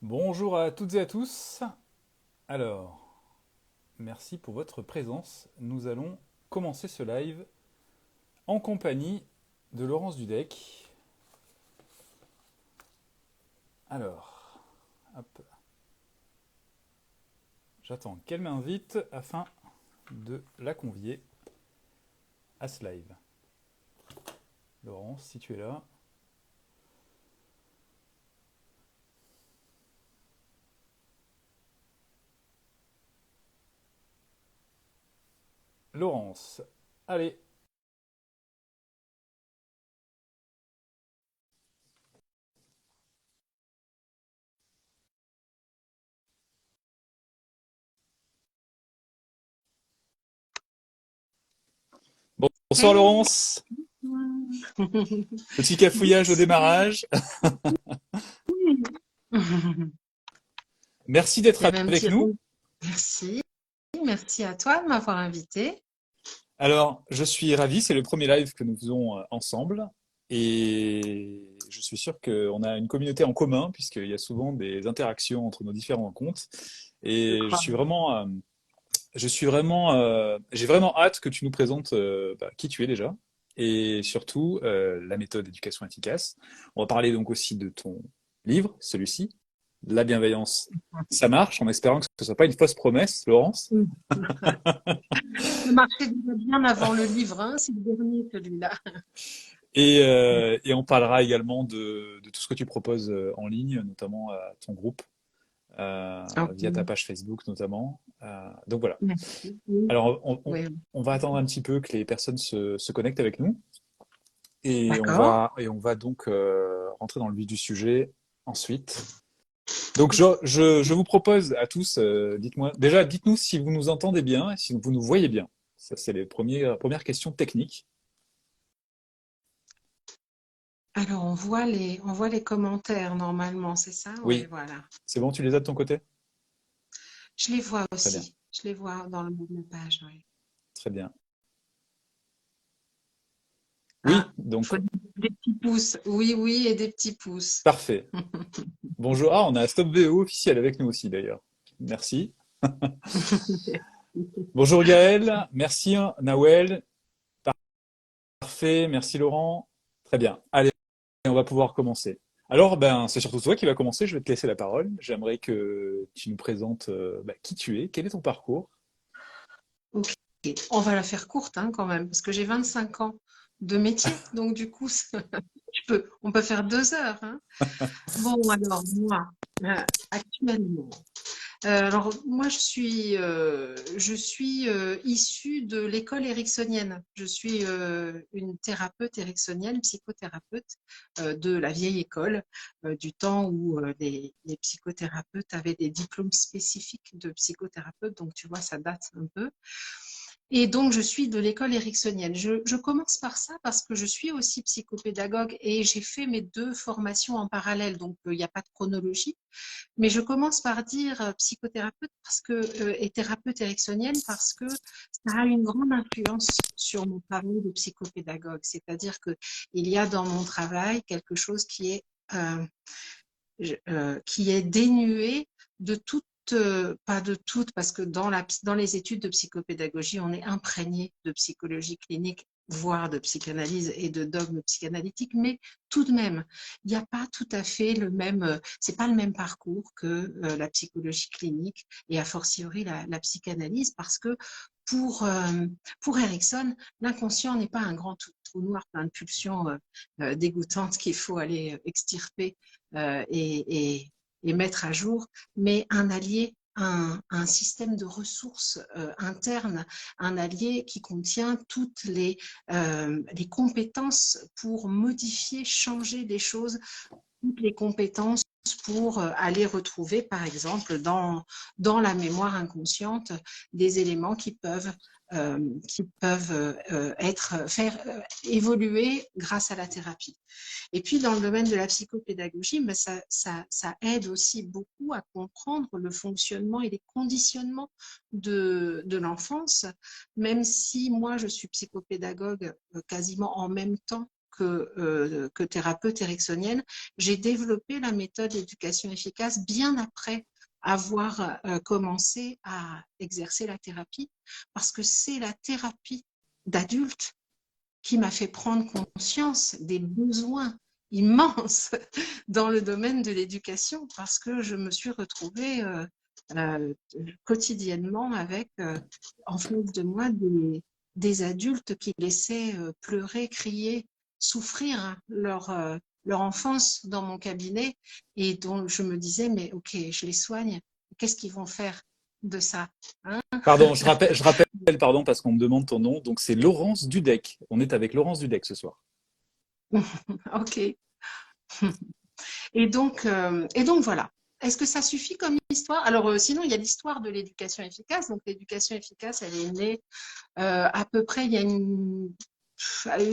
Bonjour à toutes et à tous. Alors, merci pour votre présence. Nous allons commencer ce live en compagnie de Laurence Dudek. Alors, hop, j'attends qu'elle m'invite afin de la convier à ce live. Laurence, si tu es là. Laurence, allez. Bonsoir Hey. Laurence. Petit cafouillage au Bonsoir. démarrage. Merci d'être Il y avait un avec petit nous. merci. Merci à toi de m'avoir invité. Alors, je suis ravi, c'est le premier live que nous faisons ensemble et je suis sûr qu'on a une communauté en commun puisqu'il y a souvent des interactions entre nos différents comptes Je et crois. j'ai vraiment hâte que tu nous présentes qui tu es déjà et surtout la méthode éducation efficace. On va parler donc aussi de ton livre, celui-ci, La bienveillance, ça marche, en espérant que ce ne soit pas une fausse promesse, Laurence. Ça marchait déjà bien avant le livre, hein, c'est le dernier celui-là. Et on parlera également de tout ce que tu proposes en ligne, notamment ton groupe, Ok, via ta page Facebook notamment. Donc voilà. merci. Oui, Alors oui. on va attendre un petit peu que les personnes se connectent avec nous et D'accord. on va donc rentrer dans le vif du sujet ensuite. Donc je vous propose à tous, dites-nous si vous nous entendez bien et si vous nous voyez bien. Ça, c'est les premières questions techniques. Alors on voit les commentaires normalement, c'est ça? Oui, Oui, voilà. c'est bon, tu les as de ton côté? Je les vois Très bien, aussi. Je les vois dans le bas de la page, oui. très bien. Ah, Oui, il faut donc des petits pouces. Oui, oui, et des petits pouces. parfait. Bonjour. Ah, on a Stop VO officiel avec nous aussi d'ailleurs. Merci. Bonjour Gaël. Merci Nawel. Parfait. Merci Laurent. Très bien. Allez, on va pouvoir commencer. Alors, ben, c'est surtout toi qui va commencer. Je vais te laisser la parole. J'aimerais que tu nous présentes qui tu es, quel est ton parcours. Ok, on va la faire courte hein, quand même, parce que j'ai 25 ans de métier, donc du coup, on peut faire 2 heures. Hein. Bon, alors moi, actuellement, alors moi je suis issue de l'école ericksonienne. Je suis une thérapeute ericksonienne, psychothérapeute de la vieille école, du temps où les psychothérapeutes avaient des diplômes spécifiques de psychothérapeute. Donc tu vois, ça date un peu. Et donc, je suis de l'école ericksonienne. Je commence par ça parce que je suis aussi psychopédagogue et j'ai fait mes 2 formations en parallèle, donc il n'y a pas de chronologie. Mais je commence par dire psychothérapeute et thérapeute ericksonienne parce que ça a une grande influence sur mon travail de psychopédagogue. C'est-à-dire qu'il y a dans mon travail quelque chose euh, qui est dénué de toute, pas de toute, parce que dans les études de psychopédagogie, on est imprégné de psychologie clinique, voire de psychanalyse et de dogmes psychanalytiques, mais tout de même, il n'y a pas tout à fait c'est pas le même parcours que la psychologie clinique et a fortiori la psychanalyse, parce que pour, euh, pour Erickson, l'inconscient n'est pas un grand trou noir plein de pulsions dégoûtantes qu'il faut aller extirper et mettre à jour, mais un allié, un système de ressources internes, un allié qui contient toutes les compétences pour modifier, changer des choses, toutes les compétences pour aller retrouver, par exemple, dans la mémoire inconsciente, des éléments qui peuvent faire évoluer grâce à la thérapie. Et puis, dans le domaine de la psychopédagogie, ben ça aide aussi beaucoup à comprendre le fonctionnement et les conditionnements de l'enfance, même si moi, je suis psychopédagogue quasiment en même temps que thérapeute ericksonienne, j'ai développé la méthode d'éducation efficace bien après avoir commencé à exercer la thérapie, parce que c'est la thérapie d'adulte qui m'a fait prendre conscience des besoins immenses dans le domaine de l'éducation, parce que je me suis retrouvée euh, quotidiennement avec en face de moi des adultes qui laissaient pleurer, crier, souffrir leur enfance dans mon cabinet, et dont je me disais, mais ok, je les soigne, qu'est-ce qu'ils vont faire de ça, hein? Pardon, je rappelle, pardon, parce qu'on me demande ton nom. Donc, c'est Laurence Dudek. On est avec Laurence Dudek ce soir. Ok. Et donc voilà. Est-ce que ça suffit comme histoire? Alors, sinon, il y a l'histoire de l'éducation efficace. Donc, l'éducation efficace, elle est née à peu près il y a une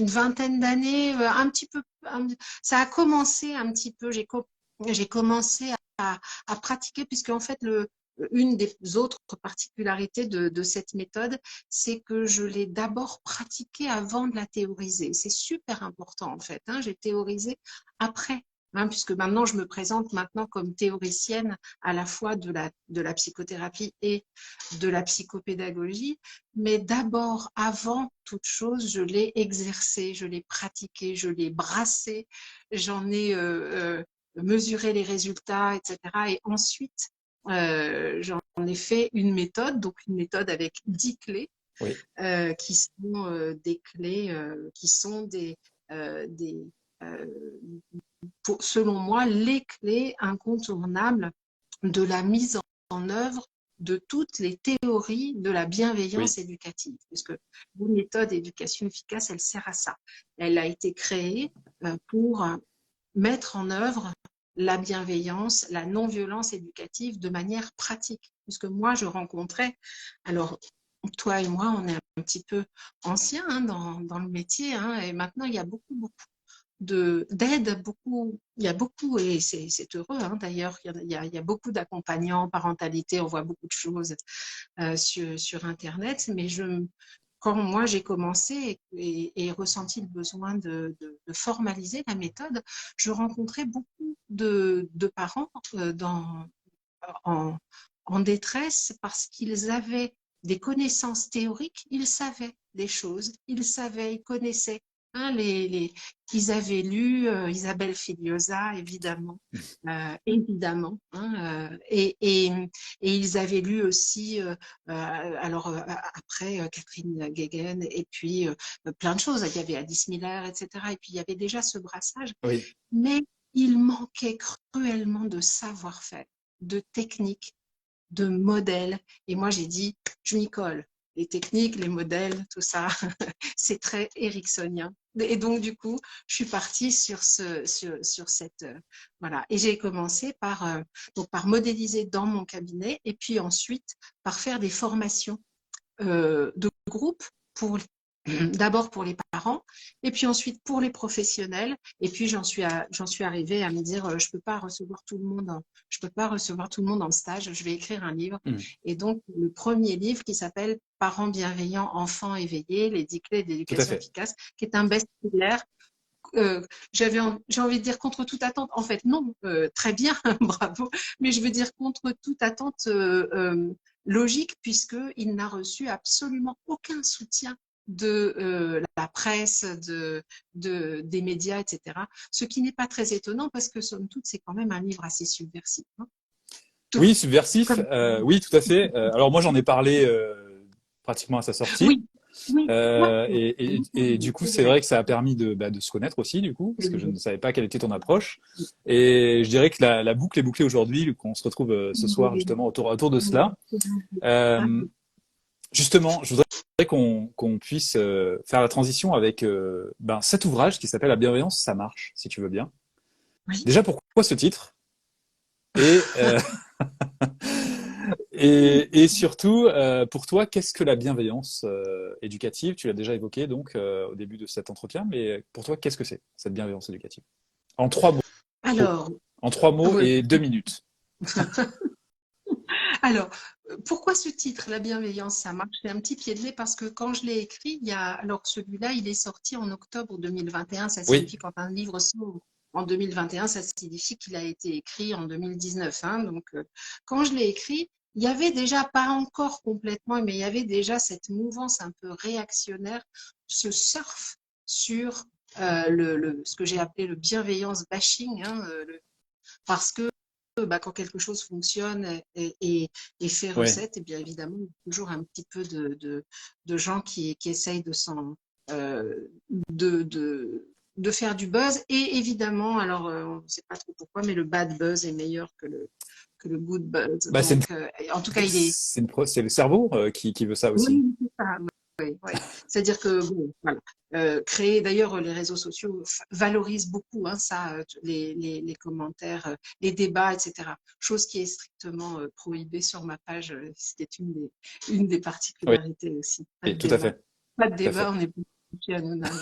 vingtaine d'années, un petit peu. Ça a commencé un petit peu. J'ai commencé à pratiquer, puisque en fait, une des autres particularités de cette méthode, c'est que je l'ai d'abord pratiquée avant de la théoriser. C'est super important en fait, hein. J'ai théorisé après, hein, puisque maintenant je me présente maintenant comme théoricienne à la fois de la psychothérapie et de la psychopédagogie. Mais d'abord, avant toute chose, je l'ai exercé, je l'ai pratiqué, je l'ai brassé, j'en ai mesuré les résultats, etc. Et ensuite, j'en ai fait une méthode, donc une méthode avec 10 clés, Oui. qui sont des clés, qui sont des selon moi, les clés incontournables de la mise en œuvre de toutes les théories de la Oui. bienveillance éducative, puisque la méthode d'éducation efficace, elle sert à ça. Elle a été créée pour mettre en œuvre la bienveillance, la non-violence éducative de manière pratique. Puisque moi, je rencontrais, alors toi et moi, on est un petit peu anciens, hein, dans le métier, hein, et maintenant, il y a beaucoup d'aide, beaucoup, il y a beaucoup, et c'est heureux, hein, d'ailleurs, il y a beaucoup d'accompagnants, parentalité, on voit beaucoup de choses sur Internet, mais quand moi j'ai commencé et ressenti le besoin de formaliser la méthode, je rencontrais beaucoup de parents en, en détresse, parce qu'ils avaient des connaissances théoriques, ils savaient des choses, ils connaissaient. Hein, ils avaient lu Isabelle Filiosa, évidemment, évidemment, hein, et ils avaient lu aussi, alors après Catherine Guéguen, et puis plein de choses. Il y avait Alice Miller, etc. Et puis il y avait déjà ce brassage, Oui. mais il manquait cruellement de savoir-faire, de technique, de modèles. Et moi, j'ai dit, je m'y colle. Les techniques, les modèles, tout ça, c'est très ericksonien. Et donc, du coup, je suis partie sur cette, voilà. Et j'ai commencé donc par modéliser dans mon cabinet, et puis ensuite par faire des formations de groupe pour d'abord pour les parents, et puis ensuite pour les professionnels. Et puis j'en suis arrivée à me dire, je peux pas recevoir tout le monde, je peux pas recevoir tout le monde en stage. Je vais écrire un livre. Mm. Et donc le premier livre, qui s'appelle Parents bienveillants, enfants éveillés, les 10 clés Tout à d'éducation fait. efficace, qui est un best-seller. J'ai envie de dire contre toute attente. En fait, non, très bien, bravo. Mais je veux dire contre toute attente logique, puisqu'il n'a reçu absolument aucun soutien de la presse, des médias, etc. Ce qui n'est pas très étonnant, parce que somme toute, c'est quand même un livre assez subversif, hein. Tout Oui, subversif. comme... Oui, tout à fait. Alors moi, j'en ai parlé pratiquement à sa sortie. Oui, oui, ouais. Et du coup, c'est vrai que ça a permis de se connaître aussi, du coup, parce que je ne savais pas quelle était ton approche. Et je dirais que la boucle est bouclée aujourd'hui, qu'on se retrouve ce soir justement autour de cela. Euh, Justement, je voudrais qu'on puisse faire la transition avec cet ouvrage qui s'appelle La bienveillance, ça marche, si tu veux bien. Oui. Déjà, pourquoi ce titre? Et, et surtout, pour toi, qu'est-ce que la bienveillance éducative? Tu l'as déjà évoqué donc au début de cet entretien, mais pour toi, qu'est-ce que c'est, cette bienveillance éducative? En 3 mots. Alors, En 3 mots oui. et 2 minutes. Alors, pourquoi ce titre, La bienveillance, ça marche? C'est un petit pied de nez parce que quand je l'ai écrit, alors celui-là, il est sorti en octobre 2021. Ça Oui, signifie quand un livre sort en 2021, ça signifie qu'il a été écrit en 2019, hein. Donc, quand je l'ai écrit, il y avait déjà, pas encore complètement, mais il y avait déjà cette mouvance un peu réactionnaire, ce surf sur ce que j'ai appelé le bienveillance bashing, hein, parce que quand quelque chose fonctionne et fait ouais, recette, et bien évidemment, il y a toujours un petit peu de gens qui essayent euh, de, de, de faire du buzz. Et évidemment, alors on ne sait pas trop pourquoi, mais le bad buzz est meilleur que le good buzz. bah, Donc, en tout cas, il est. c'est le cerveau qui veut ça aussi. Oui, c'est ça. Oui, oui. C'est-à-dire que, bon, voilà. Créer, d'ailleurs, les réseaux sociaux valorisent beaucoup, hein, ça, les commentaires, les débats, etc. Chose qui est strictement prohibée sur ma page. C'était une des Oui, particularités aussi. Pas de oui, tout à débat. fait, Pas de tout à débat, fait. on est plus anonyme.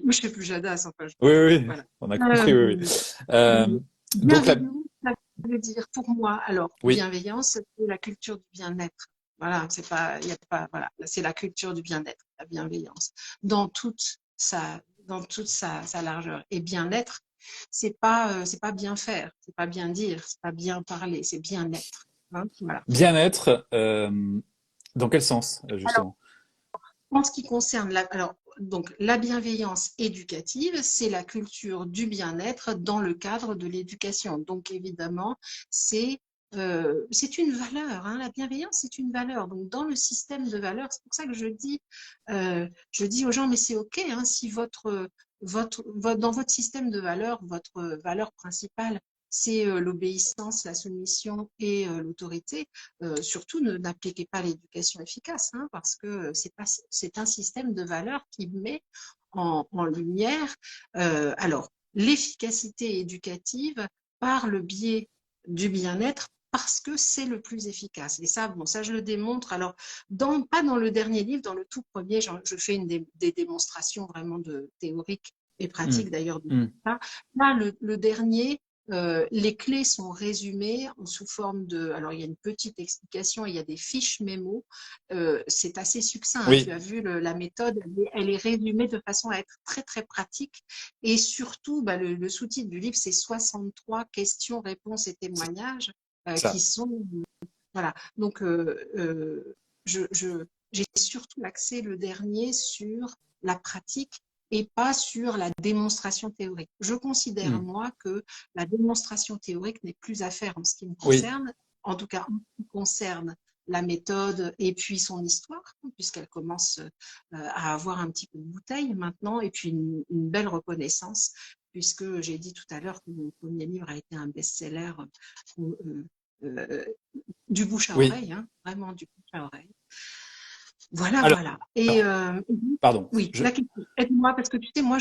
Ou chez Pujadas, enfin, Oui, oui, oui, voilà. on a compris, oui, oui. Euh, Euh, donc là, Bienveillance, ça veut dire pour moi, alors, oui, bienveillance, c'est la culture du bien-être. Voilà, c'est pas, il y a pas, voilà, c'est la culture du bien-être, la bienveillance, dans toute sa largeur. Et bien-être, c'est pas bien faire, c'est pas bien dire, c'est pas bien parler, c'est bien-être. Hein, voilà. bien-être, dans quel sens, Alors, justement? en ce qui concerne donc, la bienveillance éducative, c'est la culture du bien-être dans le cadre de l'éducation. Donc, évidemment, c'est c'est une valeur, hein. La bienveillance, c'est une valeur. Donc, dans le système de valeurs, c'est pour ça que je dis aux gens, mais c'est OK, hein, si dans votre système de valeurs, votre valeur principale, c'est l'obéissance, la soumission et l'autorité. Surtout, n'appliquez pas l'éducation efficace, hein, parce que c'est un système de valeurs qui met en lumière alors l'efficacité éducative par le biais du bien-être parce que c'est le plus efficace. Et ça, bon, ça je le démontre. Alors, pas dans le dernier livre, dans le tout premier, je fais des démonstrations vraiment théoriques et Hmm, pratiques d'ailleurs de hmm. ça. Là, le dernier, les clés sont résumées sous forme de. Alors, il y a une petite explication, il y a des fiches mémo. C'est assez succinct, hein. Tu Oui, as vu la méthode, elle est résumée de façon à être très, très pratique. Et surtout, le sous-titre du livre, c'est 63 questions, réponses et c'est témoignages qui ça. sont. Voilà. Donc, j'ai surtout axé le dernier sur la pratique et pas sur la démonstration théorique. Je considère, Hmm. moi, que la démonstration théorique n'est plus à faire en ce qui me Oui, concerne, en tout cas en ce qui concerne la méthode et puis son histoire, puisqu'elle commence à avoir un petit peu de bouteille maintenant, et puis une belle reconnaissance, puisque j'ai dit tout à l'heure que mon premier livre a été un best-seller euh, du bouche à oui. oreille, hein, vraiment du bouche à oreille. Voilà, Alors, voilà. Et pardon. oui, la question. Aide-moi parce que tu sais, moi,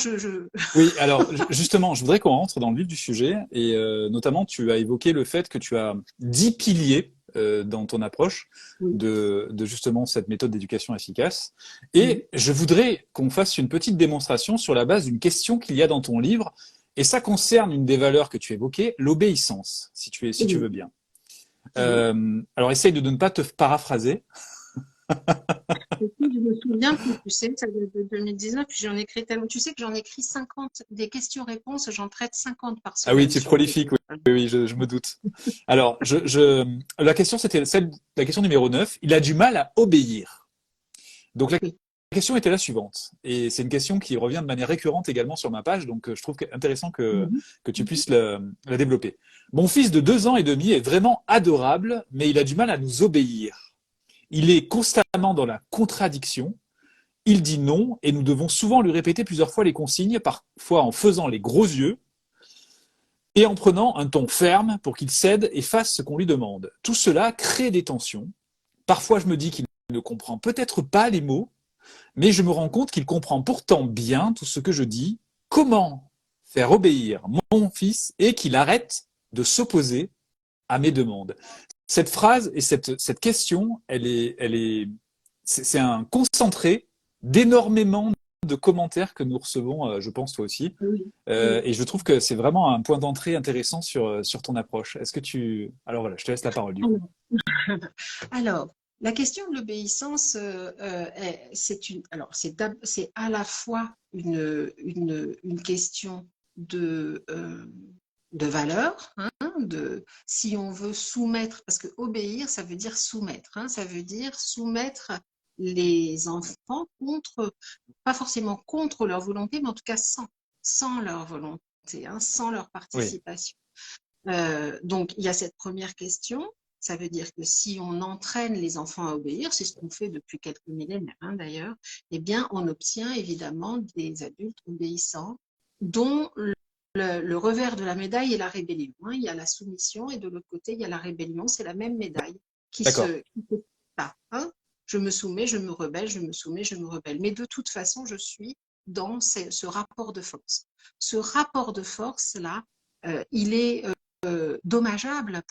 Oui, alors justement, je voudrais qu'on rentre dans le vif du sujet et notamment tu as évoqué le fait que tu as 10 piliers dans ton approche oui, de justement cette méthode d'éducation efficace. oui, Et je voudrais qu'on fasse une petite démonstration sur la base d'une question qu'il y a dans ton livre. Et ça concerne une des valeurs que tu évoquais, l'obéissance, si tu veux oui, bien. oui. Alors essaye de ne pas te paraphraser. Et puis, je me souviens plus, tu sais, ça date de 2019, puis j'en ai écrit tellement. Tu sais que j'en écris 50, des questions-réponses, j'en traite 50 par Ah oui, semaine tu es sur le prolifique, livre. oui, oui, oui, je me doute. Alors, la question, c'était la question numéro 9. Il a du mal à obéir. Donc, la Oui. question était la suivante. Et c'est une question qui revient de manière récurrente également sur ma page. Donc, je trouve intéressant Mhm. que tu puisses la développer. Mon fils de 2 ans et demi est vraiment adorable, mais il a du mal à nous obéir. Il est constamment dans la contradiction. Il dit non et nous devons souvent lui répéter plusieurs fois les consignes, parfois en faisant les gros yeux et en prenant un ton ferme pour qu'il cède et fasse ce qu'on lui demande. Tout cela crée des tensions. Parfois, je me dis qu'il ne comprend peut-être pas les mots, mais je me rends compte qu'il comprend pourtant bien tout ce que je dis. Comment faire obéir mon fils et qu'il arrête de s'opposer à mes demandes? Cette phrase et cette question, c'est un concentré d'énormément de commentaires que nous recevons, je pense toi aussi. Oui, oui. Et je trouve que c'est vraiment un point d'entrée intéressant sur ton approche. Est-ce que tu... Alors voilà, je te laisse la parole du coup. Alors, alors, la question de l'obéissance, c'est à la fois une question de valeur, hein, si on veut soumettre, parce que obéir, ça veut dire soumettre, hein, ça veut dire soumettre les enfants contre, pas forcément contre leur volonté, mais en tout cas sans leur volonté, hein, sans leur Oui, participation. Donc, il y a cette première question. Ça veut dire que si on entraîne les enfants à obéir, c'est ce qu'on fait depuis quelques millénaires, hein, d'ailleurs, eh bien, on obtient évidemment des adultes obéissants dont le revers de la médaille est la rébellion, hein. Il y a la soumission et de l'autre côté, il y a la rébellion. C'est la même médaille d'accord. qui se tape, hein. Je me soumets, je me rebelle, je me soumets, je me rebelle. Mais de toute façon, je suis dans ce rapport de force. Ce rapport de force-là, il est dommageable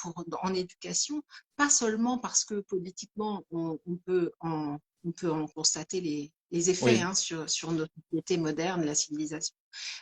en éducation, pas seulement parce que politiquement, on peut en constater les effets, Oui, hein, sur notre société moderne, la civilisation,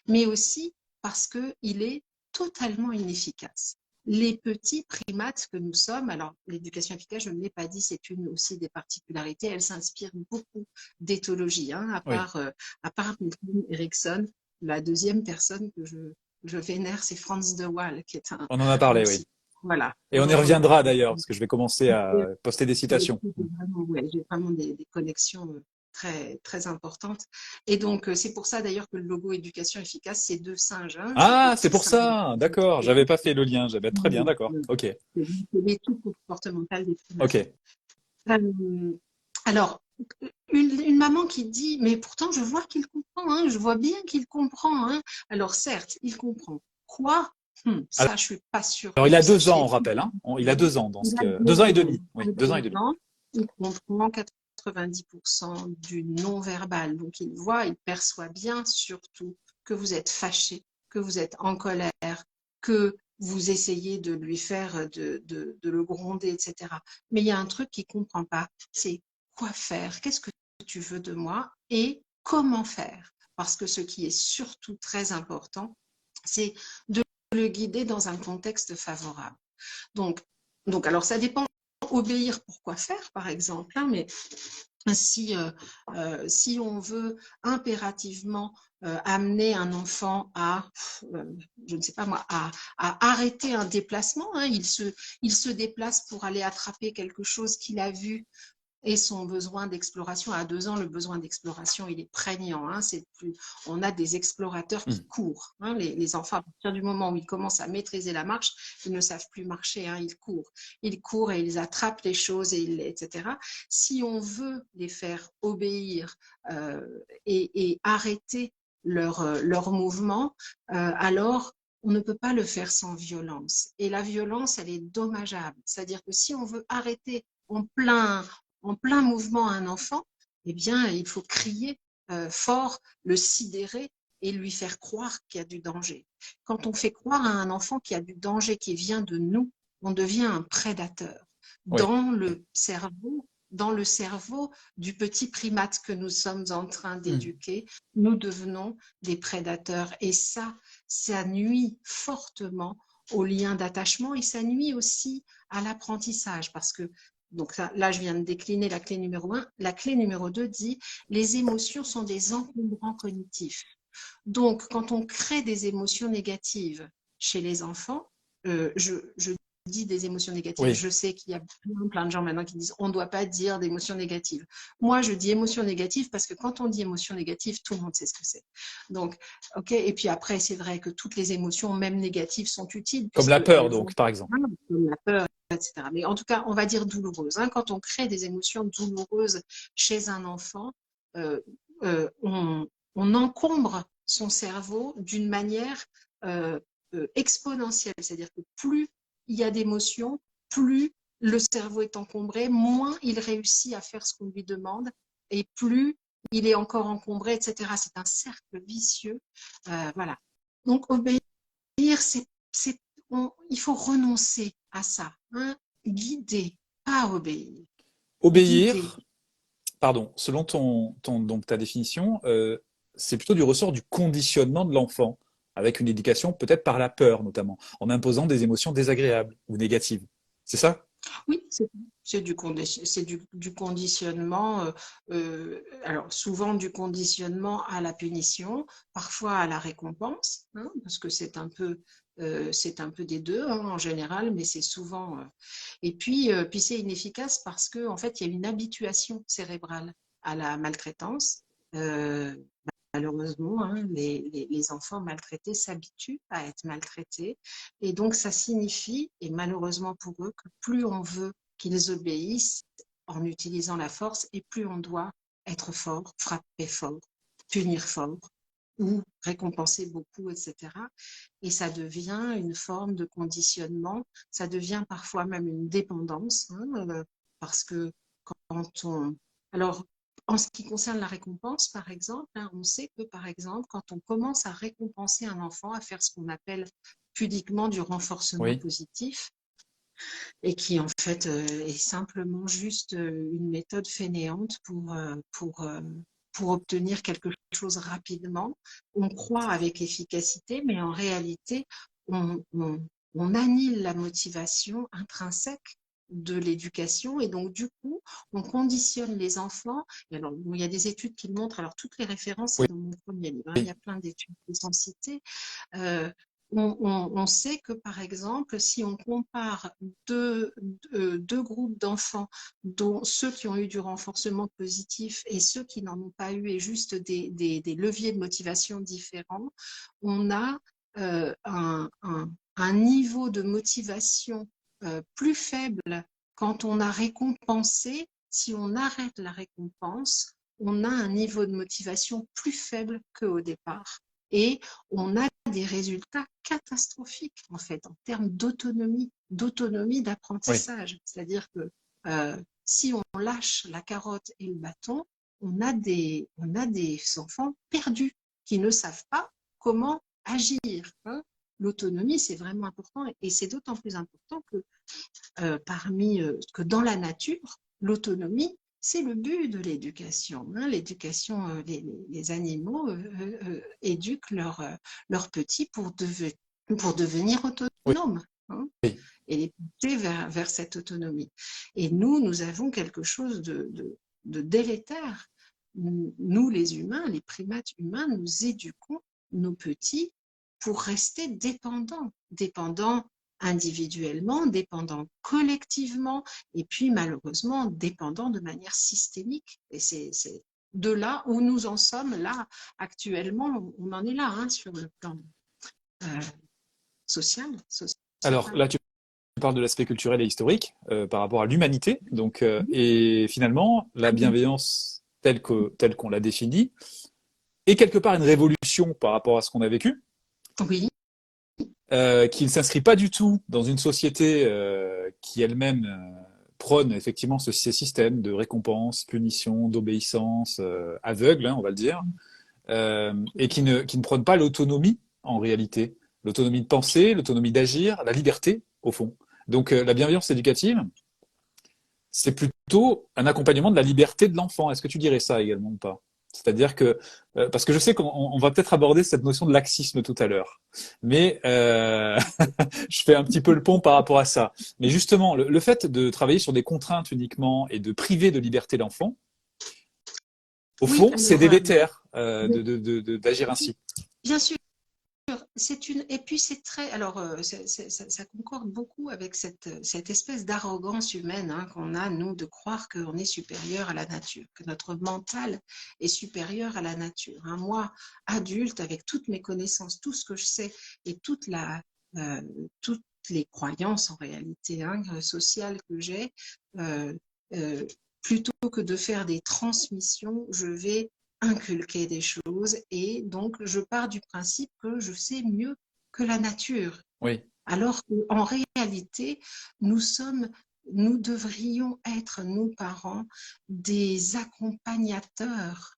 mais aussi parce qu'il est totalement inefficace. Les petits primates que nous sommes, alors l'éducation efficace, je ne l'ai pas dit, c'est une aussi des particularités, elle s'inspire beaucoup d'éthologie, hein, oui. à part Milton Erickson, la deuxième personne que je vénère, c'est Franz de Waal, qui est On en a un parlé, oui. psy. Voilà. Et on y reviendra d'ailleurs, parce que je vais commencer à poster des citations. J'ai vraiment des connexions très, très importantes. Et donc, c'est pour ça d'ailleurs que le logo éducation efficace, c'est deux singes, hein, c'est deux Ah, c'est petits pour singes. ça. D'accord. J'avais pas fait le lien. J'avais très bien. D'accord. Ok. C'est l'étude comportementale des primates. Ok. Euh, alors, une maman qui dit, mais pourtant je vois qu'il comprend, hein, je vois bien qu'il comprend, hein. Alors certes, il comprend. Quoi? Ça, je suis pas sûre Alors que il vous a 2 ans, on sachiez. rappelle. Hein. Il a 2 ans dans ce Il a que... 2 ans et 2 ans. demi. À Oui, 2 ans et 2 demi. ans, il comprend 90% du non-verbal. Donc il voit, il perçoit bien surtout que vous êtes fâché, que vous êtes en colère, que vous essayez de lui faire, de le gronder, etc. Mais il y a un truc qu'il ne comprend pas, c'est quoi faire, qu'est-ce que tu veux de moi et comment faire. Parce que ce qui est surtout très important, c'est de le guider dans un contexte favorable. Donc, alors ça dépend, obéir pour quoi faire, par exemple, hein, mais si on veut impérativement amener un enfant euh, je ne sais pas moi, à arrêter un déplacement, hein, il se déplace pour aller attraper quelque chose qu'il a vu et son besoin d'exploration. À 2 ans, le besoin d'exploration, il est prégnant, hein, on a des explorateurs qui Hmm. courent, hein, les enfants, à partir du moment où ils commencent à maîtriser la marche, ils ne savent plus marcher, hein, ils courent et ils attrapent les choses, etc. Si on veut les faire obéir et arrêter leur mouvement, alors on ne peut pas le faire sans violence. Et la violence, elle est dommageable. C'est-à-dire que si on veut arrêter en plein mouvement un enfant, eh bien, il faut crier fort, le sidérer et lui faire croire qu'il y a du danger. Quand on fait croire à un enfant qu'il y a du danger qui vient de nous, on devient un prédateur. Oui. Dans le cerveau, dans le cerveau du petit primate que nous sommes en train Hmm. d'éduquer, nous devenons des prédateurs. Et ça nuit fortement au lien d'attachement et ça nuit aussi à l'apprentissage parce que donc là, je viens de décliner la clé numéro 1. La clé numéro 2 dit les émotions sont des encombrants cognitifs. Donc, quand on crée des émotions négatives chez les enfants, je dis des émotions négatives. Oui. Je sais qu'il y a plein de gens maintenant qui disent on ne doit pas dire d'émotions négatives. Moi, je dis émotions négatives parce que quand on dit émotions négatives, tout le monde sait ce que c'est. Donc, ok. Et puis après, c'est vrai que toutes les émotions, même négatives, sont utiles Comme la peur, puisqu'elles vont donc, par exemple. comme la peur, etc. Mais en tout cas, on va dire douloureuse, hein. Quand on crée des émotions douloureuses chez un enfant, euh, on encombre son cerveau d'une manière euh, exponentielle. C'est-à-dire que plus il y a d'émotions, plus le cerveau est encombré, moins il réussit à faire ce qu'on lui demande et plus il est encore encombré, etc. C'est un cercle vicieux. Voilà. Donc, obéir, c'est il faut renoncer à ça, hein. Guider, pas obéir. Guider. Obéir, pardon, selon donc ta définition, c'est plutôt du ressort du conditionnement de l'enfant, avec une éducation peut-être par la peur notamment, en imposant des émotions désagréables ou négatives. C'est ça? Oui, c'est du conditionnement, alors souvent du conditionnement à la punition, parfois à la récompense, hein, parce que c'est un peu des deux hein, en général, mais c'est souvent. Et puis c'est inefficace parce que en fait, il y a une habituation cérébrale à la maltraitance. Euh, Malheureusement, hein, les enfants maltraités s'habituent à être maltraités. Et donc, ça signifie, et malheureusement pour eux, que plus on veut qu'ils obéissent en utilisant la force, et plus on doit être fort, frapper fort, punir fort, ou récompenser beaucoup, etc. Et ça devient une forme de conditionnement, ça devient parfois même une dépendance, hein, parce que quand on... Alors, en ce qui concerne la récompense, par exemple, hein, on sait que, par exemple, quand on commence à récompenser un enfant, à faire ce qu'on appelle pudiquement du renforcement Oui. positif, et qui en fait est simplement juste une méthode fainéante pour obtenir quelque chose rapidement. On croit avec efficacité, mais en réalité, on, on, on annule la motivation intrinsèque de l'éducation et donc du coup on conditionne les enfants. Et alors bon, il y a des études qui le montrent, alors toutes les références c'est Oui. dans mon premier livre, hein, il y a plein d'études qui sont citées. euh, on sait que, par exemple, si on compare deux groupes d'enfants, dont ceux qui ont eu du renforcement positif et ceux qui n'en ont pas eu, et juste des leviers de motivation différents, on a un niveau de motivation plus faible quand on a récompensé. Si on arrête la récompense, on a un niveau de motivation plus faible qu'au départ. Et on a des résultats catastrophiques, en fait, en termes d'autonomie Oui. d'apprentissage. C'est-à-dire que si on lâche la carotte et le bâton, on a des enfants perdus qui ne savent pas comment agir. Hein. L'autonomie, c'est vraiment important et c'est d'autant plus important que que dans la nature, l'autonomie, c'est le but de l'éducation. Hein. L'éducation, les animaux éduquent leurs petits pour devenir Oui. autonomes hein, Oui. et les pousser vers cette autonomie. Et nous avons quelque chose de délétère. Nous, les humains, les primates humains, nous éduquons nos petits pour rester dépendants individuellement, dépendants collectivement, et puis malheureusement dépendants de manière systémique. Et c'est de là où nous en sommes, là, actuellement, on en est là, hein, sur le plan euh, social, Alors sociétal. là, tu parles de l'aspect culturel et historique par rapport à l'humanité. Donc, et finalement, la bienveillance telle qu'on l'a définie est quelque part une révolution par rapport à ce qu'on a vécu, Oui, qui ne s'inscrit pas du tout dans une société qui elle-même prône effectivement ces systèmes de récompense, punition, d'obéissance aveugle, hein, on va le dire, et qui ne prône pas l'autonomie en réalité, l'autonomie de penser, l'autonomie d'agir, la liberté au fond. Donc la bienveillance éducative, c'est plutôt un accompagnement de la liberté de l'enfant. Est-ce que tu dirais ça également ou pas? C'est-à-dire que, parce que je sais qu'on va peut-être aborder cette notion de laxisme tout à l'heure, mais je fais un petit peu le pont par rapport à ça. Mais justement, le fait de travailler sur des contraintes uniquement et de priver de liberté l'enfant, au oui, fond, c'est alors, délétère d'agir ainsi. bien sûr. C'est une et puis c'est très alors ça concorde beaucoup avec cette espèce d'arrogance humaine hein, qu'on a nous de croire qu'on est supérieur à la nature, que notre mental est supérieur à la nature. Hein. Moi, adulte, avec toutes mes connaissances, tout ce que je sais et euh, toutes les croyances en réalité hein, sociales que j'ai, euh, euh, plutôt que de faire des transmissions, je vais inculquer des choses et donc je pars du principe que je sais mieux que la nature. Oui, Alors qu'en réalité, nous sommes, nous devrions être, nous parents, des accompagnateurs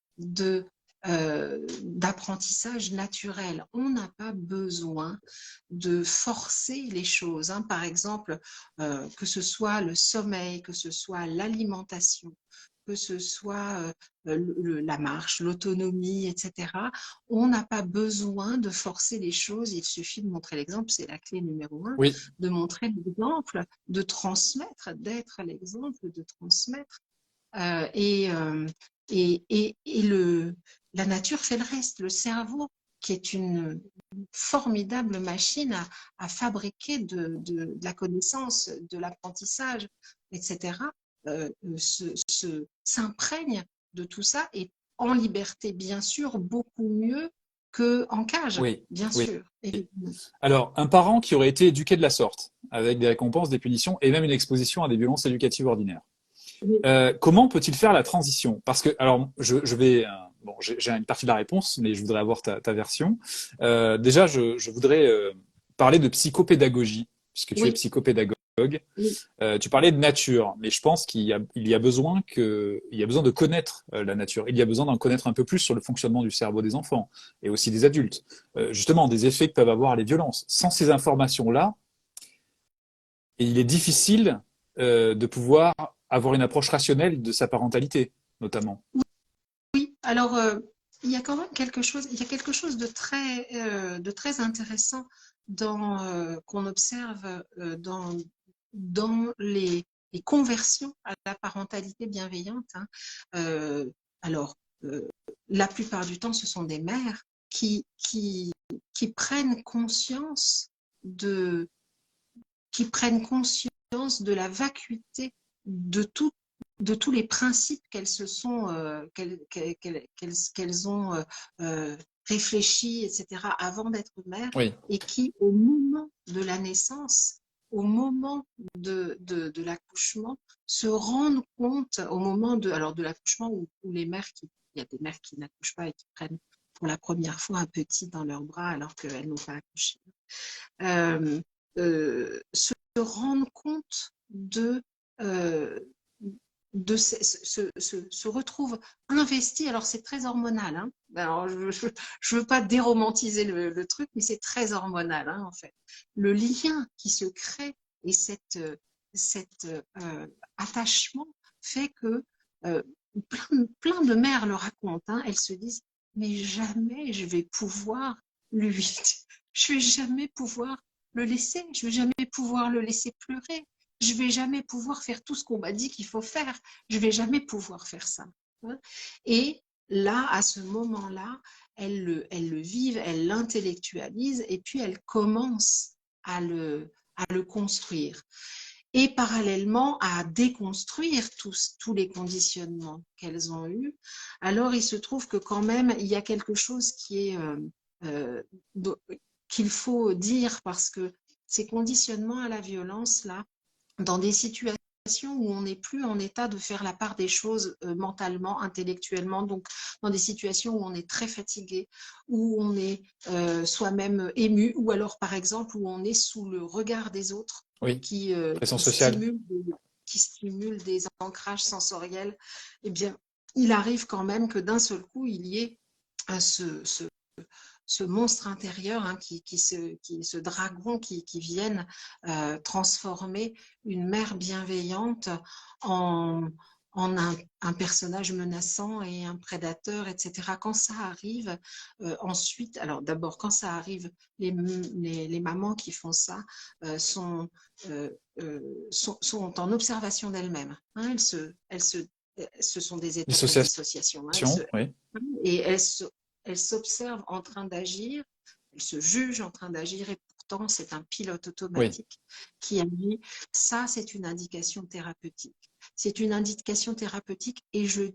d'apprentissage naturel. On n'a pas besoin de forcer les choses. Hein. Par exemple, que ce soit le sommeil, que ce soit l'alimentation, que ce soit la marche, l'autonomie, etc. On n'a pas besoin de forcer les choses, il suffit de montrer l'exemple, c'est la clé numéro un, Oui, de montrer l'exemple, de transmettre, d'être l'exemple, de transmettre. Euh, et, euh, et la nature fait le reste. Le cerveau, qui est une formidable machine à fabriquer de la connaissance, de l'apprentissage, etc., s'imprègne de tout ça et en liberté, bien sûr, beaucoup mieux qu'en cage, oui, bien oui. sûr, évidemment. Alors, un parent qui aurait été éduqué de la sorte, avec des récompenses, des punitions et même une exposition à des violences éducatives ordinaires. Comment peut-il faire la transition? Parce que, alors, je vais, bon, j'ai une partie de la réponse, mais je voudrais avoir ta version. Déjà, je voudrais parler de psychopédagogie, puisque tu es Oui, psychopédagogue. oui, Tu parlais de nature, mais je pense il y a besoin il y a besoin de connaître la nature. Il y a besoin d'en connaître un peu plus sur le fonctionnement du cerveau des enfants et aussi des adultes. Justement, des effets que peuvent avoir les violences. Sans ces informations-là, il est difficile de pouvoir avoir une approche rationnelle de sa parentalité, notamment. oui. Alors, il y a quand même quelque chose, il y a quelque chose de très intéressant qu'on observe dans les conversions à la parentalité bienveillante, hein. Euh, alors, euh, la plupart du temps, ce sont des mères qui prennent conscience de, qui prennent conscience de la vacuité de tout, de tous les principes qu'elles se sont, qu'elles ont réfléchis, etc., avant d'être mères, Oui, et qui, au moment de la naissance, au moment de l'accouchement, se rendent compte, au moment alors de l'accouchement, où les mères il y a des mères qui n'accouchent pas et qui prennent pour la première fois un petit dans leurs bras alors qu'elles n'ont pas accouché. Euh, se rendre compte euh, se retrouve investi. Alors c'est très hormonal, hein. Alors je veux pas déromantiser le truc, mais c'est très hormonal, hein, en fait. Le lien qui se crée et cet attachement fait que euh, plein de mères le racontent, hein. Elles se disent mais jamais je vais pouvoir lui je vais jamais pouvoir le laisser, je vais jamais pouvoir le laisser pleurer, je vais jamais pouvoir faire tout ce qu'on m'a dit qu'il faut faire, je vais jamais pouvoir faire ça. Et là, à ce moment-là, elles le vivent, elles l'intellectualisent et puis elles commencent à le construire. Et parallèlement à déconstruire tous les conditionnements qu'elles ont eus. Alors, il se trouve que quand même, il y a quelque chose euh, qu'il faut dire parce que ces conditionnements à la violence, là, dans des situations où on n'est plus en état de faire la part des choses mentalement, intellectuellement, donc dans des situations où on est très fatigué, où on est soi-même ému, ou alors par exemple où on est sous le regard des autres oui. qui, euh, Pression qui, sociale. stimulent, qui stimulent des ancrages sensoriels, eh bien, il arrive quand même que d'un seul coup, il y ait ce monstre intérieur, hein, ce dragon qui vienne transformer une mère bienveillante en, un personnage menaçant et un prédateur, etc. Quand ça arrive, ensuite, alors d'abord, quand ça arrive, les mamans qui font ça euh, sont, euh, sont en observation d'elles-mêmes, hein. Ce sont des états de Dissociation, dissociation, hein. oui. Et elles s'observent en train d'agir, elles se jugent en train d'agir et pourtant c'est un pilote Oui. automatique qui a dit ça c'est une indication thérapeutique. C'est une indication thérapeutique et je le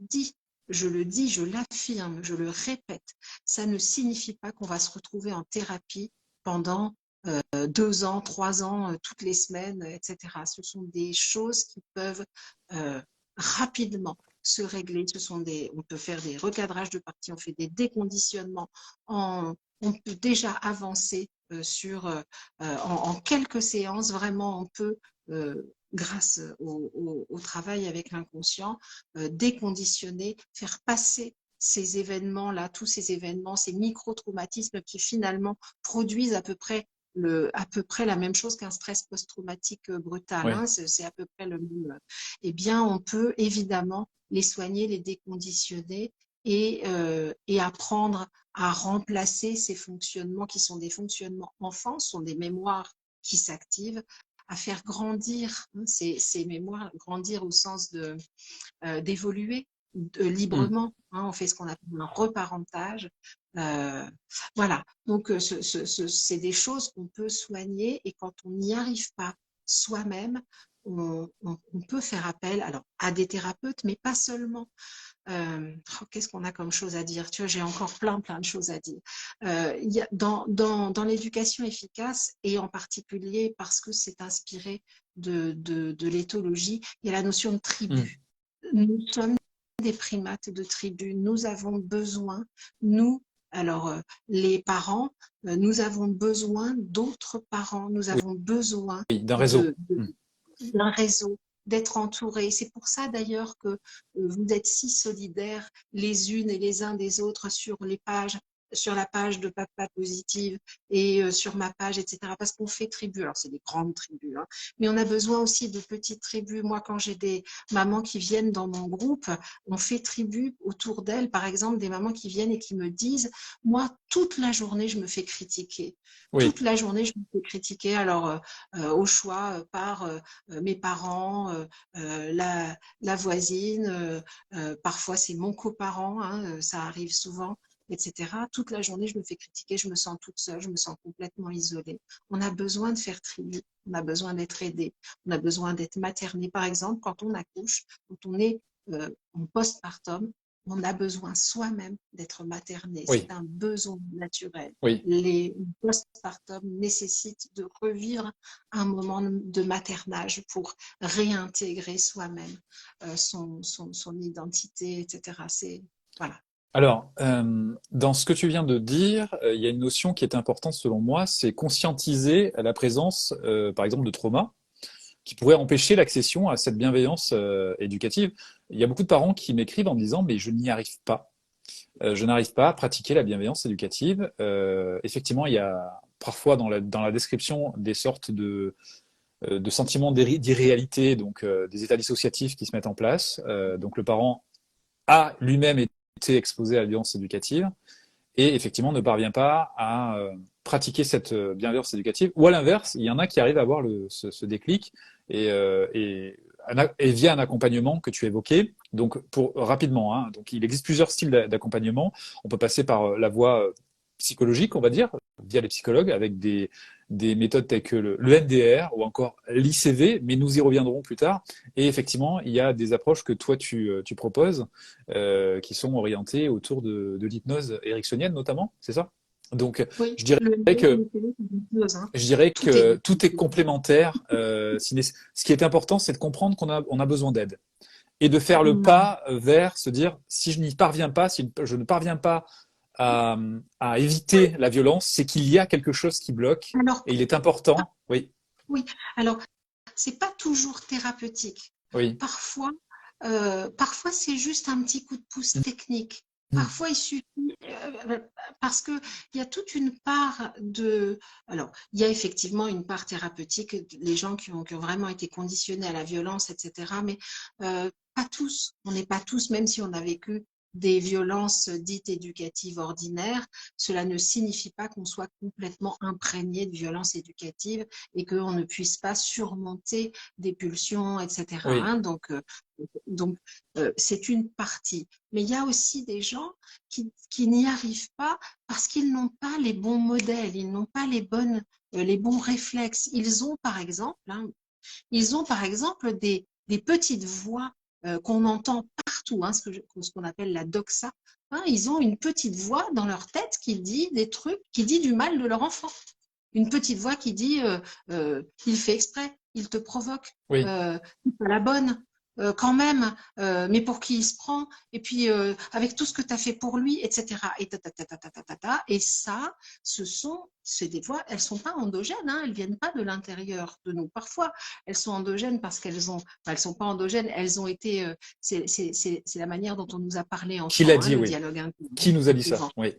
dis, je l'affirme, je le répète, ça ne signifie pas qu'on va se retrouver en thérapie pendant 2 ans, 3 ans, toutes les semaines, etc. Ce sont des choses qui peuvent rapidement se régler. On peut faire des recadrages de parties, on fait des déconditionnements, on peut déjà avancer en quelques séances. Vraiment, on peut, grâce au travail avec l'inconscient, déconditionner, faire passer ces événements-là, tous ces événements, ces micro-traumatismes qui finalement produisent à peu près à peu près la même chose qu'un stress post-traumatique brutal, Oui. hein, c'est à peu près le même. Eh bien, on peut évidemment les soigner, les déconditionner et apprendre à remplacer ces fonctionnements qui sont des fonctionnements enfants, sont des mémoires qui s'activent, à faire grandir ces mémoires, grandir au sens d'évoluer Mm. librement. Hein, on fait ce qu'on appelle un reparentage. Euh, voilà, donc c'est des choses qu'on peut soigner et quand on n'y arrive pas soi-même, on peut faire appel alors, à des thérapeutes, mais pas seulement. Qu'est-ce qu'on a comme chose à dire? Tu vois, j'ai encore plein de choses à dire. Y a, dans l'éducation efficace, et en particulier parce que c'est inspiré de l'éthologie, il y a la notion de Mm. tribu. Nous sommes des primates de tribu. Nous avons besoin, nous, alors les parents, nous avons besoin d'autres parents. Nous Oui, avons besoin oui, d'un réseau. de, Mm. d'un réseau, d'être entouré. C'est pour ça d'ailleurs que vous êtes si solidaires les unes et les uns des autres sur les pages, sur la page de Papa Positive et sur ma page, etc. Parce qu'on fait tribu. Alors, c'est des grandes tribus, hein, mais on a besoin aussi de petites tribus. Moi, quand j'ai des mamans qui viennent dans mon groupe, on fait tribu autour d'elles. Par exemple, des mamans qui viennent et qui me disent, moi, toute la journée, je me fais critiquer. Oui, Toute la journée, je me fais critiquer. Alors, au choix par mes parents, la voisine, parfois c'est mon coparent, hein, ça arrive souvent, etc. Toute la journée, je me fais critiquer, je me sens toute seule, je me sens complètement isolée. On a besoin de faire tribu, on a besoin d'être aidé, on a besoin d'être materné. Par exemple, quand on accouche, quand on est en postpartum, on a besoin soi-même d'être materné. oui, C'est un besoin naturel. oui. Les postpartum nécessitent de revivre un moment de maternage pour réintégrer soi-même son identité, etc. C'est voilà. Alors, dans ce que tu viens de dire, il y a une notion qui est importante selon moi, c'est conscientiser la présence, par exemple, de trauma, qui pourrait empêcher l'accession à cette bienveillance éducative. Il y a beaucoup de parents qui m'écrivent en me disant, mais je n'y arrive pas. Je n'arrive pas à pratiquer la bienveillance éducative. Effectivement, il y a parfois dans la description des sortes de sentiments d'irréalité, donc des états dissociatifs qui se mettent en place. Donc le parent a lui-même été exposé à la violence éducative et effectivement ne parvient pas à pratiquer cette bienveillance éducative. Ou à l'inverse, il y en a qui arrivent à avoir ce déclic et via un accompagnement que tu évoquais. Donc, pour rapidement, hein, donc il existe plusieurs styles d'accompagnement. On peut passer par la voie psychologique, on va dire, via les psychologues, avec des méthodes telles que le MDR ou encore l'ICV, mais nous y reviendrons plus tard. Et effectivement, il y a des approches que toi tu proposes qui sont orientées autour de l'hypnose ericksonienne notamment, c'est ça? Donc, Oui, je dirais le que hein. je dirais Tout est que tout est complémentaire. Ce qui est important, c'est de comprendre qu'on a besoin d'aide et de faire le pas vers se dire si je n'y parviens pas, si je ne parviens pas à, à éviter la violence, c'est qu'il y a quelque chose qui bloque alors et il est important. Oui, oui, alors c'est pas toujours thérapeutique. oui. Parfois, parfois c'est juste un petit coup de pouce technique. Mm. Parfois, il suffit parce que il y a toute une part de. Alors, il y a effectivement une part thérapeutique, les gens qui ont vraiment été conditionnés à la violence, etc. Mais pas tous. On n'est pas tous, même si on a vécu des violences dites éducatives ordinaires, cela ne signifie pas qu'on soit complètement imprégné de violences éducatives et qu'on ne puisse pas surmonter des pulsions, etc. Oui, Hein, donc c'est une partie. Mais il y a aussi des gens qui n'y arrivent pas parce qu'ils n'ont pas les bons modèles, ils n'ont pas les bons réflexes. Ils ont par exemple des petites voix qu'on entend partout, hein, ce qu'on appelle la doxa. Hein, ils ont une petite voix dans leur tête qui dit des trucs, qui dit du mal de leur enfant. Une petite voix qui dit il fait exprès, il te provoque, oui. c'est pas la bonne. Quand même, mais pour qui il se prend, et puis avec tout ce que tu as fait pour lui, etc. Et, et ça, c'est des voix, elles sont pas endogènes, hein, elles viennent pas de l'intérieur de nous. Parfois, elles sont endogènes parce elles sont pas endogènes, elles ont été, c'est la manière dont on nous a parlé Qui l'a enfant, hein, dit, le oui. dialogue Qui nous a dit ça? souvent. Oui.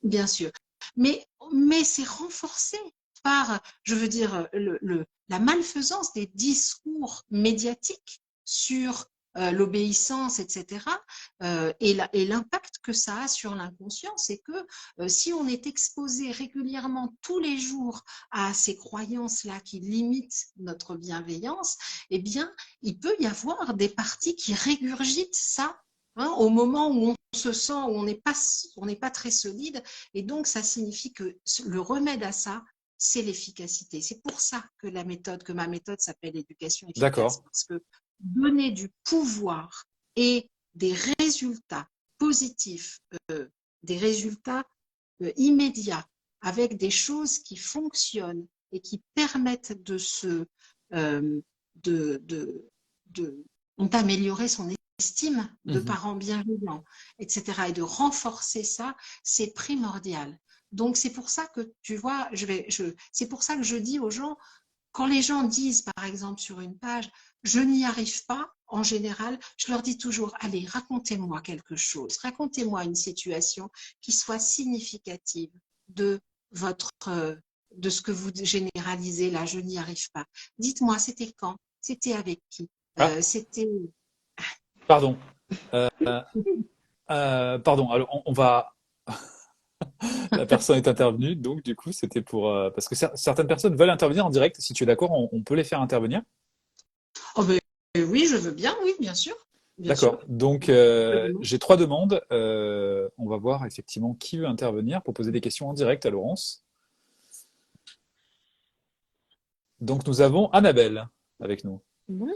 Bien sûr. Mais c'est renforcé. par, je veux dire, la malfaisance des discours médiatiques sur l'obéissance, etc., et l'impact que ça a sur l'inconscient, c'est que si on est exposé régulièrement tous les jours à ces croyances-là qui limitent notre bienveillance, eh bien, il peut y avoir des parties qui régurgitent ça, hein, au moment où on se sent, où on n'est pas très solide, et donc ça signifie que le remède à ça, c'est l'efficacité. C'est pour ça que ma méthode s'appelle éducation efficace, D'accord. parce que donner du pouvoir et des résultats positifs, des résultats immédiats, avec des choses qui fonctionnent et qui permettent euh, de, de, d'améliorer son estime de Mhm. parents bienveillants, etc. Et de renforcer ça, c'est primordial. Donc c'est pour ça que tu vois, c'est pour ça que je dis aux gens, quand les gens disent, par exemple, sur une page, je n'y arrive pas, en général, je leur dis toujours, allez, racontez-moi quelque chose, racontez-moi une situation qui soit significative de votre, de ce que vous généralisez là, je n'y arrive pas. Dites-moi, c'était quand? C'était avec qui? Ah, C'était. pardon. Euh, pardon. Alors, on va. La personne est intervenue, donc du coup, c'était pour parce que certaines personnes veulent intervenir en direct. Si tu es d'accord, on peut les faire intervenir. Oh ben, oui, je veux bien, oui, bien sûr, bien sûr. D'accord. Donc, j'ai trois demandes. On va voir effectivement qui veut intervenir pour poser des questions en direct à Laurence. Donc, nous avons Annabelle avec nous. Oui.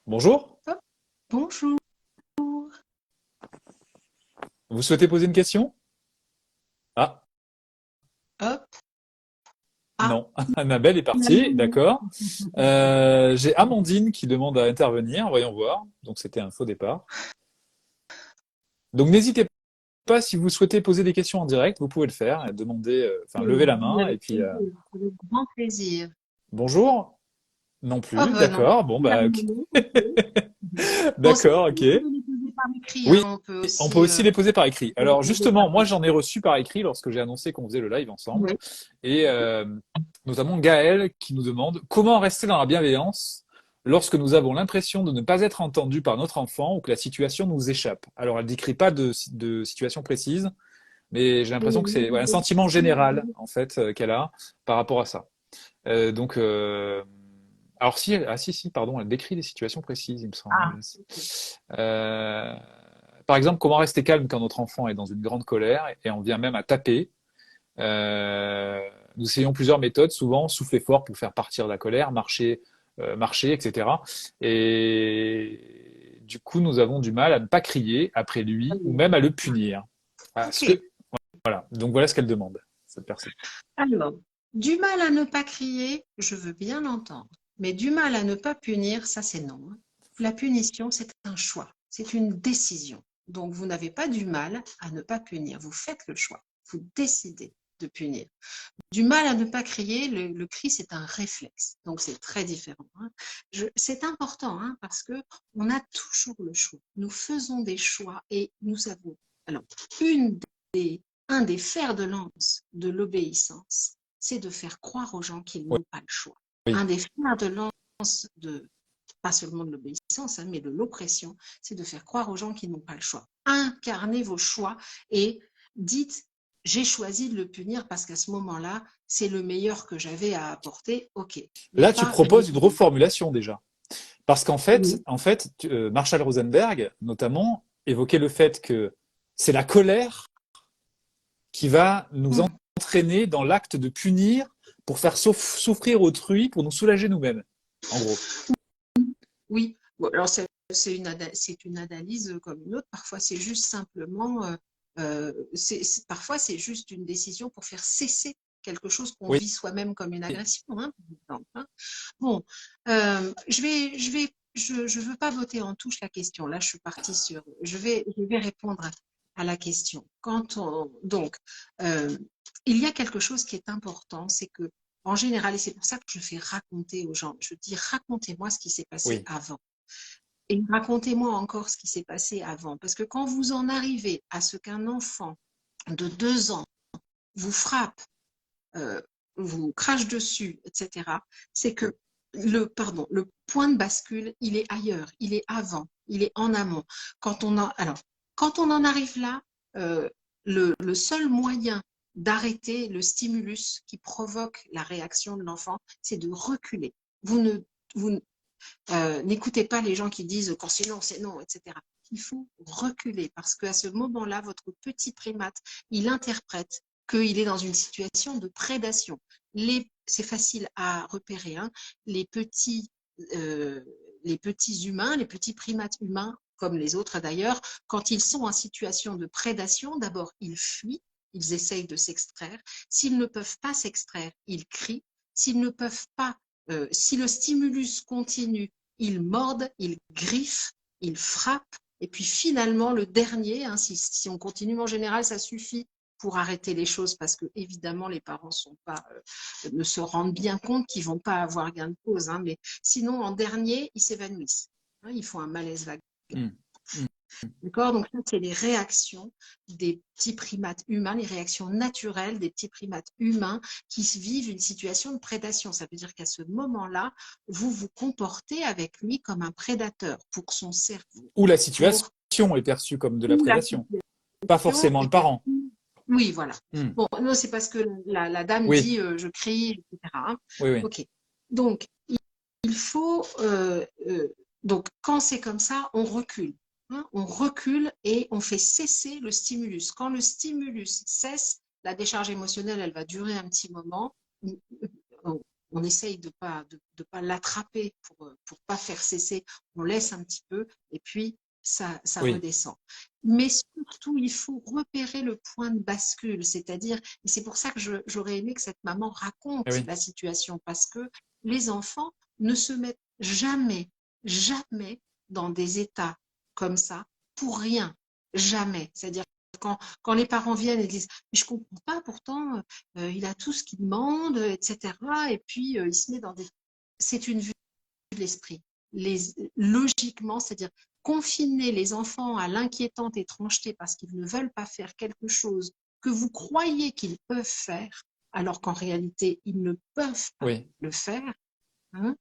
Bonjour. Hop, bonjour. Vous souhaitez poser une question? Ah, Hop, ah, non. Annabelle est partie. finalement, D'accord. J'ai Amandine qui demande à intervenir. Voyons voir. Donc, c'était un faux départ. Donc, n'hésitez pas si vous souhaitez poser des questions en direct, vous pouvez le faire. Demander, enfin, lever la oui, main et avec puis plaisir, avec grand plaisir. bonjour. Non Ah plus. ben non, D'accord. Bon, bah, ok. finalement, ok. Bon, c'est D'accord. Ok. possible de les poser par écrit, Oui, hein, on peut on peut aussi aussi les poser par écrit. les Alors poser par justement, moi écrit. j'en ai reçu par écrit lorsque j'ai annoncé qu'on faisait le live ensemble. Oui. Et notamment Gaël qui nous demande comment rester dans la bienveillance lorsque nous avons l'impression de ne pas être entendu par notre enfant ou que la situation nous échappe. Alors elle décrit pas de situation précise, mais j'ai l'impression que c'est ouais, un sentiment général en fait qu'elle a par rapport à ça. Donc alors si, ah si, pardon, elle décrit des situations précises, il me semble. Ah, ok. Euh, par exemple, comment rester calme quand notre enfant est dans une grande colère et on vient même à taper. Euh, Nous essayons plusieurs méthodes, souvent souffler fort pour faire partir la colère, marcher, etc. Et du coup, nous avons du mal à ne pas crier après lui ou même à le punir. Ah, Ok. voilà. Donc voilà ce qu'elle demande, cette personne. Alors, du mal à ne pas crier, je veux bien l'entendre. Mais du mal à ne pas punir, ça c'est non, hein. La punition, c'est un choix, c'est une décision. Donc, vous n'avez pas du mal à ne pas punir. Vous faites le choix. Vous décidez de punir. Du mal à ne pas crier, le cri, c'est un réflexe. Donc, c'est très différent, hein. C'est important, hein, parce que on a toujours le choix. Nous faisons des choix et nous avons. Alors, une des, un des fers de lance de l'obéissance, c'est de faire croire aux gens qu'ils Oui, n'ont pas le choix. oui. Un des fers de lance de, pas seulement de l'obéissance, hein, mais de l'oppression, c'est de faire croire aux gens qu'ils n'ont pas le choix. Incarnez vos choix et dites, j'ai choisi de le punir parce qu'à ce moment-là, c'est le meilleur que j'avais à apporter, ok. Mais Là, tu pas proposes une reformulation déjà. Parce qu'en fait, oui. Marshall Rosenberg, notamment, évoquait le fait que c'est la colère qui va nous entraîner dans l'acte de punir pour faire souffrir autrui, pour nous soulager nous-mêmes, en gros. Oui, bon, alors c'est une analyse comme une autre. Parfois, c'est juste simplement, parfois c'est juste une décision pour faire cesser quelque chose qu'on Oui, vit soi-même comme une agression, hein, par exemple, hein. Bon, je veux pas voter en touche la question. Là, je suis partie sur, je vais répondre à la question. Donc, euh, il y a quelque chose qui est important, c'est que en général, et c'est pour ça que je fais raconter aux gens, je dis racontez-moi ce qui s'est passé oui, avant. Et racontez-moi encore ce qui s'est passé avant. Parce que quand vous en arrivez à ce qu'un enfant de 2 ans vous frappe, euh, vous crache dessus, etc., c'est que le point de bascule, il est ailleurs, il est avant, il est en amont. Quand on en arrive là, le seul moyen d'arrêter le stimulus qui provoque la réaction de l'enfant, c'est de reculer. Vous n'écoutez pas les gens qui disent quand c'est non, etc. Il faut reculer parce qu'à ce moment-là, votre petit primate, il interprète qu'il est dans une situation de prédation. C'est facile à repérer, hein, les petits humains, les petits primates humains, comme les autres d'ailleurs, quand ils sont en situation de prédation, d'abord ils fuient, ils essayent de s'extraire. S'ils ne peuvent pas s'extraire, ils crient. S'ils ne peuvent pas, si le stimulus continue, ils mordent, ils griffent, ils frappent. Et puis finalement, le dernier, hein, si on continue, en général, ça suffit pour arrêter les choses parce que évidemment les parents ne se rendent bien compte qu'ils vont pas avoir gain de cause, hein, mais sinon en dernier ils s'évanouissent, hein, ils font un malaise vague. Mm. Mm. D'accord, donc ça c'est les réactions des petits primates humains, les réactions naturelles des petits primates humains qui vivent une situation de prédation. Ça veut dire qu'à ce moment-là, vous vous comportez avec lui comme un prédateur pour son cerveau. Ou la situation est perçue comme de la prédation, pas forcément le parent. Oui, voilà. Bon, non, c'est parce que la dame dit je crie, etc. Hein. Oui. Ok. Donc, il faut. Donc, quand c'est comme ça, on recule. Hein, on recule et on fait cesser le stimulus. Quand le stimulus cesse, la décharge émotionnelle, elle va durer un petit moment. On essaye de pas l'attraper pour pas faire cesser. On laisse un petit peu et puis ça redescend. Mais surtout, il faut repérer le point de bascule, c'est-à-dire, et c'est pour ça que j'aurais aimé que cette maman raconte la situation, parce que les enfants ne se mettent jamais dans des états comme ça pour rien, jamais. C'est-à-dire quand les parents viennent et disent « je comprends pas, pourtant il a tout ce qu'il demande, etc. » Et puis il se met dans des... C'est une vue de l'esprit. Logiquement, c'est-à-dire confiner les enfants à l'inquiétante étrangeté parce qu'ils ne veulent pas faire quelque chose que vous croyez qu'ils peuvent faire, alors qu'en réalité, ils ne peuvent pas le faire. Hein,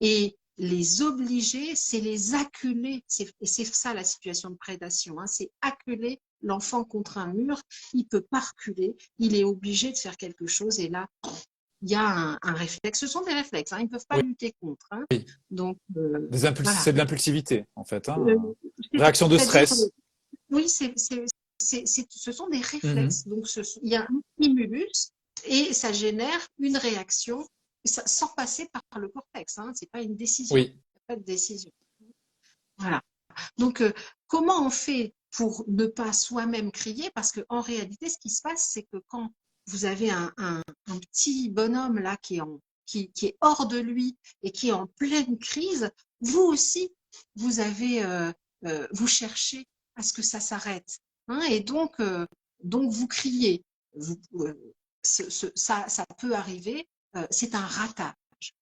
et les obliger, c'est les acculer. Et c'est ça la situation de prédation. Hein, c'est acculer l'enfant contre un mur. Il ne peut pas reculer. Il est obligé de faire quelque chose. Et là, il y a un réflexe. Ce sont des réflexes, hein, ils ne peuvent pas lutter contre. Hein. Donc, voilà. C'est de l'impulsivité, en fait. Hein. Réaction de stress. Oui, ce sont des réflexes. Donc, il y a un stimulus et ça génère une réaction sans passer par le cortex. Hein. Ce n'est pas une décision. Oui. Pas de décision. Voilà. Donc, comment on fait pour ne pas soi-même crier? Parce qu'en réalité, ce qui se passe, c'est que quand vous avez un petit bonhomme là qui est hors de lui et qui est en pleine crise, vous aussi, vous cherchez à ce que ça s'arrête. Hein, et donc vous criez. Ça peut arriver. C'est un ratage.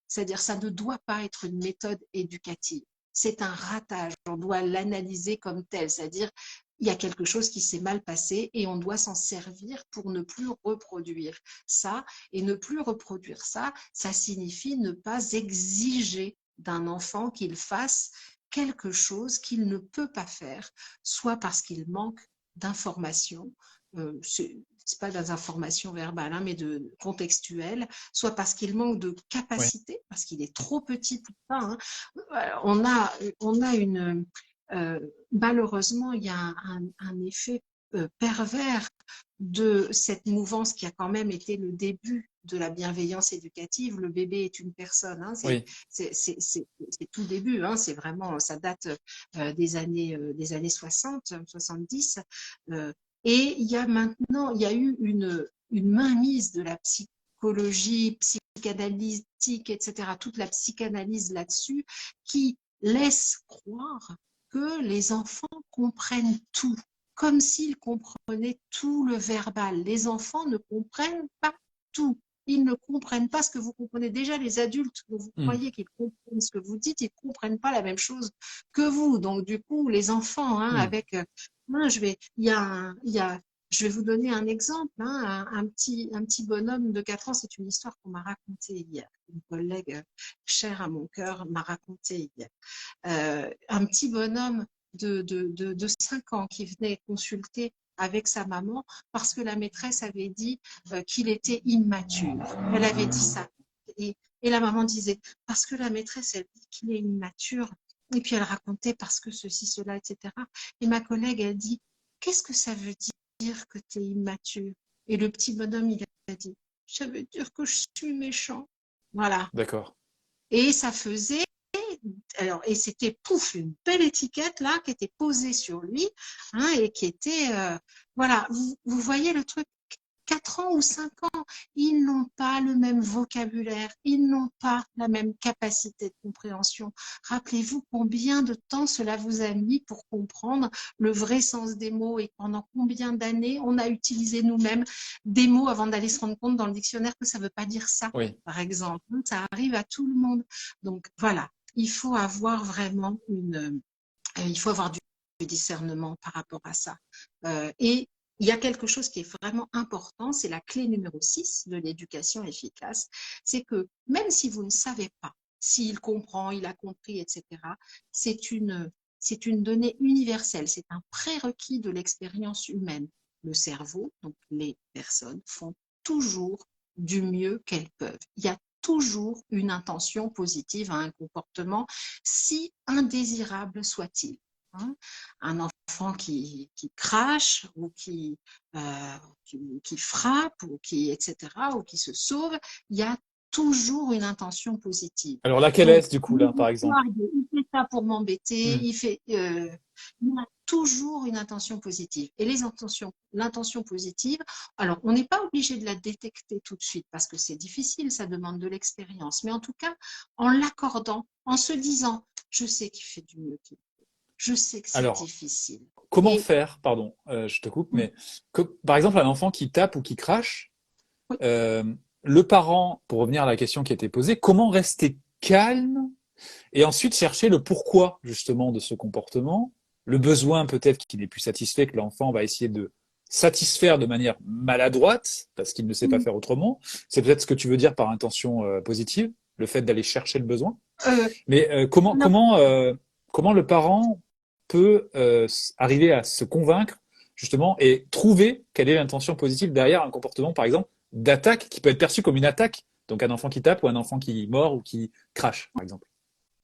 C'est-à-dire, ça ne doit pas être une méthode éducative. C'est un ratage. On doit l'analyser comme tel. C'est-à-dire, il y a quelque chose qui s'est mal passé et on doit s'en servir pour ne plus reproduire ça. Et ne plus reproduire ça, ça signifie ne pas exiger d'un enfant qu'il fasse quelque chose qu'il ne peut pas faire, soit parce qu'il manque d'informations, c'est pas des informations verbales, hein, mais contextuelles, soit parce qu'il manque de capacité, parce qu'il est trop petit pour ça. Hein. On a malheureusement, il y a un effet pervers de cette mouvance qui a quand même été le début de la bienveillance éducative. Le bébé est une personne, hein, c'est tout début, hein, c'est vraiment, ça date des années 60, 70. Et il y a eu une mainmise de la psychologie, psychanalytique, etc., toute la psychanalyse là-dessus, qui laisse croire que les enfants comprennent tout, comme s'ils comprenaient tout le verbal. Les enfants ne comprennent pas tout. Ils ne comprennent pas ce que vous comprenez. Déjà, les adultes, vous croyez qu'ils comprennent ce que vous dites, ils ne comprennent pas la même chose que vous. Donc, du coup, les enfants, hein, il y a Je vais vous donner un exemple, hein, un petit bonhomme de 4 ans, c'est une histoire qu'on m'a racontée hier. Une collègue chère à mon cœur m'a racontée hier. Un petit bonhomme de 5 ans qui venait consulter avec sa maman parce que la maîtresse avait dit qu'il était immature. Elle avait dit ça. Et la maman disait, parce que la maîtresse, elle dit qu'il est immature. Et puis elle racontait parce que ceci, cela, etc. Et ma collègue, elle dit, qu'est-ce que ça veut dire que tu es immature? Et le petit bonhomme, il a dit, ça veut dire que je suis méchant. Voilà. D'accord. Et ça faisait, alors, et c'était pouf, une belle étiquette là qui était posée sur lui, hein, et qui était, voilà, vous voyez le truc, 4 ans ou 5 ans, ils n'ont pas le même vocabulaire, ils n'ont pas la même capacité de compréhension. Rappelez-vous combien de temps cela vous a mis pour comprendre le vrai sens des mots et pendant combien d'années on a utilisé nous-mêmes des mots avant d'aller se rendre compte dans le dictionnaire que ça ne veut pas dire ça, Oui. par exemple. Ça arrive à tout le monde. Donc voilà, il faut avoir vraiment il faut avoir du discernement par rapport à ça. Et il y a quelque chose qui est vraiment important, c'est la clé numéro 6 de l'éducation efficace, c'est que même si vous ne savez pas s'il comprend, il a compris, etc., c'est une donnée universelle, c'est un prérequis de l'expérience humaine. Le cerveau, donc les personnes, font toujours du mieux qu'elles peuvent. Il y a toujours une intention positive à un comportement, si indésirable soit-il. Hein, un enfant qui crache ou qui frappe ou etc., ou qui se sauve, il y a toujours une intention positive. Alors là, quelle Donc, est-ce du coup, là, par exemple? il fait ça pour m'embêter, Hmm. il y a toujours une intention positive. Et l'intention positive, alors on n'est pas obligé de la détecter tout de suite parce que c'est difficile, ça demande de l'expérience. Mais en tout cas, en l'accordant, en se disant, je sais qu'il fait du mieux qu'il peut, je sais que c'est Alors, difficile. comment Et faire, pardon, je te coupe, mais par exemple, un enfant qui tape ou qui crache, oui, euh, le parent, pour revenir à la question qui a été posée, comment rester calme et ensuite chercher le pourquoi justement de ce comportement, le besoin peut-être qui n'est plus satisfait, que l'enfant va essayer de satisfaire de manière maladroite, parce qu'il ne sait pas faire autrement. C'est peut-être ce que tu veux dire par intention positive, le fait d'aller chercher le besoin. euh, Mais non, comment le parent peut arriver à se convaincre justement et trouver quelle est l'intention positive derrière un comportement, par exemple, d'attaque qui peut être perçu comme une attaque. Donc un enfant qui tape ou un enfant qui mord ou qui crache, par exemple.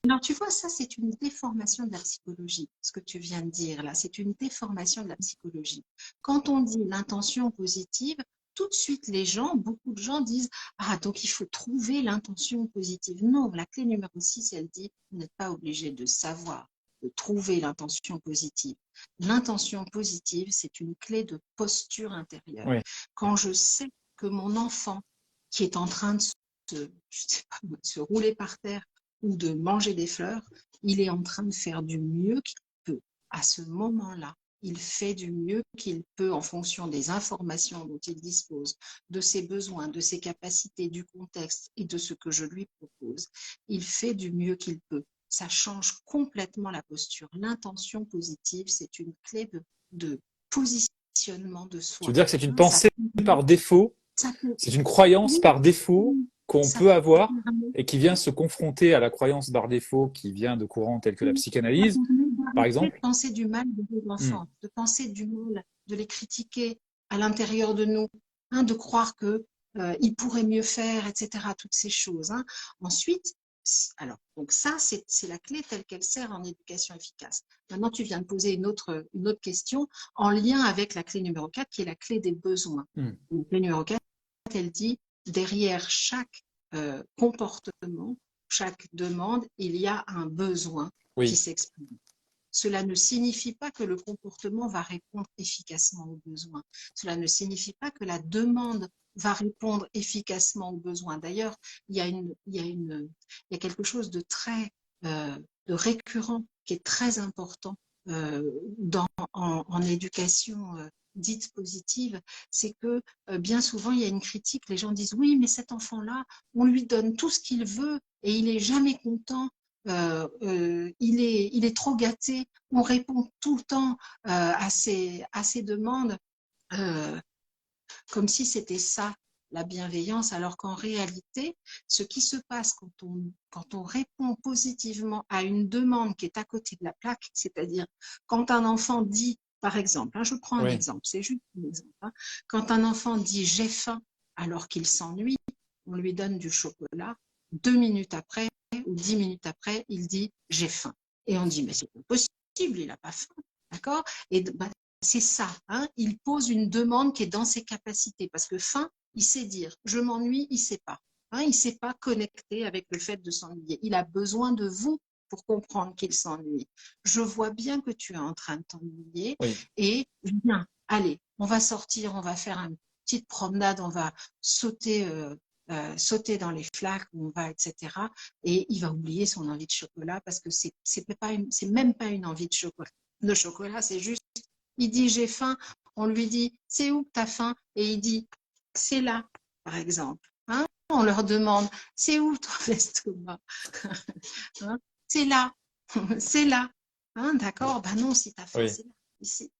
alors tu vois, ça c'est une déformation de la psychologie, ce que tu viens de dire là, c'est une déformation de la psychologie. Quand on dit l'intention positive, tout de suite les gens, beaucoup de gens disent, ah donc il faut trouver l'intention positive. Non, la clé numéro 6, elle dit, vous n'êtes pas obligé de savoir, de trouver l'intention positive. L'intention positive, c'est une clé de posture intérieure. Oui. Quand je sais que mon enfant qui est en train de je sais pas, de se rouler par terre ou de manger des fleurs, il est en train de faire du mieux qu'il peut. À ce moment-là, il fait du mieux qu'il peut en fonction des informations dont il dispose, de ses besoins, de ses capacités, du contexte et de ce que je lui propose. Il fait du mieux qu'il peut. Ça change complètement la posture. L'intention positive, c'est une clé de positionnement de Tu veux soi. dire que c'est une Hein, pensée par défaut, ça peut, c'est une croyance oui, par défaut qu'on ça peut peut avoir permettre et qui vient se confronter à la croyance par défaut qui vient de courants tels que la psychanalyse, par d'arrêter de exemple. penser du mal de nos Hmm. enfants, de penser du mal, de les critiquer à l'intérieur de nous, hein, de croire que ils pourraient mieux faire, etc. Toutes ces choses. Hein. Ensuite, alors, donc ça, c'est la clé telle qu'elle sert en éducation efficace. Maintenant, tu viens de poser une autre question en lien avec la clé numéro 4, qui est la clé des besoins. Hmm. La clé numéro 4, elle dit, derrière chaque comportement, chaque demande, il y a un besoin qui Oui. s'exprime. Cela ne signifie pas que le comportement va répondre efficacement aux besoins. Cela ne signifie pas que la demande va répondre efficacement aux besoins. D'ailleurs, il y a quelque chose de très de récurrent qui est très important en éducation dite positive, c'est que bien souvent il y a une critique. Les gens disent oui, mais cet enfant-là, on lui donne tout ce qu'il veut et il est jamais content. Il est trop gâté, on répond tout le temps à ses demandes. euh, comme si c'était ça, la bienveillance, alors qu'en réalité, ce qui se passe quand on répond positivement à une demande qui est à côté de la plaque, c'est-à-dire quand un enfant dit, par exemple, hein, je prends un Oui, exemple, c'est juste un exemple, hein, quand un enfant dit j'ai faim alors qu'il s'ennuie, on lui donne du chocolat, 2 minutes après ou 10 minutes après, il dit j'ai faim. Et on dit mais c'est pas possible, il n'a pas faim, d'accord? Et bah, c'est ça, hein, il pose une demande qui est dans ses capacités, parce que faim, il sait dire, je m'ennuie, il ne sait pas. Hein, il ne s'est pas connecté avec le fait de s'ennuyer. Il a besoin de vous pour comprendre qu'il s'ennuie. Je vois bien que tu es en train de t'ennuyer oui, et viens, allez, on va sortir, on va faire une petite promenade, on va sauter, sauter dans les flaques, on va, etc. Et il va oublier son envie de chocolat parce que c'est même pas une envie de chocolat, c'est juste, il dit j'ai faim, on lui dit c'est où que tu as faim et il dit c'est là, par exemple. Hein, on leur demande c'est où ton estomac, hein, c'est là, c'est là. Hein, d'accord, ben non, si tu as faim, oui, c'est là, ici.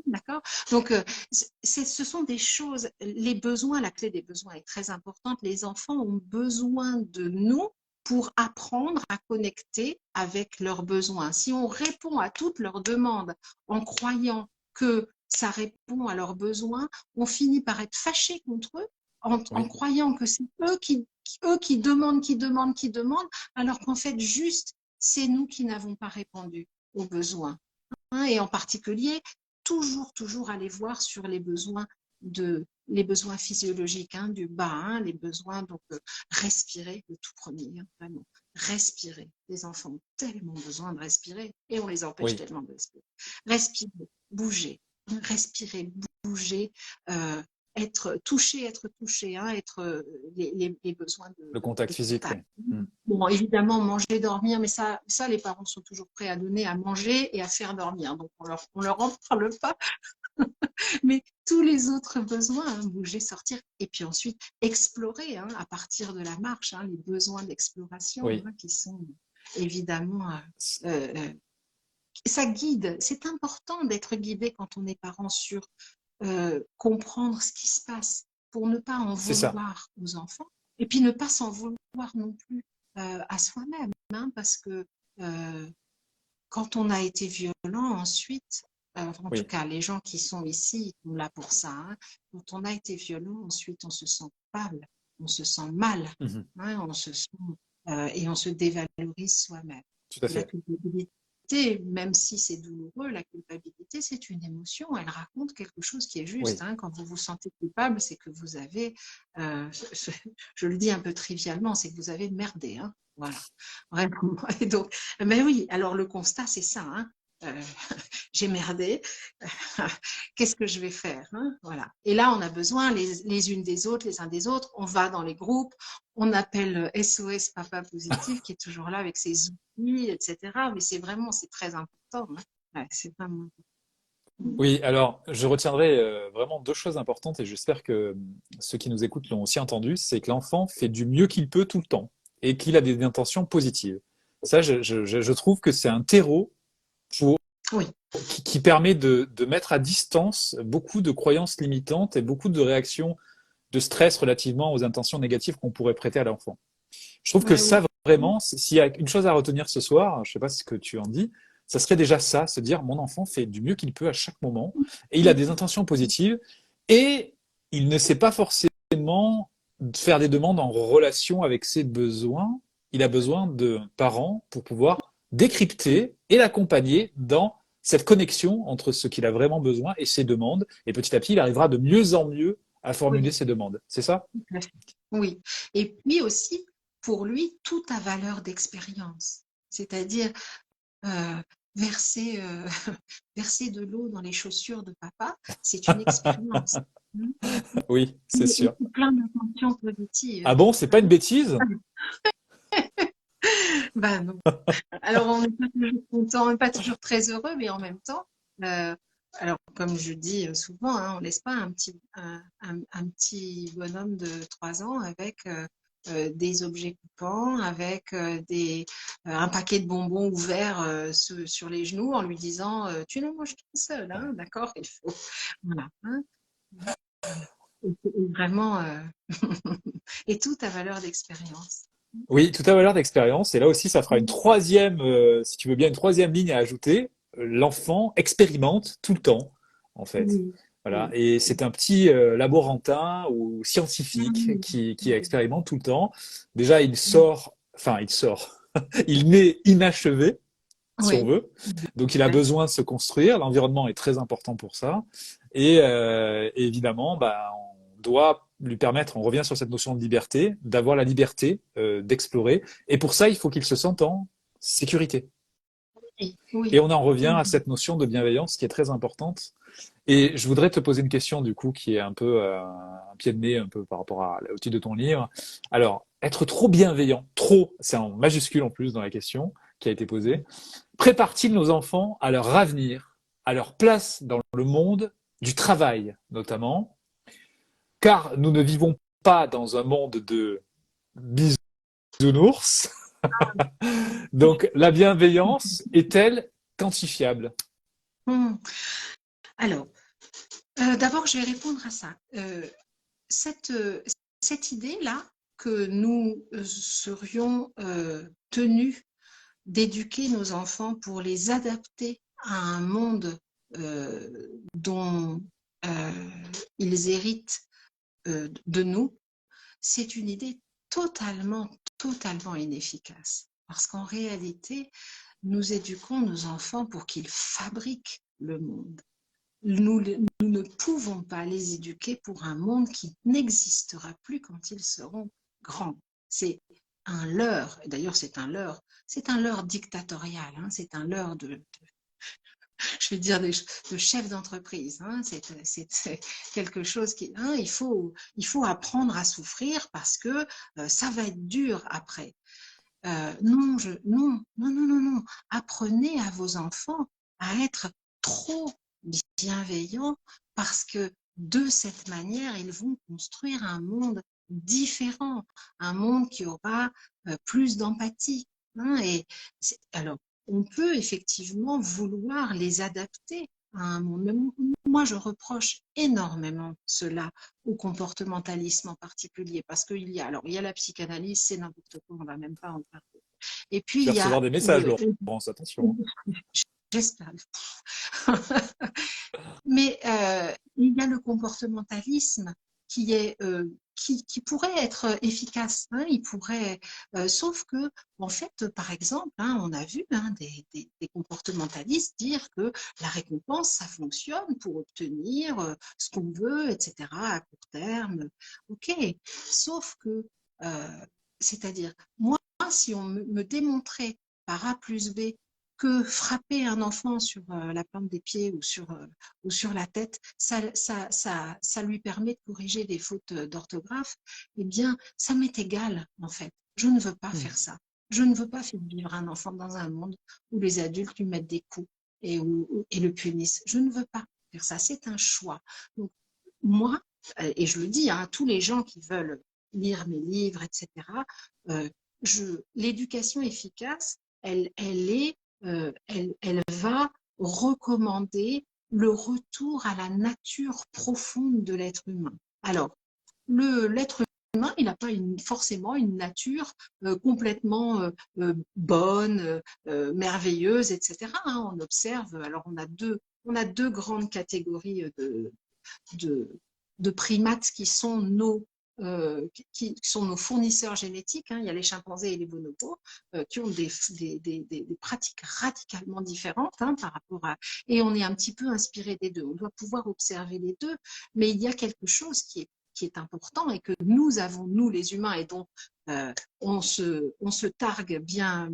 D'accord. Donc, ce sont des choses, les besoins, la clé des besoins est très importante. Les enfants ont besoin de nous pour apprendre à connecter avec leurs besoins. Si on répond à toutes leurs demandes en croyant que ça répond à leurs besoins, on finit par être fâché contre eux en oui, croyant que c'est eux qui demandent, qui demandent, qui demandent, alors qu'en fait, juste, c'est nous qui n'avons pas répondu aux besoins. Hein, et en particulier, toujours aller voir sur les besoins physiologiques, hein, du bas, hein, les besoins, donc respirer, le tout premier, hein, vraiment, respirer. Les enfants ont tellement besoin de respirer et on les empêche oui. tellement de respirer. Respirer, bouger, respirer, bouger, euh, être touché, hein, être les besoins Le contact de physique, oui. contact. Mm. Bon, évidemment, manger, dormir, mais ça, les parents sont toujours prêts à donner à manger et à faire dormir. Donc, on leur en parle pas. Mais tous les autres besoins, hein, bouger, sortir, et puis ensuite explorer, hein, à partir de la marche, hein, les besoins d'exploration, Oui, hein, qui sont évidemment, ça guide. C'est important d'être guidé quand on est parent sur comprendre ce qui se passe pour ne pas en c'est ça. vouloir aux enfants et puis ne pas s'en vouloir non plus à soi-même, hein, parce que euh, quand on a été violent ensuite, en tout Oui. cas les gens qui sont ici sont là pour ça, hein, quand on a été violent ensuite on se sent coupable, on se sent mal, Mhm. hein, on se sent, et on se dévalorise soi-même. Tout à Et la fait. culpabilité, même si c'est douloureux, la culpabilité, c'est une émotion. Elle raconte quelque chose qui est juste, Oui, hein. Quand vous vous sentez coupable, c'est que vous avez, je le dis un peu trivialement, c'est que vous avez merdé, hein. Voilà, vraiment. Et donc, mais oui, alors le constat, c'est ça, hein. Euh, j'ai merdé, qu'est-ce que je vais faire, hein, voilà. Et là, on a besoin les unes des autres, les uns des autres. On va dans les groupes, on appelle SOS Papa Positif qui est toujours là avec ses outils, etc. Mais c'est vraiment, c'est très important, hein. Ouais, c'est vraiment. oui. Alors, je retiendrai vraiment deux choses importantes et j'espère que ceux qui nous écoutent l'ont aussi entendu, c'est que l'enfant fait du mieux qu'il peut tout le temps et qu'il a des intentions positives. Ça, je trouve que c'est un terreau pour, Oui, qui permet de mettre à distance beaucoup de croyances limitantes et beaucoup de réactions de stress relativement aux intentions négatives qu'on pourrait prêter à l'enfant. Je trouve que ouais, ça, oui. vraiment, s'il y a une chose à retenir ce soir, je ne sais pas ce que tu en dis, ça serait déjà ça, se dire mon enfant fait du mieux qu'il peut à chaque moment, et il a des intentions positives, et il ne sait pas forcément faire des demandes en relation avec ses besoins. Il a besoin de parents pour pouvoir décrypter et l'accompagner dans cette connexion entre ce qu'il a vraiment besoin et ses demandes. Et petit à petit, il arrivera de mieux en mieux à formuler Oui, ses demandes. C'est ça? tout à fait. Oui. Et puis aussi, pour lui, tout a valeur d'expérience. C'est-à-dire, euh, verser, verser de l'eau dans les chaussures de papa, c'est une expérience. Hein. Oui, c'est Et sûr. c'est plein d'intentions Ah positives. bon, c'est pas une Hein. bêtise? Ben non. Alors, on n'est pas toujours content, on n'est pas toujours très heureux, mais en même temps, euh, alors comme je dis souvent, hein, on laisse pas un petit bonhomme de 3 ans avec des objets coupants, avec un paquet de bonbons ouverts sur les genoux en lui disant tu ne manges qu'un seul, hein, Ouais. d'accord, il faut. Voilà. Hein. Et vraiment, et tout a valeur d'expérience. Oui, tout à valeur d'expérience. Et là aussi, ça fera une troisième, si tu veux bien, une troisième ligne à ajouter. L'enfant expérimente tout le temps, en fait. Oui, Voilà. oui, Et c'est un petit laborantin ou scientifique oui, qui expérimente tout le temps. Déjà, il sort, enfin, il sort. Il naît inachevé, si on oui, veut. Donc, il a ouais, besoin de se construire. L'environnement est très important pour ça. Et évidemment, bah, on doit lui permettre, on revient sur cette notion de liberté, d'avoir la liberté d'explorer. Et pour ça, il faut qu'il se sente en sécurité. oui, Et oui, on en revient oui. à cette notion de bienveillance qui est très importante. Et je voudrais te poser une question du coup qui est un peu un pied de nez un peu par rapport au titre de ton livre. Alors, être trop bienveillant, trop, c'est en majuscule en plus dans la question qui a été posée, prépare-t-il nos enfants à leur avenir, à leur place dans le monde du travail notamment, car nous ne vivons pas dans un monde de bisounours. Donc la bienveillance est-elle quantifiable? Hmm. Alors, d'abord, je vais répondre à ça. Cette, euh, cette idée-là que nous serions tenus d'éduquer nos enfants pour les adapter à un monde dont ils héritent de nous, c'est une idée totalement inefficace. Parce qu'en réalité, nous éduquons nos enfants pour qu'ils fabriquent le monde. Nous ne pouvons pas les éduquer pour un monde qui n'existera plus quand ils seront grands. C'est un leurre, d'ailleurs c'est un leurre dictatorial, hein, c'est un leurre je vais dire, de chef d'entreprise. Hein, c'est quelque chose qui, hein, il faut apprendre à souffrir parce que ça va être dur après. Non. Apprenez à vos enfants à être trop bienveillants parce que de cette manière, ils vont construire un monde différent, un monde qui aura plus d'empathie. Hein, et alors, on peut effectivement vouloir les adapter à un monde. Mais moi, je reproche énormément cela au comportementalisme en particulier, parce qu'il y a, alors, il y a la psychanalyse, c'est n'importe quoi, on ne va même pas en parler. Et puis, Je vais il y a recevoir des messages, Laurence, attention. j'espère. Mais il y a le comportementalisme qui pourrait être efficace. Hein, il pourrait, sauf que, en fait, par exemple, hein, on a vu hein, des comportementalistes dire que la récompense, ça fonctionne pour obtenir ce qu'on veut, etc., à court terme. OK. Sauf que, c'est-à-dire, moi, si on me démontrait par A plus B que frapper un enfant sur la plante des pieds ou sur la tête, ça lui permet de corriger des fautes d'orthographe, eh bien, ça m'est égal, en fait. Je ne veux pas faire ça. Je ne veux pas faire vivre un enfant dans un monde où les adultes lui mettent des coups et le punissent. Je ne veux pas faire ça. C'est un choix. Donc, moi, et je le dis à tous les gens qui veulent lire mes livres, etc., euh, l'éducation efficace, elle va recommander le retour à la nature profonde de l'être humain. Alors, l'être humain, il n'a pas forcément une nature complètement bonne, merveilleuse, etc. Hein, on observe, alors on a deux grandes catégories de, de primates qui sont qui sont nos fournisseurs génétiques. Hein. Il y a les chimpanzés et les bonobos qui ont des pratiques radicalement différentes hein, par rapport à... Et on est un petit peu inspiré des deux. On doit pouvoir observer les deux, mais il y a quelque chose qui est important et que nous avons, nous les humains, et dont on se targue bien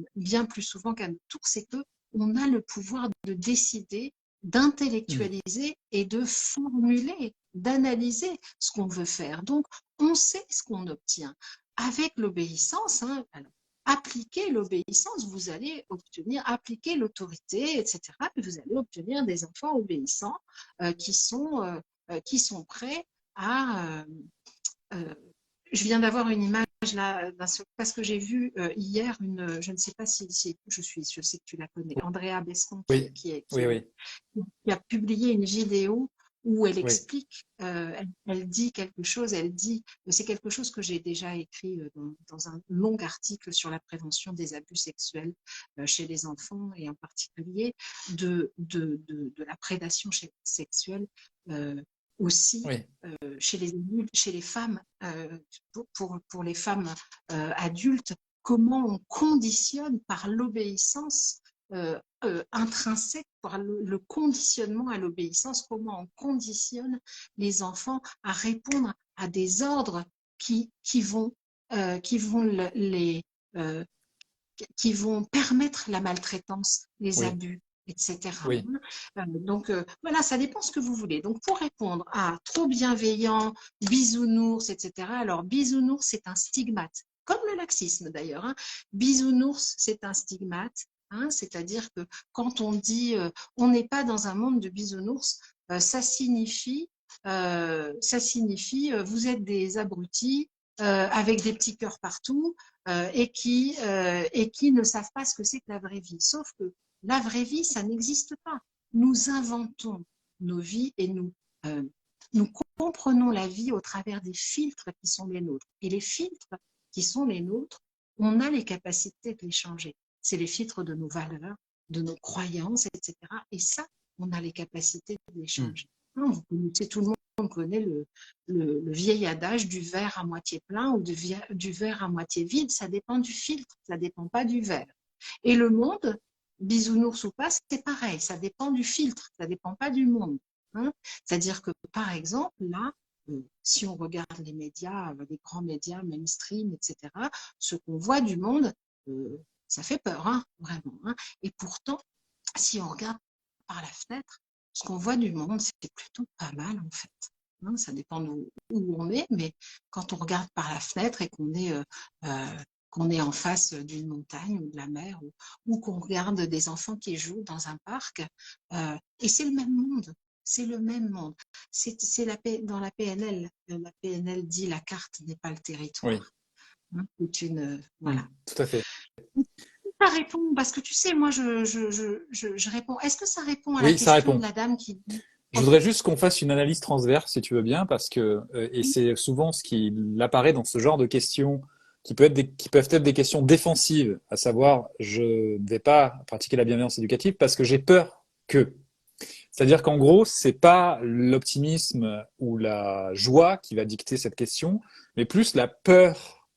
plus souvent qu'à notre tour, c'est qu'on a le pouvoir de décider d'intellectualiser et de formuler, d'analyser ce qu'on veut faire. Donc, on sait ce qu'on obtient. Avec l'obéissance, hein, appliquer l'obéissance, vous allez obtenir, appliquer l'autorité, etc. Et vous allez obtenir des enfants obéissants qui sont prêts à... je viens d'avoir une image là, parce que j'ai vu hier je ne sais pas si je sais que tu la connais, Andrea Bescon Oui, oui, oui. qui a publié une vidéo où elle Oui, explique, elle dit quelque chose, elle dit, c'est quelque chose que j'ai déjà écrit dans un long article sur la prévention des abus sexuels chez les enfants et en particulier de la prédation sexuelle aussi oui, chez les adultes, chez les femmes, pour les femmes adultes, comment on conditionne par l'obéissance intrinsèque, par le conditionnement à l'obéissance, comment on conditionne les enfants à répondre à des ordres qui vont, qui vont les, euh, qui vont permettre la maltraitance, les oui, abus, etc. oui, Donc voilà, ça dépend ce que vous voulez. Donc pour répondre à trop bienveillant, bisounours, etc. Alors bisounours, c'est un stigmate, comme le laxisme d'ailleurs. Bisounours, c'est un stigmate. C'est-à-dire que quand on dit on n'est pas dans un monde de bisounours, ça signifie vous êtes des abrutis avec des petits cœurs partout et qui ne savent pas ce que c'est que la vraie vie. Sauf que la vraie vie, ça n'existe pas. Nous inventons nos vies et euh, nous comprenons la vie au travers des filtres qui sont les nôtres. Et les filtres qui sont les nôtres, on a les capacités de les changer. C'est les filtres de nos valeurs, de nos croyances, etc. Et ça, on a les capacités de les hmm, changer. Vous connaissez, tout le monde connaît le vieil adage du verre à moitié plein ou du verre à moitié vide. Ça dépend du filtre, ça ne dépend pas du verre. Et le monde, bisounours ou pas, c'est pareil, ça dépend du filtre, ça ne dépend pas du monde. C'est-à-dire que, par exemple, là, si on regarde les médias, les grands médias mainstream, etc., ce qu'on voit du monde, ça fait peur, vraiment. Et pourtant, si on regarde par la fenêtre, ce qu'on voit du monde, c'est plutôt pas mal, en fait. Ça dépend où on est, mais quand on regarde par la fenêtre et qu'on est en face d'une montagne ou de la mer, ou qu'on regarde des enfants qui jouent dans un parc, et c'est le même monde. C'est le même monde. Dans la PNL. La PNL dit la carte n'est pas le oui, territoire. C'est hmm, voilà. tout à fait. Ça répond, parce que tu sais, moi, je réponds. Est-ce que ça répond à la Oui, ça question de répond. la dame qui dit, Je voudrais juste qu'on fasse une analyse transverse, si tu veux bien, parce que, et c'est souvent ce qui apparaît dans ce genre de questions, qui peuvent être des questions défensives, à savoir, je ne vais pas pratiquer la bienveillance éducative parce que j'ai peur que. C'est-à-dire qu'en gros, c'est pas l'optimisme ou la joie qui va dicter cette question, mais plus la peur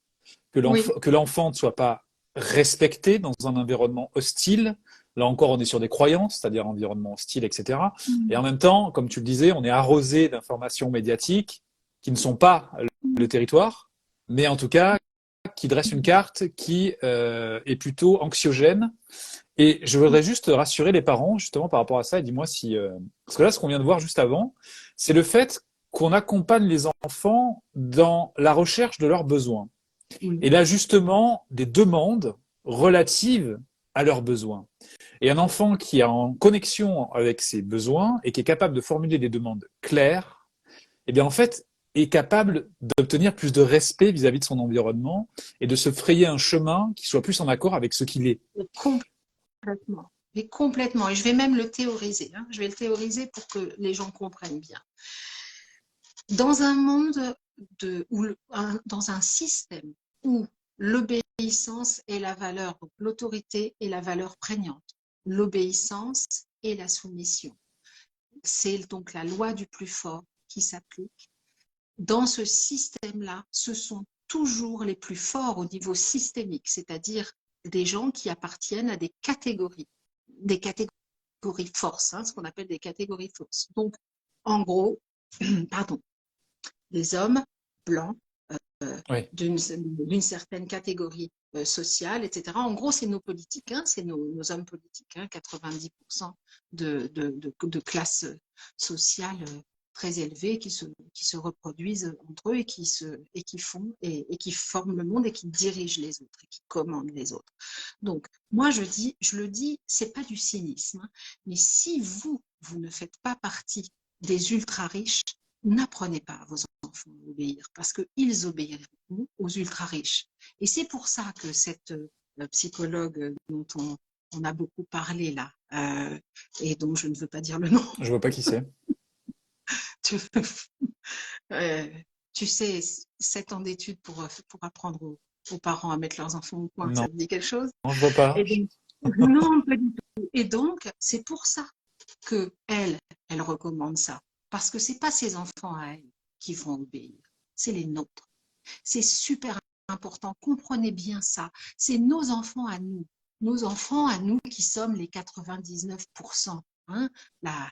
oui, que l'enfant ne soit pas respecté dans un environnement hostile. Là encore, on est sur des croyances, c'est-à-dire environnement hostile, etc. Et en même temps, comme tu le disais, on est arrosé d'informations médiatiques qui ne sont pas le territoire, mais en tout cas qui dressent une carte qui est plutôt anxiogène. Et je voudrais juste rassurer les parents justement par rapport à ça. Et dis-moi si, parce que là, ce qu'on vient de voir juste avant, c'est le fait qu'on accompagne les enfants dans la recherche de leurs besoins oui, et l'ajustement des demandes relatives à leurs besoins. Et un enfant qui est en connexion avec ses besoins et qui est capable de formuler des demandes claires, eh bien en fait est capable d'obtenir plus de respect vis-à-vis de son environnement et de se frayer un chemin qui soit plus en accord avec ce qu'il est. complètement. Mais complètement. Et je vais même le théoriser. Je vais le théoriser pour que les gens comprennent bien. Dans un monde dans un système où l'obéissance est la valeur, donc l'autorité est la valeur prégnante, l'obéissance et la soumission. C'est donc la loi du plus fort qui s'applique. Dans ce système-là, ce sont toujours les plus forts au niveau systémique, c'est-à-dire des gens qui appartiennent à des catégories force, ce qu'on appelle des catégories force. Donc, en gros, pardon, des hommes blancs Oui, d'une certaine catégorie sociale, etc. En gros, c'est nos politiques, c'est nos hommes politiques, 90% de classes sociales très élevées qui se reproduisent entre eux et qui font et qui forment le monde et qui dirigent les autres et qui commandent les autres. Donc, moi, je le dis, c'est pas du cynisme, mais si vous ne faites pas partie des ultra riches, n'apprenez pas à vos enfants à obéir parce qu'ils obéiront aux ultra riches. Et c'est pour ça que cette psychologue dont on a beaucoup parlé là, et dont je ne veux pas dire le nom, je vois pas qui c'est. Tu, euh, tu sais, 7 ans d'études pour apprendre aux parents à mettre leurs enfants au point, Non, ça te dit quelque chose? non, je vois pas. Et donc, non, pas du tout. Et donc, c'est pour ça que elle recommande ça. Parce que c'est pas ses enfants à elle qui vont obéir, c'est les nôtres. C'est super important. Comprenez bien ça. C'est nos enfants à nous. Nos enfants à nous qui sommes les 99%. Hein, la,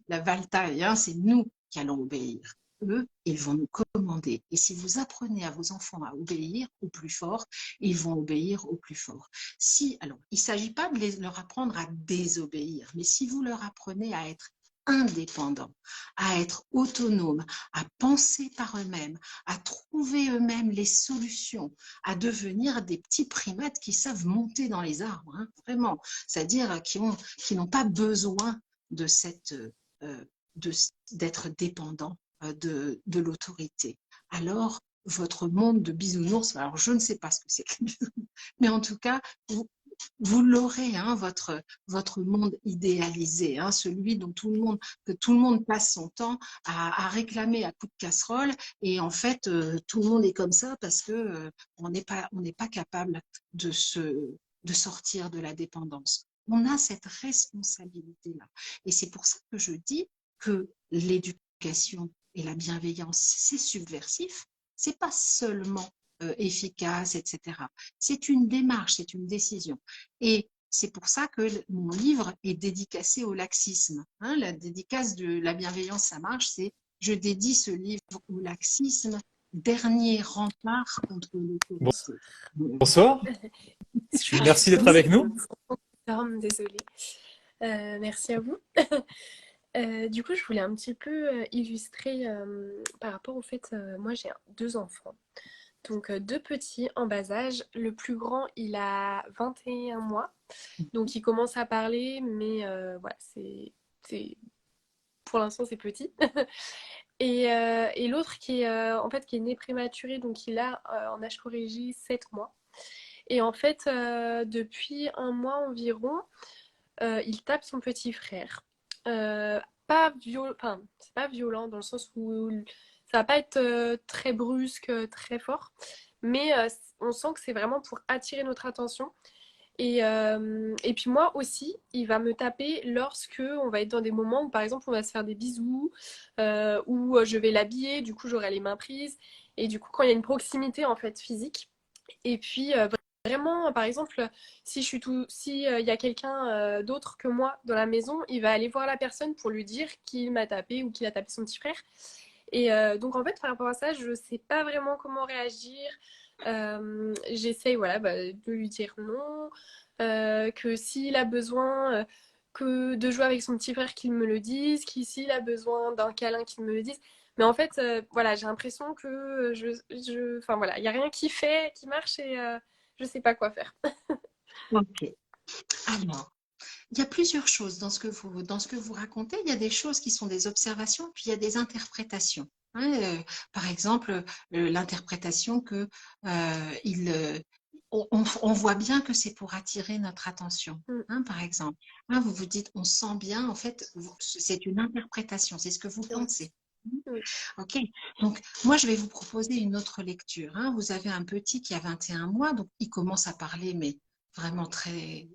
la Valtaille, hein, c'est nous qui allons obéir. Eux, ils vont nous commander. Et si vous apprenez à vos enfants à obéir au plus fort, ils vont obéir au plus fort. Si, alors, il ne s'agit pas de leur apprendre à désobéir, mais si vous leur apprenez à être indépendants, à être autonomes, à penser par eux-mêmes, à trouver eux-mêmes les solutions, à devenir des petits primates qui savent monter dans les arbres, hein, vraiment, c'est-à-dire qui n'ont pas besoin de cette, euh, d'être dépendants de l'autorité. Alors, votre monde de bisounours, alors je ne sais pas ce que c'est que les bisounours, mais en tout cas, vous l'aurez, hein, votre monde idéalisé, hein, celui dont que tout le monde passe son temps à réclamer à coups de casserole. Et en fait, tout le monde est comme ça parce que on n'est pas capable de sortir de la dépendance. On a cette responsabilité-là. Et c'est pour ça que je dis que l'éducation et la bienveillance, c'est subversif. C'est pas seulement efficace, etc. C'est une démarche, c'est une décision. Et c'est pour ça que mon livre est dédicacé au laxisme. Hein, la dédicace de la bienveillance, ça marche, c'est je dédie ce livre au laxisme, dernier rempart contre l'autorité. Bonsoir. Merci d'être avec nous. Désolée. Merci à vous. Du coup, je voulais un petit peu illustrer par rapport au fait, moi j'ai 2 enfants. Donc 2 petits en bas âge. Le plus grand, il a 21 mois. Donc il commence à parler, mais voilà, pour l'instant c'est petit. Et l'autre qui est en fait qui est né prématuré, donc il a en âge corrigé 7 mois. Et en fait, depuis un mois environ, il tape son petit frère. Pas violent, enfin, c'est pas violent dans le sens où ça va pas être très brusque, très fort, mais on sent que c'est vraiment pour attirer notre attention. Et puis moi aussi, il va me taper lorsque on va être dans des moments où par exemple on va se faire des bisous, où je vais l'habiller, du coup j'aurai les mains prises, et du coup quand il y a une proximité en fait physique, et puis vraiment par exemple si il y a quelqu'un d'autre que moi dans la maison, il va aller voir la personne pour lui dire qu'il m'a tapé ou qu'il a tapé son petit frère. Et donc en fait par rapport à ça, je sais pas vraiment comment réagir. J'essaye voilà, de lui dire non, que s'il a besoin que de jouer avec son petit frère, qu'il me le dise, s'il a besoin d'un câlin, qu'il me le dise. Mais en fait, voilà, j'ai l'impression que enfin voilà, il n'y a rien qui marche et je sais pas quoi faire. Ok. Alors, il y a plusieurs choses dans ce que vous racontez. Il y a des choses qui sont des observations, puis il y a des interprétations. Hein, par exemple, l'interprétation que on voit bien que c'est pour attirer notre attention. Hein, par exemple, hein, vous vous dites, on sent bien, en fait, c'est une interprétation, c'est ce que vous Oui. pensez. Oui. Ok, donc moi je vais vous proposer une autre lecture. Hein. Vous avez un petit qui a 21 mois, donc il commence à parler, mais vraiment très,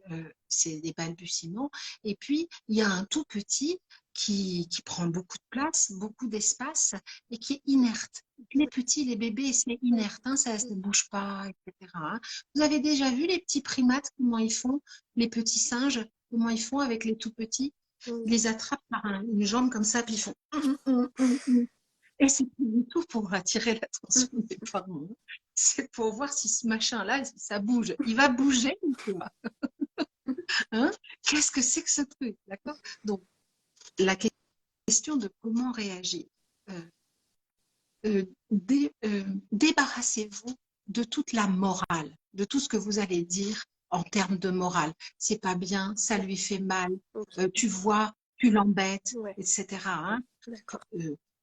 c'est des balbutiements. Et puis il y a un tout petit qui prend beaucoup de place, beaucoup d'espace et qui est inerte. Les petits, les bébés, c'est inerte, hein, ça ne bouge pas, etc. Hein. Vous avez déjà vu les petits primates, comment ils font, les petits singes, comment ils font avec les tout petits? Ils les attrapent par une jambe comme ça, puis ils font et c'est pas du tout pour attirer l'attention des parents. C'est pour voir si ce machin-là, ça bouge. Il va bouger ou quoi? Hein? Qu'est-ce que c'est que ce truc? D'accord? Donc, la question de comment réagir. Euh, débarrassez-vous de toute la morale, de tout ce que vous allez dire en termes de morale. C'est pas bien, ça lui fait mal, Ok. tu vois, tu l'embêtes, Ouais. etc. Hein? D'accord.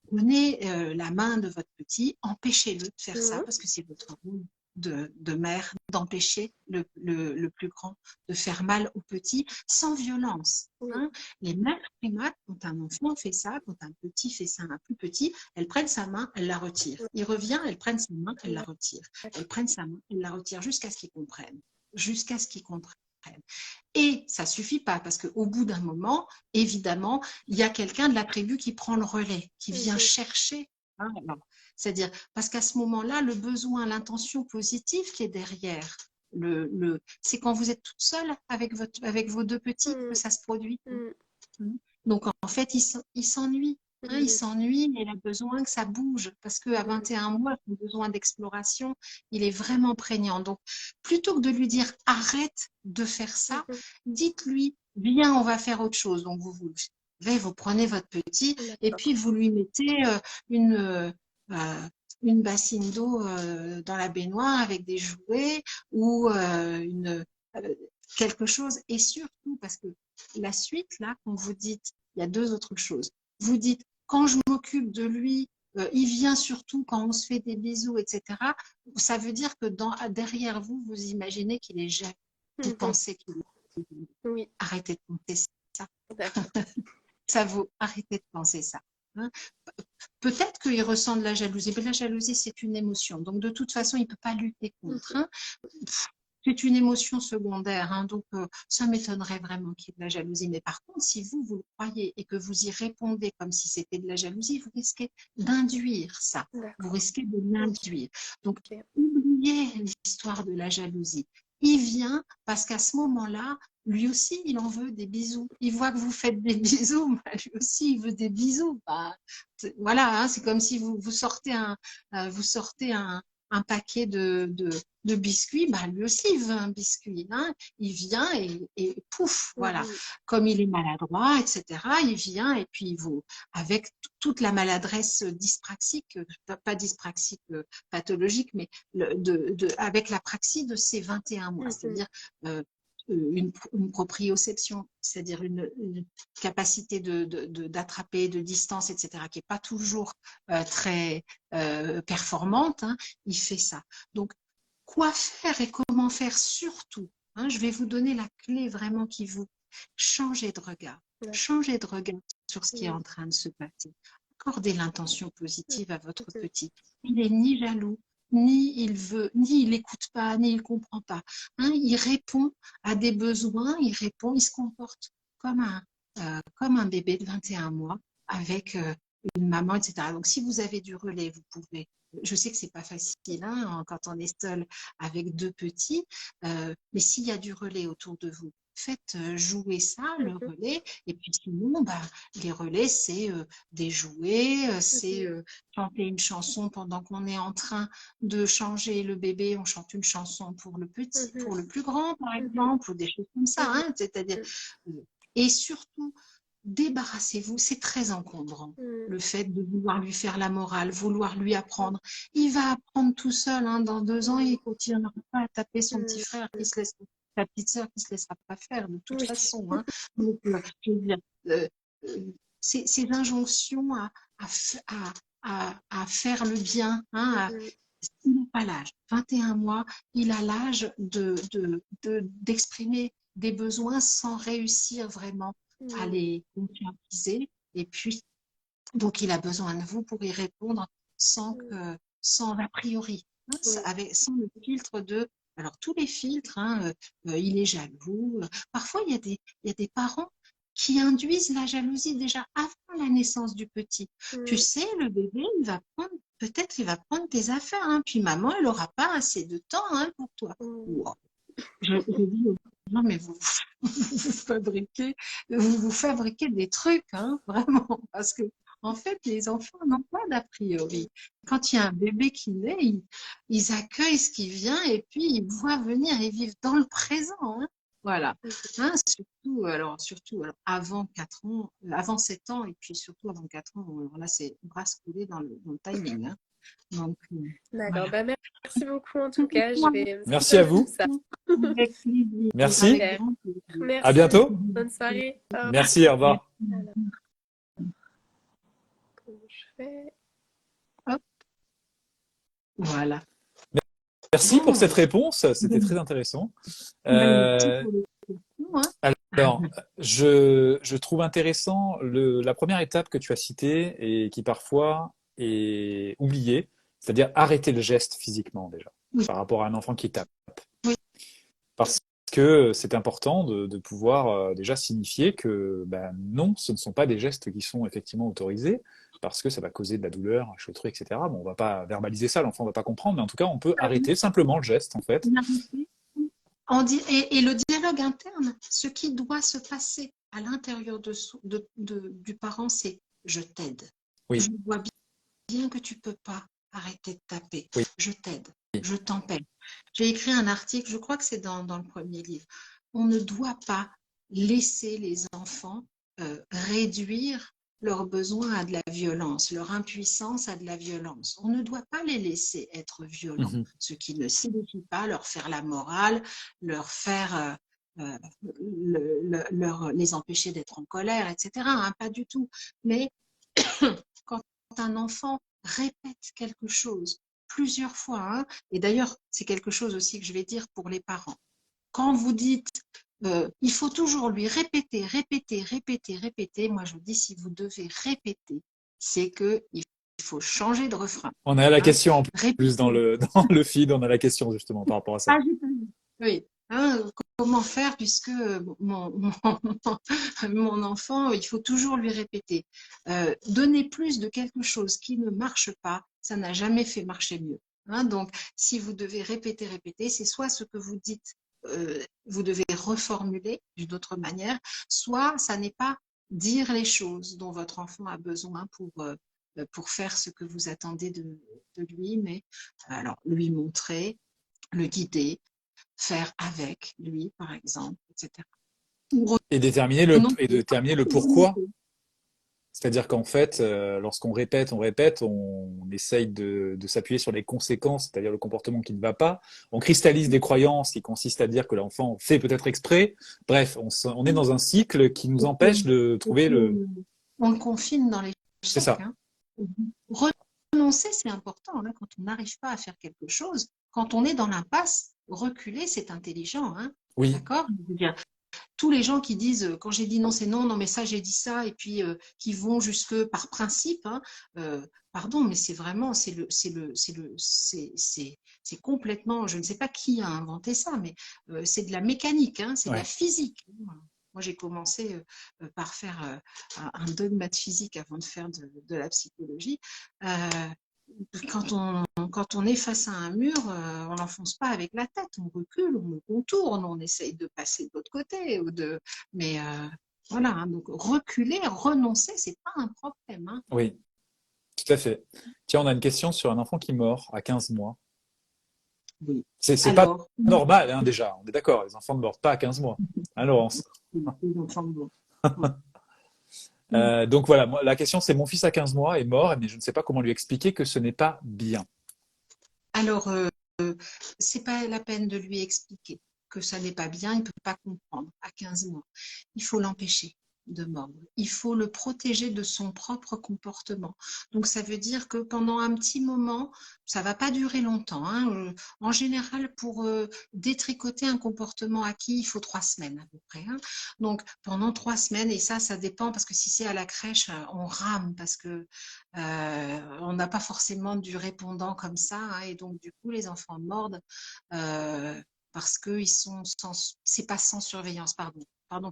Prenez la main de votre petit, empêchez-le de faire ça parce que c'est votre rôle de mère, d'empêcher le plus grand de faire mal au petit sans violence. Hein. Les mères primates, quand un enfant fait ça, quand un petit fait ça, un plus petit, elles prennent sa main, elles la retirent. Il revient, elles prennent sa main, elles la retirent. Elles prennent sa main, elles la retirent jusqu'à ce qu'ils comprennent. Jusqu'à ce qu'ils comprennent. Et ça suffit pas parce qu'au bout d'un moment, évidemment, il y a quelqu'un de la tribu qui prend le relais, qui vient chercher. Hein, c'est-à-dire, parce qu'à ce moment-là, le besoin, l'intention positive qui est derrière, c'est quand vous êtes toute seule avec vos deux petits que ça se produit. Donc, en fait, il s'ennuie. Hein, il s'ennuie et il a besoin que ça bouge parce qu'à 21 mois, le besoin d'exploration, il est vraiment prégnant. Donc, plutôt que de lui dire arrête de faire ça, dites-lui viens, on va faire autre chose. Donc, vous prenez votre petit et puis vous lui mettez une bassine d'eau dans la baignoire avec des jouets ou quelque chose. Et surtout, parce que la suite, là, quand vous dites, il y a deux autres choses. Vous dites, quand je m'occupe de lui, il vient surtout quand on se fait des bisous, etc. Ça veut dire que derrière vous, vous imaginez qu'il est jaloux. Vous pensez qu'il est jaloux. Oui. Arrêtez de penser ça. Ça vous arrêtez de penser ça. Hein. Peut-être qu'il ressent de la jalousie, mais la jalousie, c'est une émotion. Donc, de toute façon, il ne peut pas lutter contre. Hein. C'est une émotion secondaire, hein, donc ça m'étonnerait vraiment qu'il y ait de la jalousie. Mais par contre, si vous le croyez et que vous y répondez comme si c'était de la jalousie, vous risquez d'induire ça. Vous risquez de l'induire. Donc, oubliez l'histoire de la jalousie. Il vient parce qu'à ce moment-là, lui aussi, il en veut des bisous. Il voit que vous faites des bisous, bah, lui aussi, il veut des bisous. Bah, voilà, hein, c'est comme si vous sortez un paquet de biscuits, bah, lui aussi il veut un biscuit. Hein. Il vient et pouf, voilà. Comme il est maladroit, etc., il vient et puis avec toute la maladresse dyspraxique, pas dyspraxique pathologique, mais avec la praxie de ces 21 mois, c'est-à-dire une proprioception, c'est-à-dire une capacité d'attraper de distance, etc., qui n'est pas toujours très performante, hein, il fait ça. Donc, quoi faire et comment faire surtout, hein, je vais vous donner la clé vraiment qui vous changez de regard. Changez de regard sur ce qui est en train de se passer. Accordez l'intention positive à votre petit. Il n'est ni jaloux, ni il veut, ni il n'écoute pas, ni il comprend pas. Hein, il répond à des besoins, il se comporte comme un bébé de 21 mois avec une maman, etc. Donc, si vous avez du relais, vous pouvez. Je sais que c'est pas facile hein, quand on est seul avec deux petits, mais s'il y a du relais autour de vous, faites jouer ça, le relais. Et puis sinon, bah, les relais, c'est des jouets, c'est chanter une chanson pendant qu'on est en train de changer le bébé. On chante une chanson pour le petit, pour le plus grand, par exemple, ou des choses comme ça. Hein, c'est-à-dire, et surtout, débarrassez-vous, c'est très encombrant, le fait de vouloir lui faire la morale, vouloir lui apprendre. Il va apprendre tout seul, hein, dans 2 ans, il continuera pas à taper son petit frère qui se laisse, sa petite sœur qui se laissera pas faire de toute façon. Hein. Donc, je veux dire, ces injonctions à faire le bien, hein, il n'a pas l'âge. 21 mois, il a l'âge d'exprimer des besoins sans réussir vraiment à les conscientiser. Et puis, donc, il a besoin de vous pour y répondre sans a priori, hein, sans le filtre de... Alors, tous les filtres, hein, il est jaloux. Parfois, il y a des parents qui induisent la jalousie déjà avant la naissance du petit. Tu sais, le bébé, peut-être il va prendre tes affaires, hein, puis maman, elle n'aura pas assez de temps hein, pour toi. Wow. Je dis non, mais vous fabriquez des trucs, hein, vraiment, parce que en fait, les enfants n'ont pas d'a priori. Quand il y a un bébé qui naît, ils accueillent ce qui vient et puis ils voient venir, ils vivent dans le présent. Hein. Voilà. Hein, surtout avant 4 ans, avant 7 ans et puis surtout avant 4 ans, alors là, c'est brasse coulée dans le timing. Hein. Donc, d'accord, voilà. Bah, merci beaucoup en tout cas. Merci à vous. Merci. Merci. À bientôt. Bonne soirée. Merci, au revoir. Alors, comment je fais? Hop. Voilà. Merci pour Bon, cette réponse, c'était très intéressant. merci Euh, pour les questions, hein. alors, je trouve intéressant la première étape que tu as citée et qui parfois est oubliée, c'est-à-dire arrêter le geste physiquement déjà, Oui, par rapport à un enfant qui tape. oui, Parce que c'est important de pouvoir déjà signifier que ben, non, ce ne sont pas des gestes qui sont effectivement autorisés, parce que ça va causer de la douleur, un cheveu, etc. Bon, on va pas verbaliser ça, l'enfant va pas comprendre, mais en tout cas, on peut arrêter simplement le geste, en fait. et le dialogue interne, ce qui doit se passer à l'intérieur du parent, c'est je t'aide. Oui, Je vois bien que tu peux pas arrêter de taper. oui, Je t'aide. Je t'empêche. J'ai écrit un article, je crois que c'est dans le premier livre. On ne doit pas laisser les enfants réduire leurs besoins à de la violence, leur impuissance à de la violence. On ne doit pas les laisser être violents, mhm, ce qui ne signifie pas leur faire la morale, leur faire les empêcher d'être en colère, etc. Hein, pas du tout. Mais quand un enfant répète quelque chose plusieurs fois, hein, et d'ailleurs c'est quelque chose aussi que je vais dire pour les parents, quand vous dites il faut toujours lui répéter, répéter, répéter, répéter, moi je dis si vous devez répéter, c'est qu'il faut changer de refrain. on a la Hein. question en plus dans Répéter. dans le feed, on a la question justement par rapport à ça. Ah, oui. Hein, comment faire puisque mon enfant, il faut toujours lui répéter. Donner plus de quelque chose qui ne marche pas, ça n'a jamais fait marcher mieux. Hein, donc, si vous devez répéter, répéter, c'est soit ce que vous dites, vous devez reformuler d'une autre manière, soit ça n'est pas dire les choses dont votre enfant a besoin pour faire ce que vous attendez de lui, mais alors lui montrer, le guider, faire avec lui, par exemple, etc. Ou Et déterminer le pourquoi. C'est-à-dire qu'en fait, lorsqu'on répète, on essaye de s'appuyer sur les conséquences, c'est-à-dire le comportement qui ne va pas. On cristallise des croyances qui consistent à dire que l'enfant fait peut-être exprès. Bref, on est dans un cycle qui nous empêche de trouver le... on le confine dans C'est l'échec. ça, Hein. Renoncer, c'est important. Hein, quand on n'arrive pas à faire quelque chose, quand on est dans l'impasse, reculer, c'est intelligent. Hein. oui. D'accord? Tous les gens qui disent quand j'ai dit non, c'est non, non, mais ça, j'ai dit ça, et puis qui vont jusque par principe, hein, pardon, mais c'est vraiment, c'est complètement, je ne sais pas qui a inventé ça, mais c'est de la mécanique, hein, c'est de la Ouais. physique. Moi, j'ai commencé par faire un dogme de physique avant de faire de la psychologie. Euh, quand on est face à un mur, on n'enfonce pas avec la tête, on recule, on le contourne, on essaye de passer de l'autre côté. Mais voilà, hein, donc reculer, renoncer, c'est pas un problème. Hein. Oui, tout à fait. Tiens, on a une question sur un enfant qui mord à 15 mois. Oui. C'est pas Alors, normal, hein, déjà. On est d'accord, les enfants ne mordent pas à 15 mois. Hein, Laurence? les enfants de bon. Donc voilà, la question c'est mon fils à 15 mois est mort, mais je ne sais pas comment lui expliquer que ce n'est pas bien. Alors, c'est pas la peine de lui expliquer que ça n'est pas bien, il ne peut pas comprendre à 15 mois. Il faut l'empêcher de mordre. Il faut le protéger de son propre comportement. Donc ça veut dire que pendant un petit moment, ça va pas durer longtemps. Hein. En général, pour détricoter un comportement acquis, il faut 3 semaines à peu près. Hein. Donc pendant 3 semaines, et ça dépend parce que si c'est à la crèche, on rame parce que on n'a pas forcément du répondant comme ça, hein, et donc du coup les enfants mordent parce que c'est pas sans surveillance, pardon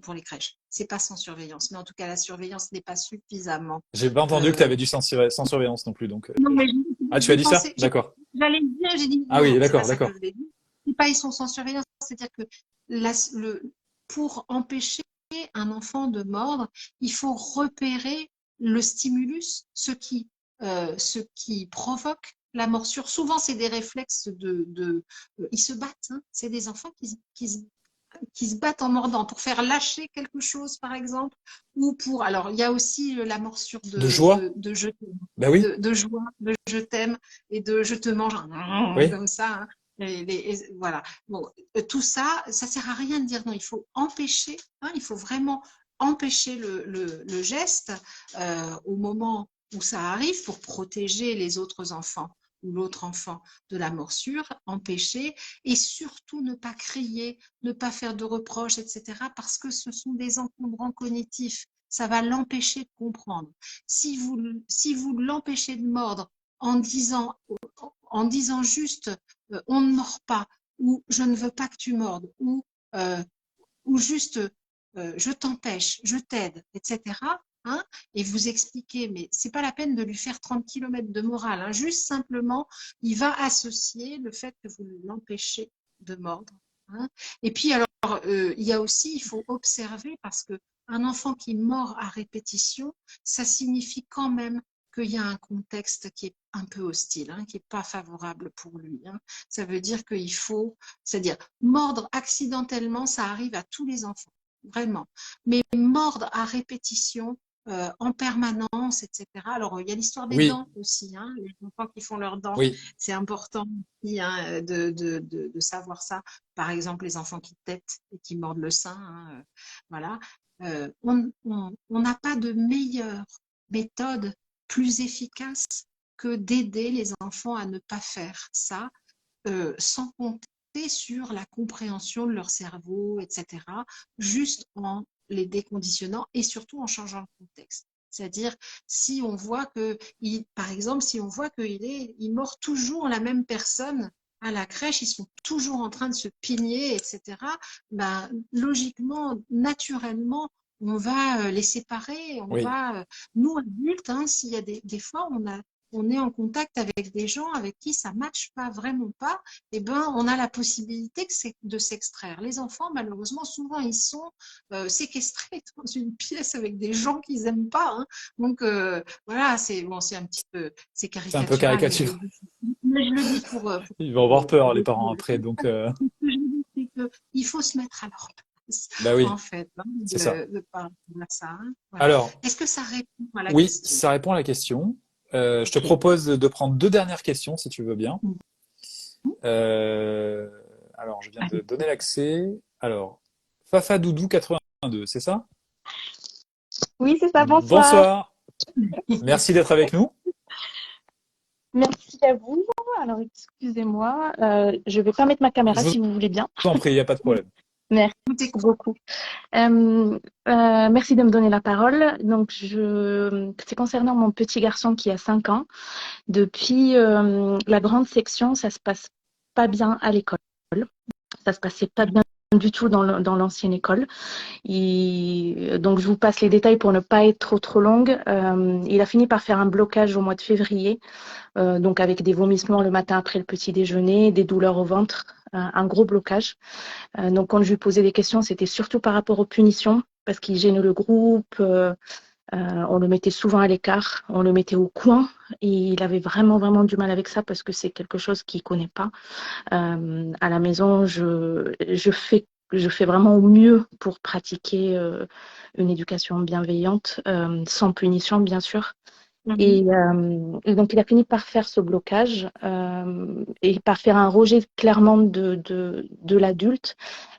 pour les crèches, c'est pas sans surveillance, mais en tout cas la surveillance n'est pas suffisamment. J'ai pas entendu que tu Euh... avais du sans surveillance non plus, donc. Non mais Ah, tu as j'ai dit ça? pensé, D'accord. j'allais le dire, j'ai dit Ah oui, non, c'est pas d'accord, ça que d'accord. je l'ai dit. C'est pas ils sont sans surveillance, c'est-à-dire que pour empêcher un enfant de mordre, il faut repérer le stimulus, ce qui provoque la morsure. Souvent, c'est des réflexes ils se battent. Hein. C'est des enfants qui se battent en mordant pour faire lâcher quelque chose, par exemple, ou pour. Alors, il y a aussi la morsure De joie? de je Ben oui, de joie, de je t'aime et de je te mange oui, comme ça. Hein. Voilà. Bon, tout ça, ça sert à rien de dire non. Il faut empêcher. Hein, il faut vraiment empêcher le geste au moment où ça arrive pour protéger les autres enfants ou l'autre enfant de la morsure, empêcher, et surtout ne pas crier, ne pas faire de reproches, etc. parce que ce sont des encombrants cognitifs. Ça va l'empêcher de comprendre. Si vous l'empêchez de mordre en disant juste on ne mord pas, ou je ne veux pas que tu mordes, euh, ou juste je t'empêche, je t'aide, etc. Hein, et vous expliquer, mais c'est pas la peine de lui faire 30 km de morale, hein, juste simplement, il va associer le fait que vous l'empêchez de mordre. Hein. Et puis alors, il y a aussi, il faut observer parce que un enfant qui mord à répétition, ça signifie quand même qu'il y a un contexte qui est un peu hostile, hein, qui n'est pas favorable pour lui. Hein. Ça veut dire qu'il faut, c'est-à-dire mordre accidentellement, ça arrive à tous les enfants, vraiment. Mais mordre à répétition, en permanence, etc. Alors, il y a l'histoire des Oui, dents aussi, hein, les enfants qui font leurs dents, oui. c'est important aussi, hein, de savoir ça. Par exemple, les enfants qui tètent et qui mordent le sein, hein, voilà. On n'a pas de meilleure méthode plus efficace que d'aider les enfants à ne pas faire ça, sans compter sur la compréhension de leur cerveau, etc., juste en les déconditionnant et surtout en changeant le contexte. C'est-à-dire, si on voit que, par exemple, si on voit il mord toujours la même personne à la crèche, ils sont toujours en train de se pigner, etc., ben, logiquement, naturellement, on va les séparer, Oui, nous adultes, hein, s'il y a des fois, on est en contact avec des gens avec qui ça ne matche pas, vraiment pas, eh ben, on a la possibilité de s'extraire. Les enfants, malheureusement, souvent, ils sont séquestrés dans une pièce avec des gens qu'ils n'aiment pas. Hein. Donc, voilà, c'est bon, c'est un petit peu, c'est c'est un peu caricatural, caricature. mais je le dis Ils vont avoir peur, les parents, après. Donc, ce que je dis, c'est qu'il faut se mettre à leur place, bah en oui, fait, hein, c'est ça. par rapport à ça. Hein. Voilà. Alors, Est-ce que ça répond à la oui, question? ça répond à la question. Je te Ok. propose de prendre deux dernières questions, si tu veux bien. Euh, alors, je viens de Allez. donner l'accès. Alors, Fafadoudou 82, c'est ça? Oui, c'est ça, bonsoir. Bonsoir. Merci d'être avec nous. Merci à vous. Alors, excusez-moi, je vais pas mettre ma Je caméra vous si vous voulez bien. en prie, il n'y a pas de problème. Merci beaucoup. Merci de me donner la parole. Donc, c'est concernant mon petit garçon qui a 5 ans. Depuis la grande section, ça se passe pas bien à l'école. Ça se passait pas bien du tout dans l'ancienne école. Donc, je vous passe les détails pour ne pas être trop longue. Il a fini par faire un blocage au mois de février, donc avec des vomissements le matin après le petit déjeuner, des douleurs au ventre, un gros blocage. Donc, quand je lui posais des questions, c'était surtout par rapport aux punitions, parce qu'il gênait le groupe. On le mettait souvent à l'écart, on le mettait au coin, et il avait vraiment du mal avec ça parce que c'est quelque chose qu'il ne connaît pas. À la maison, je fais vraiment au mieux pour pratiquer une éducation bienveillante, sans punition, bien sûr. Et donc, il a fini par faire ce blocage et par faire un rejet clairement de l'adulte,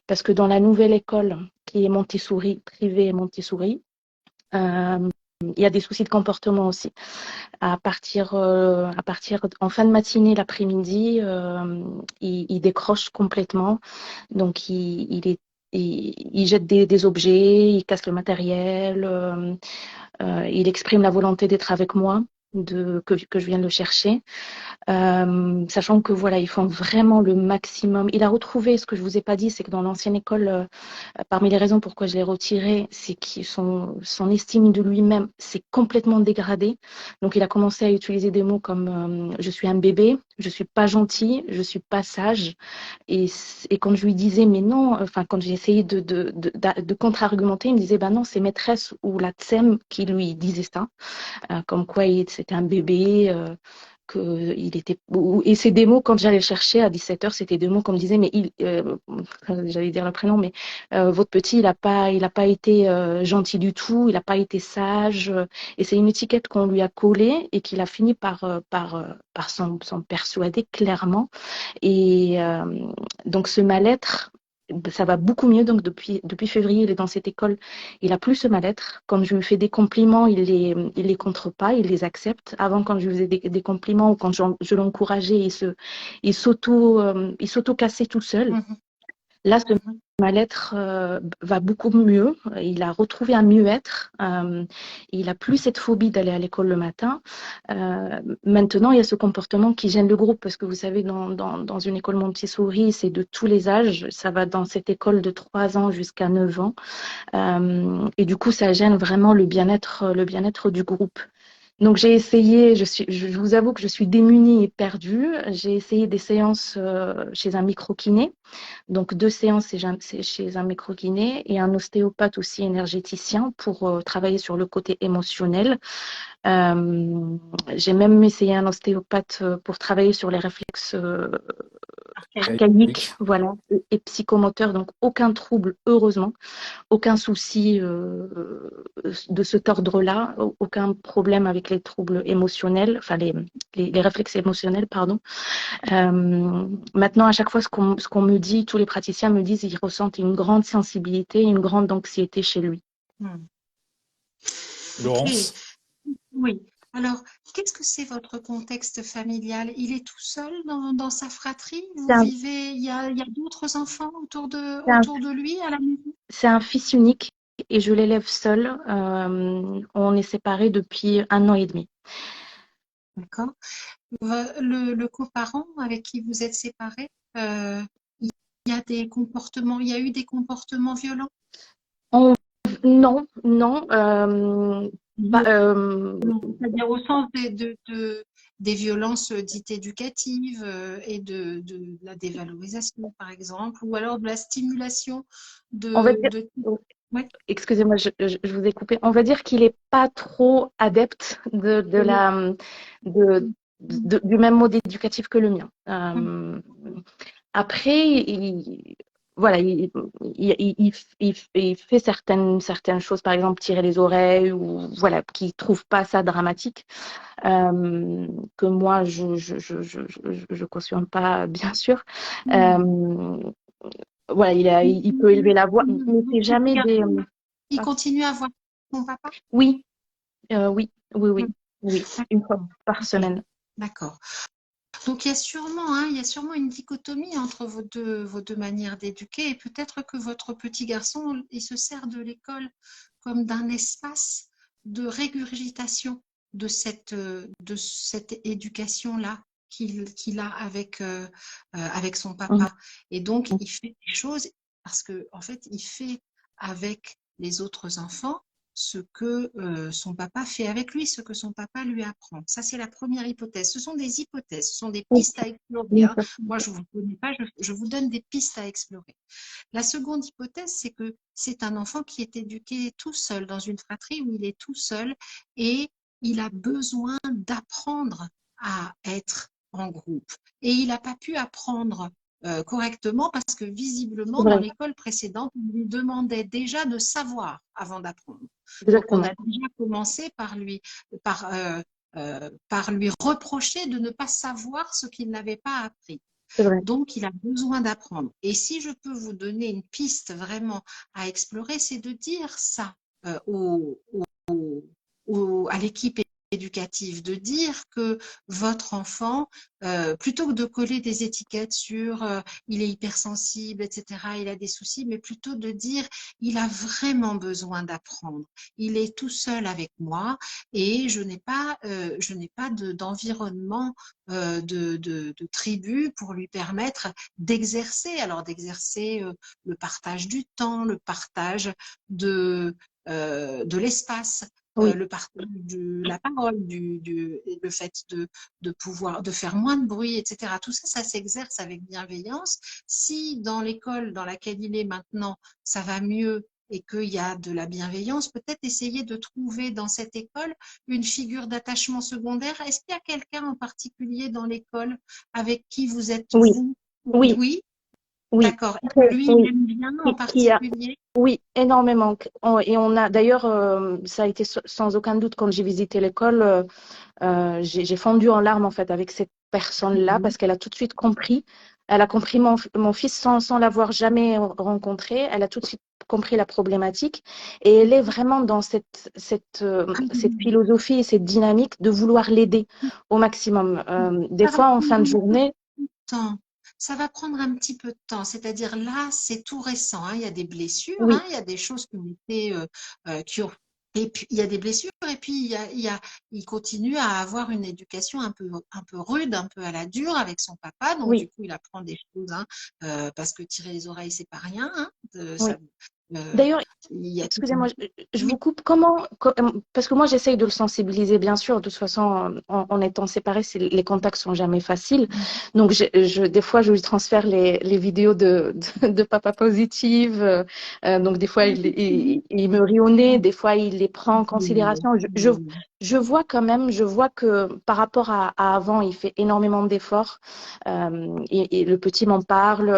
parce que dans la nouvelle école, qui est Montessori, privée et Montessori, il y a des soucis de comportement aussi. À partir en fin de matinée, l'après-midi, il décroche complètement. Donc, il jette des objets, il casse le matériel, il exprime la volonté d'être avec moi, que je vienne le chercher. Sachant que voilà, ils font vraiment le maximum. Il a retrouvé, ce que je vous ai pas dit, c'est que dans l'ancienne école, parmi les raisons pourquoi je l'ai retiré, c'est que son estime de lui-même s'est complètement dégradée. Donc il a commencé à utiliser des mots comme je suis un bébé, je suis pas gentil, je suis pas sage. Et quand je lui disais mais non, enfin quand j'ai essayé de contre-argumenter, il me disait bah non, c'est maîtresse ou la TSEM qui lui disait ça, comme quoi c'était un bébé. Il était et ces démos quand j'allais le chercher à 17h, c'était des mots qu'on me disait mais j'allais dire le prénom mais votre petit il a pas été gentil du tout, il a pas été sage et c'est une étiquette qu'on lui a collée et qu'il a fini par s'en persuader clairement et donc ce mal-être ça va beaucoup mieux. Donc, depuis février, il est dans cette école. Il a plus ce mal-être. Quand je lui fais des compliments, il les contre pas, il les accepte. Avant, quand je lui faisais des compliments ou quand je l'encourageais, il s'auto-cassait tout seul. Mhm. Là, ce mal-être va beaucoup mieux. Il a retrouvé un mieux-être. Il a plus cette phobie d'aller à l'école le matin. Maintenant, il y a ce comportement qui gêne le groupe parce que vous savez, dans une école Montessori, c'est de tous les âges. Ça va dans cette école de 3 ans jusqu'à 9 ans. Et du coup, ça gêne vraiment le bien-être du groupe. Donc j'ai essayé, je vous avoue que je suis démunie et perdue. J'ai essayé des séances chez un micro-kiné. Donc 2 séances chez un micro-kiné et un ostéopathe aussi énergéticien pour travailler sur le côté émotionnel. J'ai même essayé un ostéopathe pour travailler sur les réflexes archaïques, voilà, et psychomoteurs. Donc aucun trouble, heureusement, aucun souci de cet ordre-là, aucun problème avec les troubles émotionnels, enfin les réflexes émotionnels, pardon. Maintenant, à chaque fois, ce qu'on me dit, tous les praticiens me disent, ils ressentent une grande sensibilité, une grande anxiété chez lui. Laurence? Oui. Alors, qu'est-ce que c'est votre contexte familial? Il est tout seul dans sa fratrie? Vous vivez, il y a d'autres enfants autour de lui à la maison? C'est un fils unique et je l'élève seul. On est séparés depuis 1 an et demi. D'accord. Le coparent avec qui vous êtes séparés, il y a eu des comportements violents? Non. C'est-à-dire au sens des violences dites éducatives et de la dévalorisation, par exemple, ou alors de la stimulation on va dire, Ouais. excusez-moi, je vous ai coupé. On va dire qu'il n'est pas trop adepte du même mode éducatif que le mien. Après, voilà, il fait certaines choses, par exemple tirer les oreilles ou voilà, qui ne trouve pas ça dramatique, que moi je cautionne pas, bien sûr. Voilà, il peut élever la voix, mais c'est jamais des. Il continue à voir son papa? Oui, oui, une fois par semaine. D'accord. Donc il y a sûrement une dichotomie entre vos deux manières d'éduquer et peut-être que votre petit garçon, il se sert de l'école comme d'un espace de régurgitation de cette éducation-là qu'il a avec son papa. Et donc il fait des choses parce que en fait il fait avec les autres enfants ce que son papa fait avec lui, ce que son papa lui apprend. Ça, c'est la première hypothèse. Ce sont des hypothèses, ce sont des pistes à explorer. Hein. Moi, je ne vous connais pas, je vous donne des pistes à explorer. La seconde hypothèse, c'est que c'est un enfant qui est éduqué tout seul, dans une fratrie où il est tout seul et il a besoin d'apprendre à être en groupe. Et il n'a pas pu apprendre correctement parce que visiblement, dans l'école précédente, on lui demandait déjà de savoir avant d'apprendre. Donc, on a déjà commencé par lui reprocher de ne pas savoir ce qu'il n'avait pas appris. Donc, il a besoin d'apprendre. Et si je peux vous donner une piste vraiment à explorer, c'est de dire ça à l'équipe éducative, de dire que votre enfant, plutôt que de coller des étiquettes sur il est hypersensible, etc., il a des soucis, mais plutôt de dire il a vraiment besoin d'apprendre. Il est tout seul avec moi et je n'ai pas d'environnement de tribu pour lui permettre d'exercer, le partage du temps, le partage de l'espace. Le partage de la parole, le fait de pouvoir de faire moins de bruit, etc. Tout ça, ça s'exerce avec bienveillance. Si dans l'école dans laquelle il est maintenant, ça va mieux et qu'il y a de la bienveillance, peut-être essayer de trouver dans cette école une figure d'attachement secondaire. Est-ce qu'il y a quelqu'un en particulier dans l'école avec qui vous êtes vous? Oui. D'accord. Lui, il aime bien en particulier? Oui, énormément. Et on a d'ailleurs, ça a été sans aucun doute quand j'ai visité l'école, j'ai fondu en larmes en fait avec cette personne-là parce qu'elle a tout de suite compris. Elle a compris mon fils sans l'avoir jamais rencontré. Elle a tout de suite compris la problématique et elle est vraiment dans cette philosophie et cette dynamique de vouloir l'aider au maximum. Des Ça va fois, en fin de prendre un journée, peu de temps. Ça va prendre un petit peu de temps. C'est-à-dire là, c'est tout récent, hein. Il y a des blessures, oui, hein. Il y a des choses qui ont été, qui ont, et puis il y a des blessures, et puis il continue à avoir une éducation un peu rude, un peu à la dure avec son papa. Donc du oui, coup, il apprend des choses, hein, parce que tirer les oreilles, c'est pas rien, hein. oui. Euh, D'ailleurs, il y a tout excusez-moi, je oui, vous coupe. Parce que moi, j'essaye de le sensibiliser, bien sûr. De toute façon, en étant séparés, les contacts sont jamais faciles. Donc, des fois, je lui transfère les vidéos de papa positive. Donc, des fois, il me rit au nez. Des fois, il les prend en considération. Je vois quand même, je vois que par rapport à avant, il fait énormément d'efforts. Et le petit m'en parle.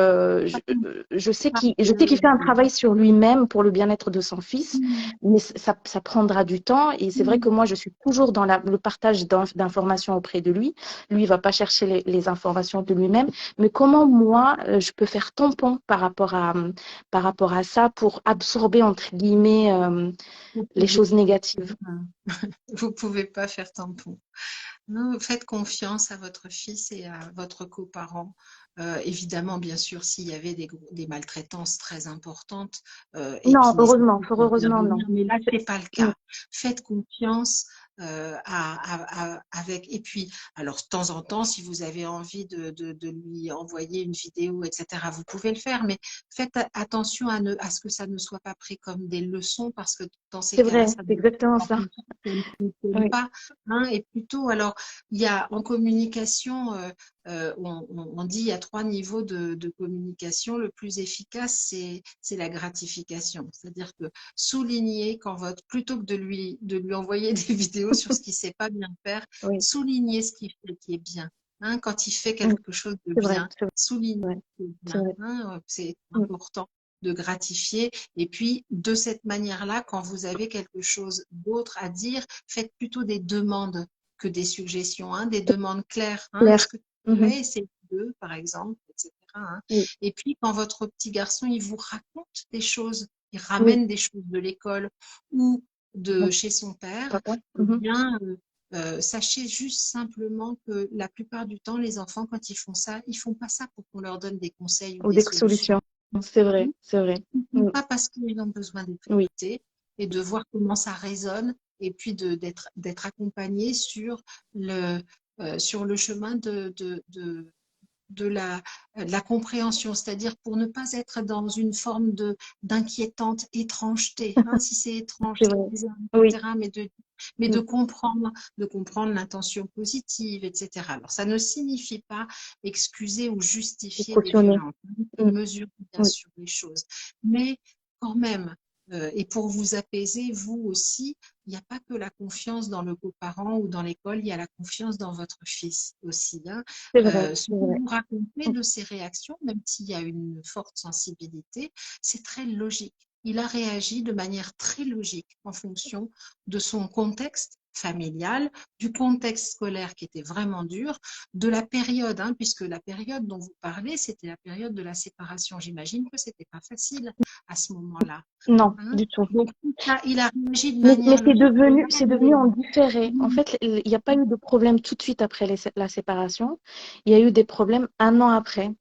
Je sais qu'il fait un travail sur lui-même pour le bien-être de son fils, mais ça prendra du temps. Et c'est vrai que moi, je suis toujours dans le partage d'informations auprès de lui. Lui, il va pas chercher les informations de lui-même. Mais comment moi, je peux faire tampon par rapport à ça pour absorber, entre guillemets, vous les pouvez, choses négatives? vous pouvez pas faire tampon. Non, faites confiance à votre fils et à votre coparent. Évidemment, bien sûr, s'il y avait des maltraitances très importantes et Non, qui heureusement, nécessitent fort heureusement, non. d'intervenir, mais là, C'est- c'est pas le mm, cas. Faites confiance avec. Et puis, alors, de temps en temps, si vous avez envie de lui envoyer une vidéo, etc., vous pouvez le faire, mais faites attention à ce que ça ne soit pas pris comme des leçons, parce que dans ces c'est cas-là, vrai, ça c'est exactement ça ça. ne fonctionne Oui, pas. Hein, et plutôt, alors, il y a en communication, on dit il y a 3 niveaux de communication. Le plus efficace, c'est la gratification. C'est-à-dire que souligner plutôt que de lui envoyer des vidéos sur ce qu'il ne sait pas bien faire, oui, souligner ce qu'il fait qui est bien. Hein, quand il fait mm, quelque chose de c'est vrai, bien, souligner vrai, ce qui est c'est bien. vrai. Hein, c'est Mm, important de gratifier. Et puis, de cette manière-là, quand vous avez quelque chose d'autre à dire, faites plutôt des demandes que des suggestions, hein, des demandes claires. Hein, Claire. est-ce que tu Mhm, pourrais essayer de, par exemple, etc. Hein. oui, Et puis, quand votre petit garçon, il vous raconte des choses, il oui, ramène des choses de l'école ou de bon, chez son père, papa. eh Mhm. bien, sachez juste simplement que la plupart du temps, les enfants, quand ils font ça, ils font pas ça pour qu'on leur donne des conseils ou Ou des des solutions. solutions. C'est vrai, c'est vrai. Mm, Pas parce qu'ils ont besoin d'être oui, écoutés et de voir comment ça résonne et puis d'être accompagnés sur le chemin de la compréhension, c'est-à-dire pour ne pas être dans une forme d'inquiétante étrangeté, hein, si c'est étrange, c'est c'est vrai. bizarre, Oui, etc., mais mm, de comprendre l'intention positive, etc. Alors, ça ne signifie pas excuser ou et justifier des cautionner. violences. Il faut Mm, mesurer bien oui, sûr les choses, mais quand même, et pour vous apaiser, vous aussi, il n'y a pas que la confiance dans le coparent ou dans l'école, il y a la confiance dans votre fils aussi, hein. c'est vrai, Ce c'est que vrai. vous racontez Mm, de ses réactions, même s'il y a une forte sensibilité, c'est très logique. Il a réagi de manière très logique en fonction de son contexte familial, du contexte scolaire qui était vraiment dur, de la période, hein, puisque la période dont vous parlez, c'était la période de la séparation. J'imagine que c'était pas facile à ce moment-là. non, Hein. du tout. Donc, tout ça, il a réagi de Mais manière logique. Et là, c'est devenu en différé. En oui, fait, il n'y a pas eu de problème tout de suite après la séparation. Il y a eu des problèmes un an après.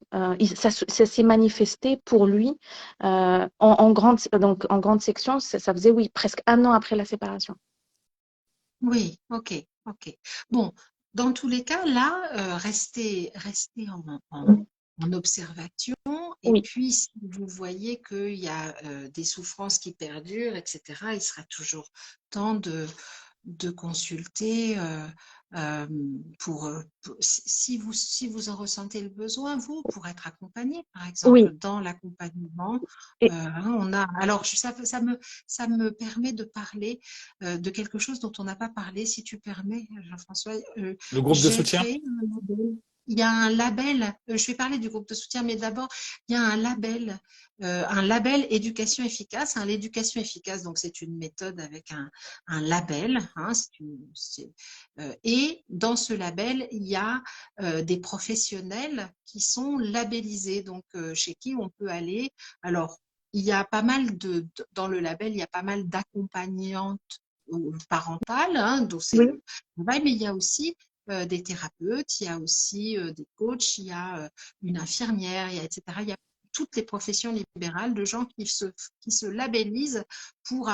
Ça s'est manifesté pour lui donc en grande section. Ça faisait, oui, presque un an après la séparation. oui, ok, ok. Bon, dans tous les cas, là, restez Mm, en observation. Et oui, puis, si vous voyez qu'il y a des souffrances qui perdurent, etc., il sera toujours temps de consulter euh, si vous en ressentez le besoin, vous, pour être accompagné, par exemple, oui. dans l'accompagnement. Et Alors, ça me permet de parler de quelque chose dont on n'a pas parlé, si tu permets, Jean-François. Le groupe de J'ai soutien? créé un modèle. il y a un label, je vais parler du groupe de soutien, mais d'abord, il y a un label éducation efficace. Hein. L'éducation efficace, donc c'est une méthode avec un label. Hein, et dans ce label, il y a des professionnels qui sont labellisés, donc chez qui on peut aller. Alors, il y a pas mal dans le label, il y a pas mal d'accompagnantes parentales, hein, donc c'est Oui. le travail, mais il y a aussi des thérapeutes, il y a aussi des coachs, il y a une infirmière, etc. Il y a toutes les professions libérales de gens qui se labellisent pour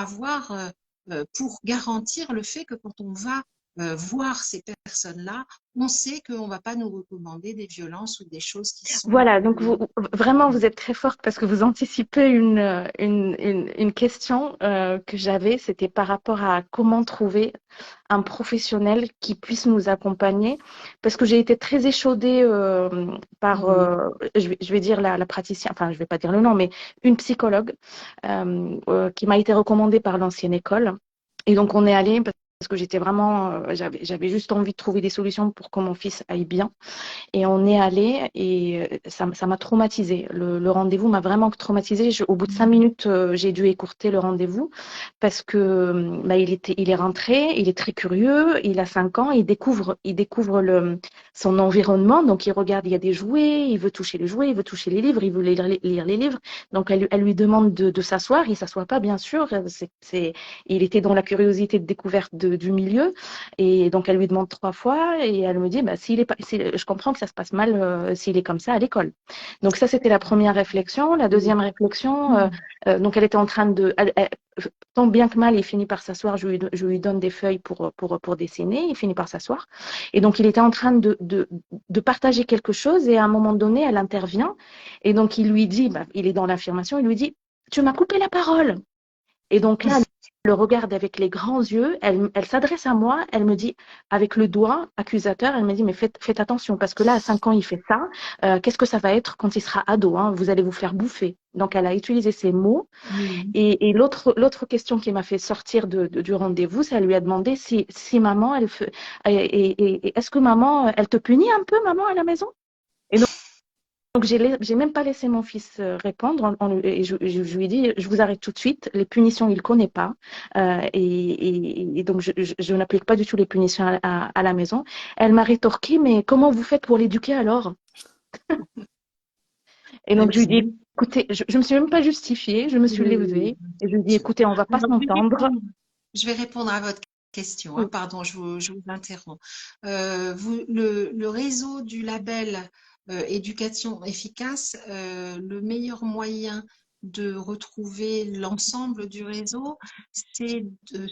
pour garantir le fait que quand on va voir ces personnes-là, on sait qu'on ne va pas nous recommander des violences ou des choses qui sont... Voilà, donc vraiment, vous êtes très forte parce que vous anticipez une question que j'avais, c'était par rapport à comment trouver un professionnel qui puisse nous accompagner, parce que j'ai été très échaudée par, je vais dire la praticienne, enfin, je vais pas dire le nom, mais une psychologue qui m'a été recommandée par l'ancienne école. Et donc, on est allé parce que j'étais vraiment, j'avais juste envie de trouver des solutions pour que mon fils aille bien. Et on est allé et ça m'a traumatisée. Le rendez-vous m'a vraiment traumatisée. Au bout de 5 minutes, j'ai dû écourter le rendez-vous parce que bah, il est rentré, il est très curieux, il a 5 ans, il découvre son environnement. Donc il regarde, il y a des jouets, il veut toucher les jouets, il veut toucher les livres, il veut lire les livres. Donc elle lui demande de s'asseoir. Il s'assoit pas, bien sûr. Il était dans la curiosité de découverte du milieu. Et donc, elle lui demande 3 fois et elle me dit, bah, je comprends que ça se passe mal s'il est comme ça à l'école. Donc, ça, c'était la première réflexion. La deuxième réflexion, donc, elle était en train tant bien que mal, il finit par s'asseoir. Je lui donne des feuilles pour dessiner. Il finit par s'asseoir. Et donc, il était en train de partager quelque chose et à un moment donné, elle intervient. Et donc, il lui dit, bah, il est dans l'affirmation, il lui dit, tu m'as coupé la parole. Et donc là, elle le regarde avec les grands yeux, elle s'adresse à moi, elle me dit, avec le doigt accusateur, elle me dit, mais faites attention, parce que là, à 5 ans, il fait ça. Qu'est-ce que ça va être quand il sera ado, hein? Vous allez vous faire bouffer. Donc, elle a utilisé ces mots. Et l'autre question qui m'a fait sortir du rendez-vous, c'est elle lui a demandé si maman, et est-ce que maman, elle te punit un peu, maman, à la maison? Donc, j'ai même pas laissé mon fils répondre et je lui ai dit, je vous arrête tout de suite, les punitions, il ne connaît pas. Et donc, je n'applique pas du tout les punitions à la maison. Elle m'a rétorqué, mais comment vous faites pour l'éduquer alors? Et donc, je lui ai dit, écoutez, je ne me suis même pas justifiée, je me suis levée et je lui ai dit, écoutez, on ne va pas s'entendre. Je vais répondre à votre question. Hein. Pardon, je vous interromps. Le réseau du label éducation efficace, le meilleur moyen de retrouver l'ensemble du réseau, c'est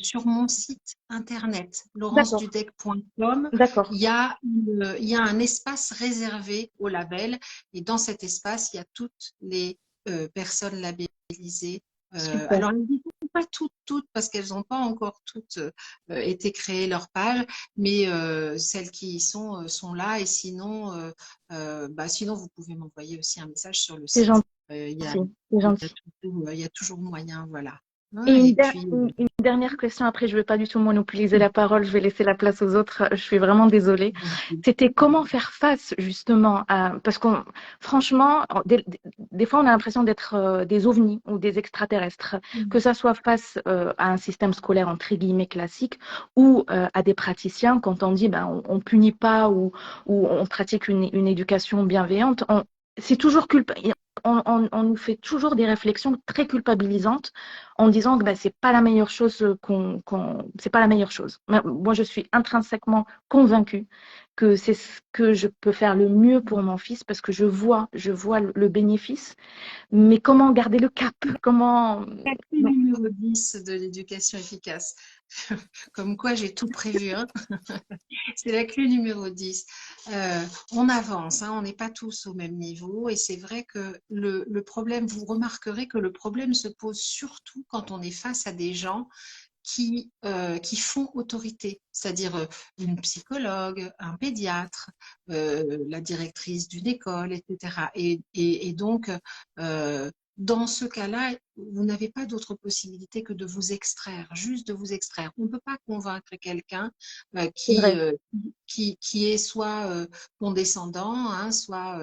sur mon site internet, laurence-dudek.com. D'accord. Il y a un espace réservé au label et dans cet espace, il y a toutes les personnes labellisées. Alors, pas toutes parce qu'elles n'ont pas encore toutes été créées leur page, mais celles qui y sont là. Et sinon, sinon vous pouvez m'envoyer aussi un message sur le C'est site. gentil. Il y a toujours moyen, voilà. Et une dernière question, après je ne vais pas du tout monopoliser la parole, je vais laisser la place aux autres, je suis vraiment désolée. C'était comment faire face justement parce qu'on, franchement, des fois on a l'impression d'être des ovnis ou des extraterrestres, que ça soit face à un système scolaire entre guillemets classique ou à des praticiens quand on dit ben, on punit pas ou on pratique une éducation bienveillante, c'est toujours on nous fait toujours des réflexions très culpabilisantes en disant que bah, c'est pas la meilleure chose c'est pas la meilleure chose. Moi, je suis intrinsèquement convaincue que c'est ce que je peux faire le mieux pour mon fils parce que je vois le bénéfice. Mais comment garder le cap? Comment... La clé numéro 10 de l'éducation efficace. Comme quoi, j'ai tout prévu. Hein. C'est la clé numéro 10. On avance, hein, on n'est pas tous au même niveau. Et c'est vrai que le problème, vous remarquerez que le problème se pose surtout quand on est face à des gens qui font autorité, c'est-à-dire une psychologue, un pédiatre, la directrice d'une école, etc. Et donc, dans ce cas-là, vous n'avez pas d'autre possibilité que de vous extraire, juste de vous extraire. On ne peut pas convaincre quelqu'un C'est vrai. qui est soit condescendant, hein, soit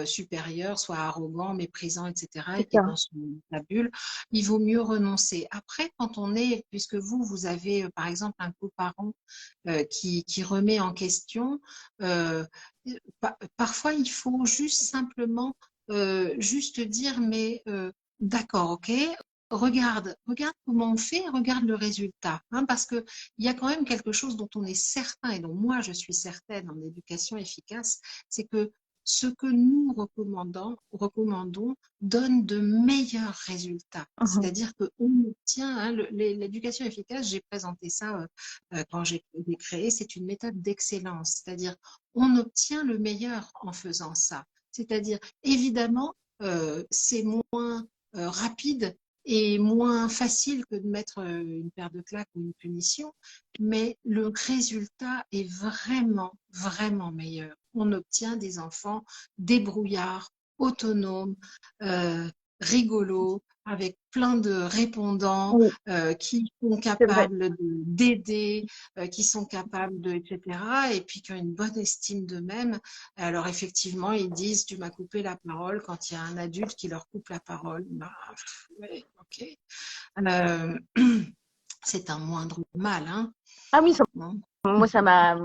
supérieur, soit arrogant, méprisant, etc., et C'est qui est ça. dans sa bulle. Il vaut mieux renoncer. Après, quand on est, puisque vous avez par exemple un coparent qui remet en question, parfois il faut juste simplement juste dire, mais d'accord, ok, regarde comment on fait, regarde le résultat, hein, parce que il y a quand même quelque chose dont on est certain et dont moi je suis certaine en éducation efficace, c'est que ce que nous recommandons donne de meilleurs résultats. Mhm. C'est-à-dire qu'on obtient, hein, l'éducation efficace, j'ai présenté ça quand j'ai créé, c'est une méthode d'excellence. C'est-à-dire on obtient le meilleur en faisant ça. C'est-à-dire, évidemment, c'est moins rapide et moins facile que de mettre une paire de claques ou une punition, mais le résultat est vraiment, vraiment meilleur. On obtient des enfants débrouillards, autonomes, euh, rigolos, avec plein de répondants Oui, qui sont c'est vrai. capables d'aider, qui sont capables de, etc., et puis qui ont une bonne estime d'eux-mêmes. Alors effectivement, ils disent, tu m'as coupé la parole quand il y a un adulte qui leur coupe la parole. Bah, ouais, ok. Euh, c'est un moindre mal, hein. Ah oui, Bon. moi, ça m'a.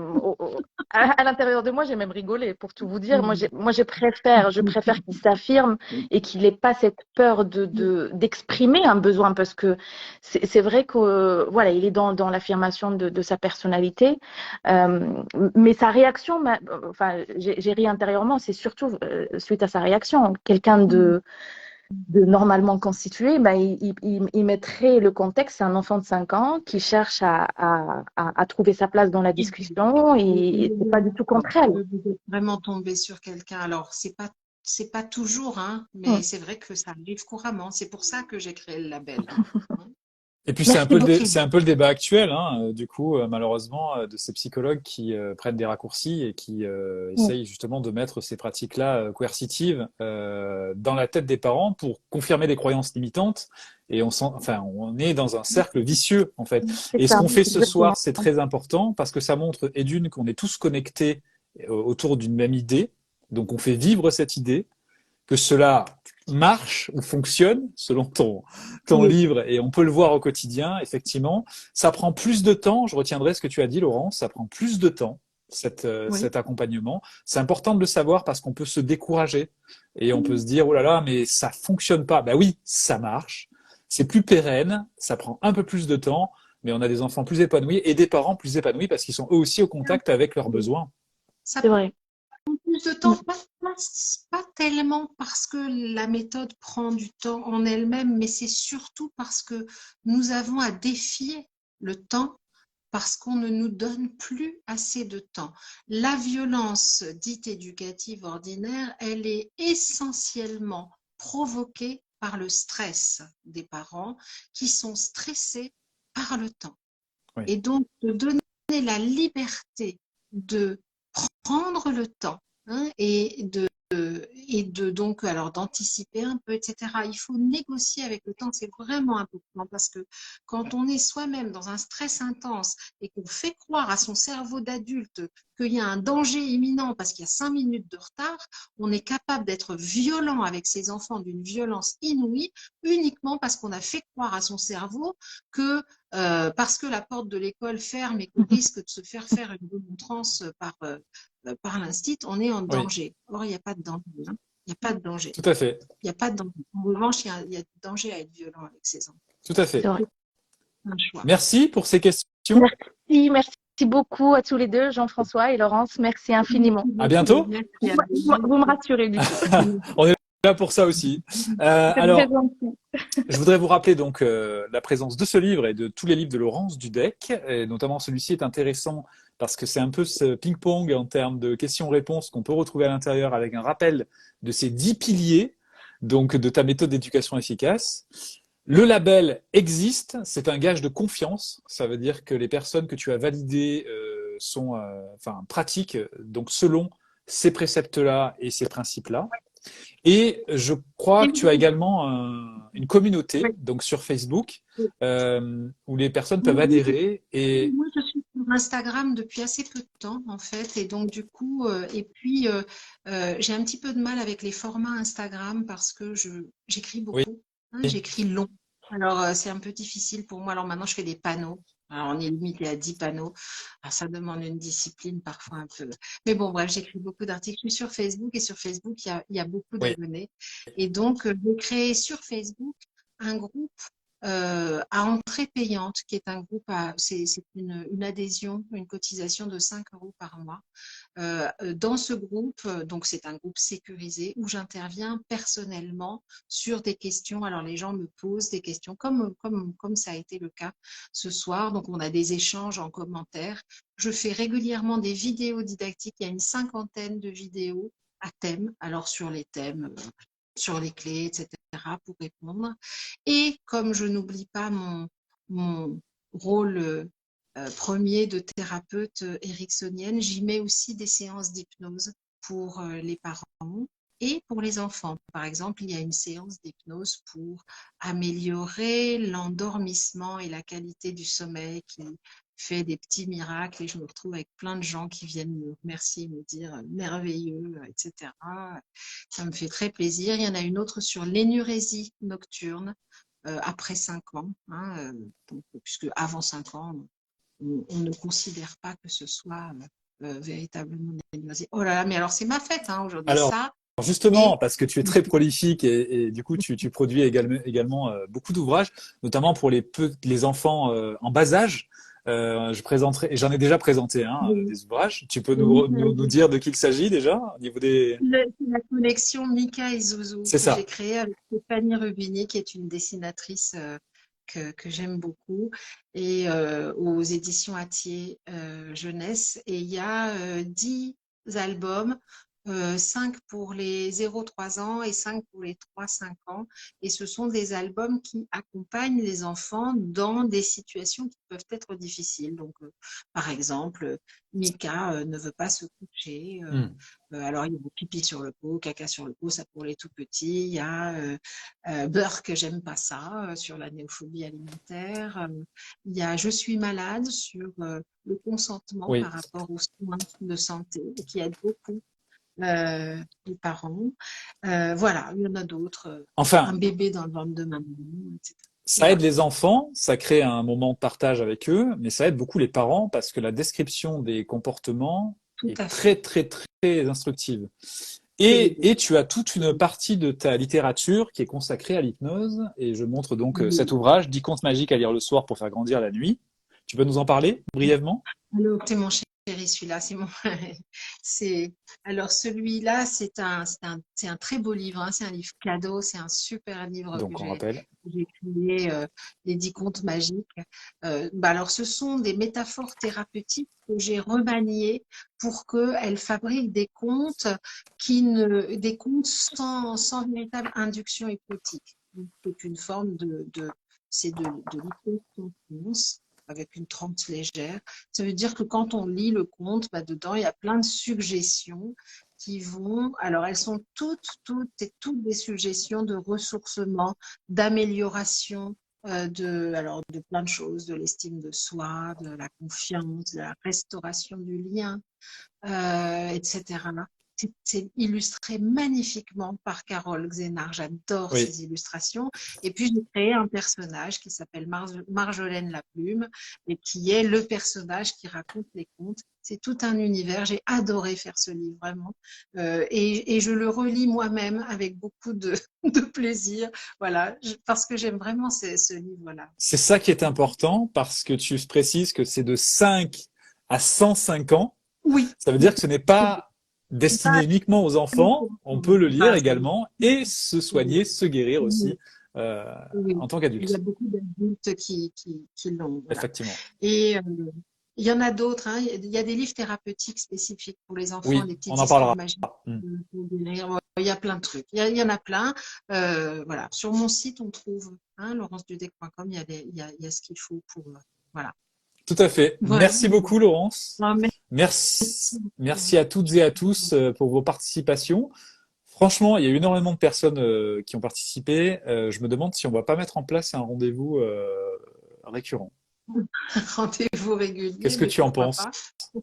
À l'intérieur de moi, j'ai même rigolé, pour tout vous dire. Moi, je préfère qu'il s'affirme et qu'il n'ait pas cette peur d'exprimer un besoin, parce que c'est vrai que, voilà, il est dans l'affirmation de sa personnalité. Mais sa réaction, enfin, j'ai ri intérieurement, c'est surtout suite à sa réaction. Quelqu'un de normalement constitué, ben, il mettrait le contexte, c'est un enfant de 5 ans qui cherche à trouver sa place dans la discussion et c'est pas du tout contre elle. Vous êtes vraiment tombé sur quelqu'un. Alors, c'est pas toujours, hein, Mm. mais c'est vrai que ça arrive couramment. C'est pour ça que j'ai créé le label. Hein. Et puis Merci beaucoup. c'est un peu le débat actuel, hein, du coup, malheureusement, de ces psychologues qui prennent des raccourcis et qui Mm. essayent justement de mettre ces pratiques-là coercitives dans la tête des parents pour confirmer des croyances limitantes. Et enfin, on est dans un cercle vicieux en fait. C'est Et ce ça, qu'on fait ce exactement. soir, c'est très important parce que ça montre, et d'une, qu'on est tous connectés autour d'une même idée. Donc, on fait vivre cette idée que cela marche ou fonctionne selon ton Oui. livre et on peut le voir au quotidien, effectivement. Ça prend plus de temps, je retiendrai ce que tu as dit, Laurence, ça prend plus de temps, Oui. cet accompagnement. C'est important de le savoir parce qu'on peut se décourager et on peut se dire, oh là là, mais ça fonctionne pas. Ben oui, ça marche. C'est plus pérenne, ça prend un peu plus de temps, mais on a des enfants plus épanouis et des parents plus épanouis parce qu'ils sont eux aussi au contact avec leurs besoins. Ça C'est vrai. plus de Mm. temps, pas tellement parce que la méthode prend du temps en elle-même, mais c'est surtout parce que nous avons à défier le temps parce qu'on ne nous donne plus assez de temps. La violence dite éducative ordinaire, elle est essentiellement provoquée par le stress des parents qui sont stressés par le temps. Oui. Et donc, de donner la liberté de prendre le temps, hein, et de donc alors d'anticiper un peu, etc. Il faut négocier avec le temps, c'est vraiment important parce que quand on est soi-même dans un stress intense et qu'on fait croire à son cerveau d'adulte qu'il y a un danger imminent parce qu'il y a 5 minutes de retard, on est capable d'être violent avec ses enfants d'une violence inouïe uniquement parce qu'on a fait croire à son cerveau que parce que la porte de l'école ferme et qu'on risque de se faire faire une remontrance par l'instit, on est en Oui, danger. Or, il n'y a pas de danger. Hein. Il n'y a pas de danger. tout à fait, Il n'y a pas de danger. En revanche, il y a du danger à être violent avec ses enfants. tout à C'est fait. vrai. C'est un choix. Merci pour ces questions. Merci beaucoup à tous les deux, Jean-François et Laurence. Merci Merci infiniment. À beaucoup. bientôt. Merci à Vous me rassurez du coup. On est là pour ça aussi. C'est très Alors, gentil. je voudrais vous rappeler donc la présence de ce livre et de tous les livres de Laurence Dudek, et notamment celui-ci est intéressant parce que c'est un peu ce ping-pong en termes de questions-réponses qu'on peut retrouver à l'intérieur avec un rappel de ces 10 piliers donc de ta méthode d'éducation efficace. Le label existe, c'est un gage de confiance. Ça veut dire que les personnes que tu as validées sont, enfin, pratiques donc selon ces préceptes-là et ces principes-là. Et je crois Et que tu as oui, également une communauté, oui, donc sur Facebook, oui. où les personnes peuvent Oui, adhérer. Et moi, je suis sur Instagram depuis assez peu de temps, en fait, et donc du coup, et puis j'ai un petit peu de mal avec les formats Instagram parce que j'écris oui, beaucoup, hein, j'écris long. Alors c'est un peu difficile pour moi. Alors maintenant, je fais des panneaux. Alors, on est limité à 10 panneaux. Alors, ça demande une discipline parfois un peu. Mais bon, bref, j'écris beaucoup d'articles. Je suis sur Facebook et sur Facebook, il y a beaucoup oui, d'abonnés. Et donc, j'ai créé sur Facebook un groupe à entrée payante, qui est un groupe c'est une adhésion, une cotisation de 5 euros par mois. Dans ce groupe, donc c'est un groupe sécurisé où j'interviens personnellement sur des questions. Alors les gens me posent des questions comme ça a été le cas ce soir. Donc on a des échanges en commentaire. Je fais régulièrement des vidéos didactiques. Il y a une cinquantaine de vidéos à thème, alors sur les thèmes, sur les clés, etc., pour répondre. Et comme je n'oublie pas mon rôle premier de thérapeute ericksonienne, j'y mets aussi des séances d'hypnose pour les parents et pour les enfants. Par exemple, il y a une séance d'hypnose pour améliorer l'endormissement et la qualité du sommeil qui fait des petits miracles et je me retrouve avec plein de gens qui viennent me remercier, me dire merveilleux, etc. Ça me fait très plaisir. Il y en a une autre sur l'énurésie nocturne après 5 ans, hein, donc, puisque avant 5 ans, on ne considère pas que ce soit véritablement une énurésie. Oh là là, mais alors c'est ma fête hein, aujourd'hui, alors, ça. justement, Et parce que tu es très prolifique et du coup, tu produis également beaucoup d'ouvrages, notamment pour les enfants en bas âge. Je présenterai, et j'en ai déjà présenté des ouvrages. Tu peux nous dire de qui il s'agit déjà au niveau des. la collection Mika et Zouzou C'est que j'ai ça. créée avec Stéphanie Rubini, qui est une dessinatrice que j'aime beaucoup, et aux éditions Atier Jeunesse. Et il y a 10 albums, 5 pour les 0-3 ans et 5 pour les 3-5 ans. Et ce sont des albums qui accompagnent les enfants dans des situations qui peuvent être difficiles. Donc, par exemple, Mika ne veut pas se coucher. Hmm. Alors, il y a pipi sur le pot, caca sur le pot, ça pour les tout petits. Il y a Burke, j'aime pas ça, sur la néophobie alimentaire. Il y a Je suis malade sur le consentement Oui. par rapport aux soins de santé, qui aide beaucoup les parents. Voilà, il y en a d'autres. Un Enfin, bébé dans le ventre de maman, etc. ça aide Voilà, les enfants, ça crée un moment de partage avec eux, mais ça aide beaucoup les parents parce que la description des comportements tout est à très, fait. très, très instructive. C'est les Et tu as toute une partie de ta littérature qui est consacrée à l'hypnose. Et je montre donc cet deux. ouvrage, 10 contes magiques à lire le soir pour faire grandir la nuit. Tu peux nous en parler brièvement? Alors, c'est mon chéri, celui-là, c'est mon. C'est alors celui-là, c'est un très beau livre, hein, c'est un livre cadeau, c'est un super livre Donc on rappelle. que j'ai créé, les 10 contes magiques. Bah alors, ce sont des métaphores thérapeutiques que j'ai remaniées pour qu'elles fabriquent des contes sans véritable induction hypnotique. Donc, c'est une forme c'est de l'hypnose avec une trempe légère. Ça veut dire que quand on lit le conte, bah, dedans, il y a plein de suggestions qui vont, alors elles sont toutes des suggestions de ressourcement, d'amélioration de plein de choses, de l'estime de soi, de la confiance, de la restauration du lien, etc. C'est illustré magnifiquement par Carole Xénard. J'adore Oui, ces illustrations. Et puis, j'ai créé un personnage qui s'appelle Marjolaine la Plume et qui est le personnage qui raconte les contes. C'est tout un univers. J'ai adoré faire ce livre, vraiment. Et je le relis moi-même avec beaucoup de plaisir. Voilà, parce que j'aime vraiment ce livre-là. c'est ça qui est important parce que tu précises que c'est de 5 à 105 ans. Oui, Ça veut dire que ce n'est pas c'est pas destiné uniquement aux enfants. On peut le c'est lire pas- également et se soigner, se guérir aussi euh, oui, en tant il y a qu'adulte. beaucoup d'adultes qui l'ont, voilà. Effectivement. Et il y en a d'autres, hein. Il y a des livres thérapeutiques spécifiques pour les enfants, Oui, des on petites en histoires parlera. magiques Hmm. pour guérir. Ouais, il y a plein de trucs. Il y en a plein. Voilà. Sur mon site, on trouve, hein, laurence-dudek.com, il y a ce qu'il faut pour, voilà. Tout à fait. Voilà. Merci beaucoup, Laurence. Non, Merci, merci. merci à toutes et à tous pour vos participations. Franchement, il y a eu énormément de personnes qui ont participé. Je me demande si on va pas mettre en place un rendez-vous récurrent. Rendez-vous régulier, Qu'est-ce que mais tu en pourquoi penses? pas?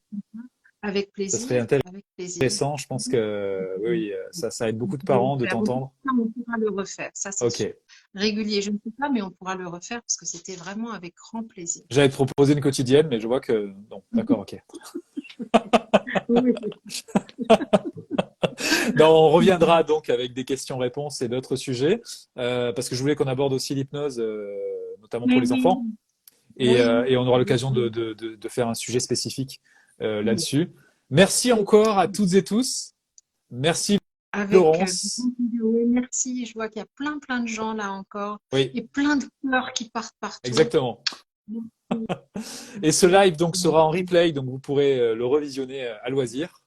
Avec Ça serait plaisir, avec plaisir. intéressant. Je pense que oui, ça aide On beaucoup de pourra le parents de faire. t'entendre. On pourra le refaire, ça c'est Ok. sûr. Régulier, je ne sais pas, mais on pourra le refaire parce que c'était vraiment avec grand plaisir. J'allais te proposer une quotidienne, mais je vois que non. D'accord, ok. Oui, Non, on reviendra donc avec des questions-réponses et d'autres sujets, parce que je voulais qu'on aborde aussi l'hypnose, notamment pour mais les oui, enfants, oui, et on aura l'occasion de faire un sujet spécifique oui. là-dessus. Merci encore à toutes et tous. Merci Avec Laurence. oui, merci. Je vois qu'il y a plein de gens là encore Oui, et plein de fleurs qui partent partout. exactement. Merci. Et ce live donc sera en replay, donc vous pourrez le revisionner à loisir.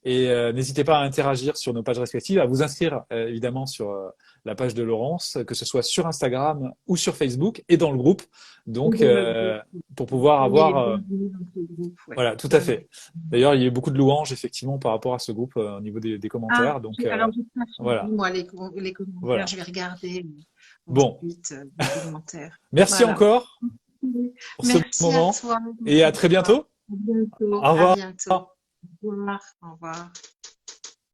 Et n'hésitez pas à interagir sur nos pages respectives, à vous inscrire évidemment sur la page de Laurence, que ce soit sur Instagram ou sur Facebook et dans le groupe. Donc, Dans le groupe. pour pouvoir Oui, avoir, bienvenue dans ce groupe, ouais. voilà, tout à Vraiment. fait. D'ailleurs, il y a eu beaucoup de louanges effectivement par rapport à ce groupe au niveau des Ah, commentaires. Donc, alors j'ai pas suivi, voilà, moi, les commentaires, voilà. je vais regarder Bon, ensuite les commentaires. merci Voilà. encore pour ce Merci à moment toi. et à très bientôt. À bientôt. Au À revoir. bientôt. Au revoir. Au revoir.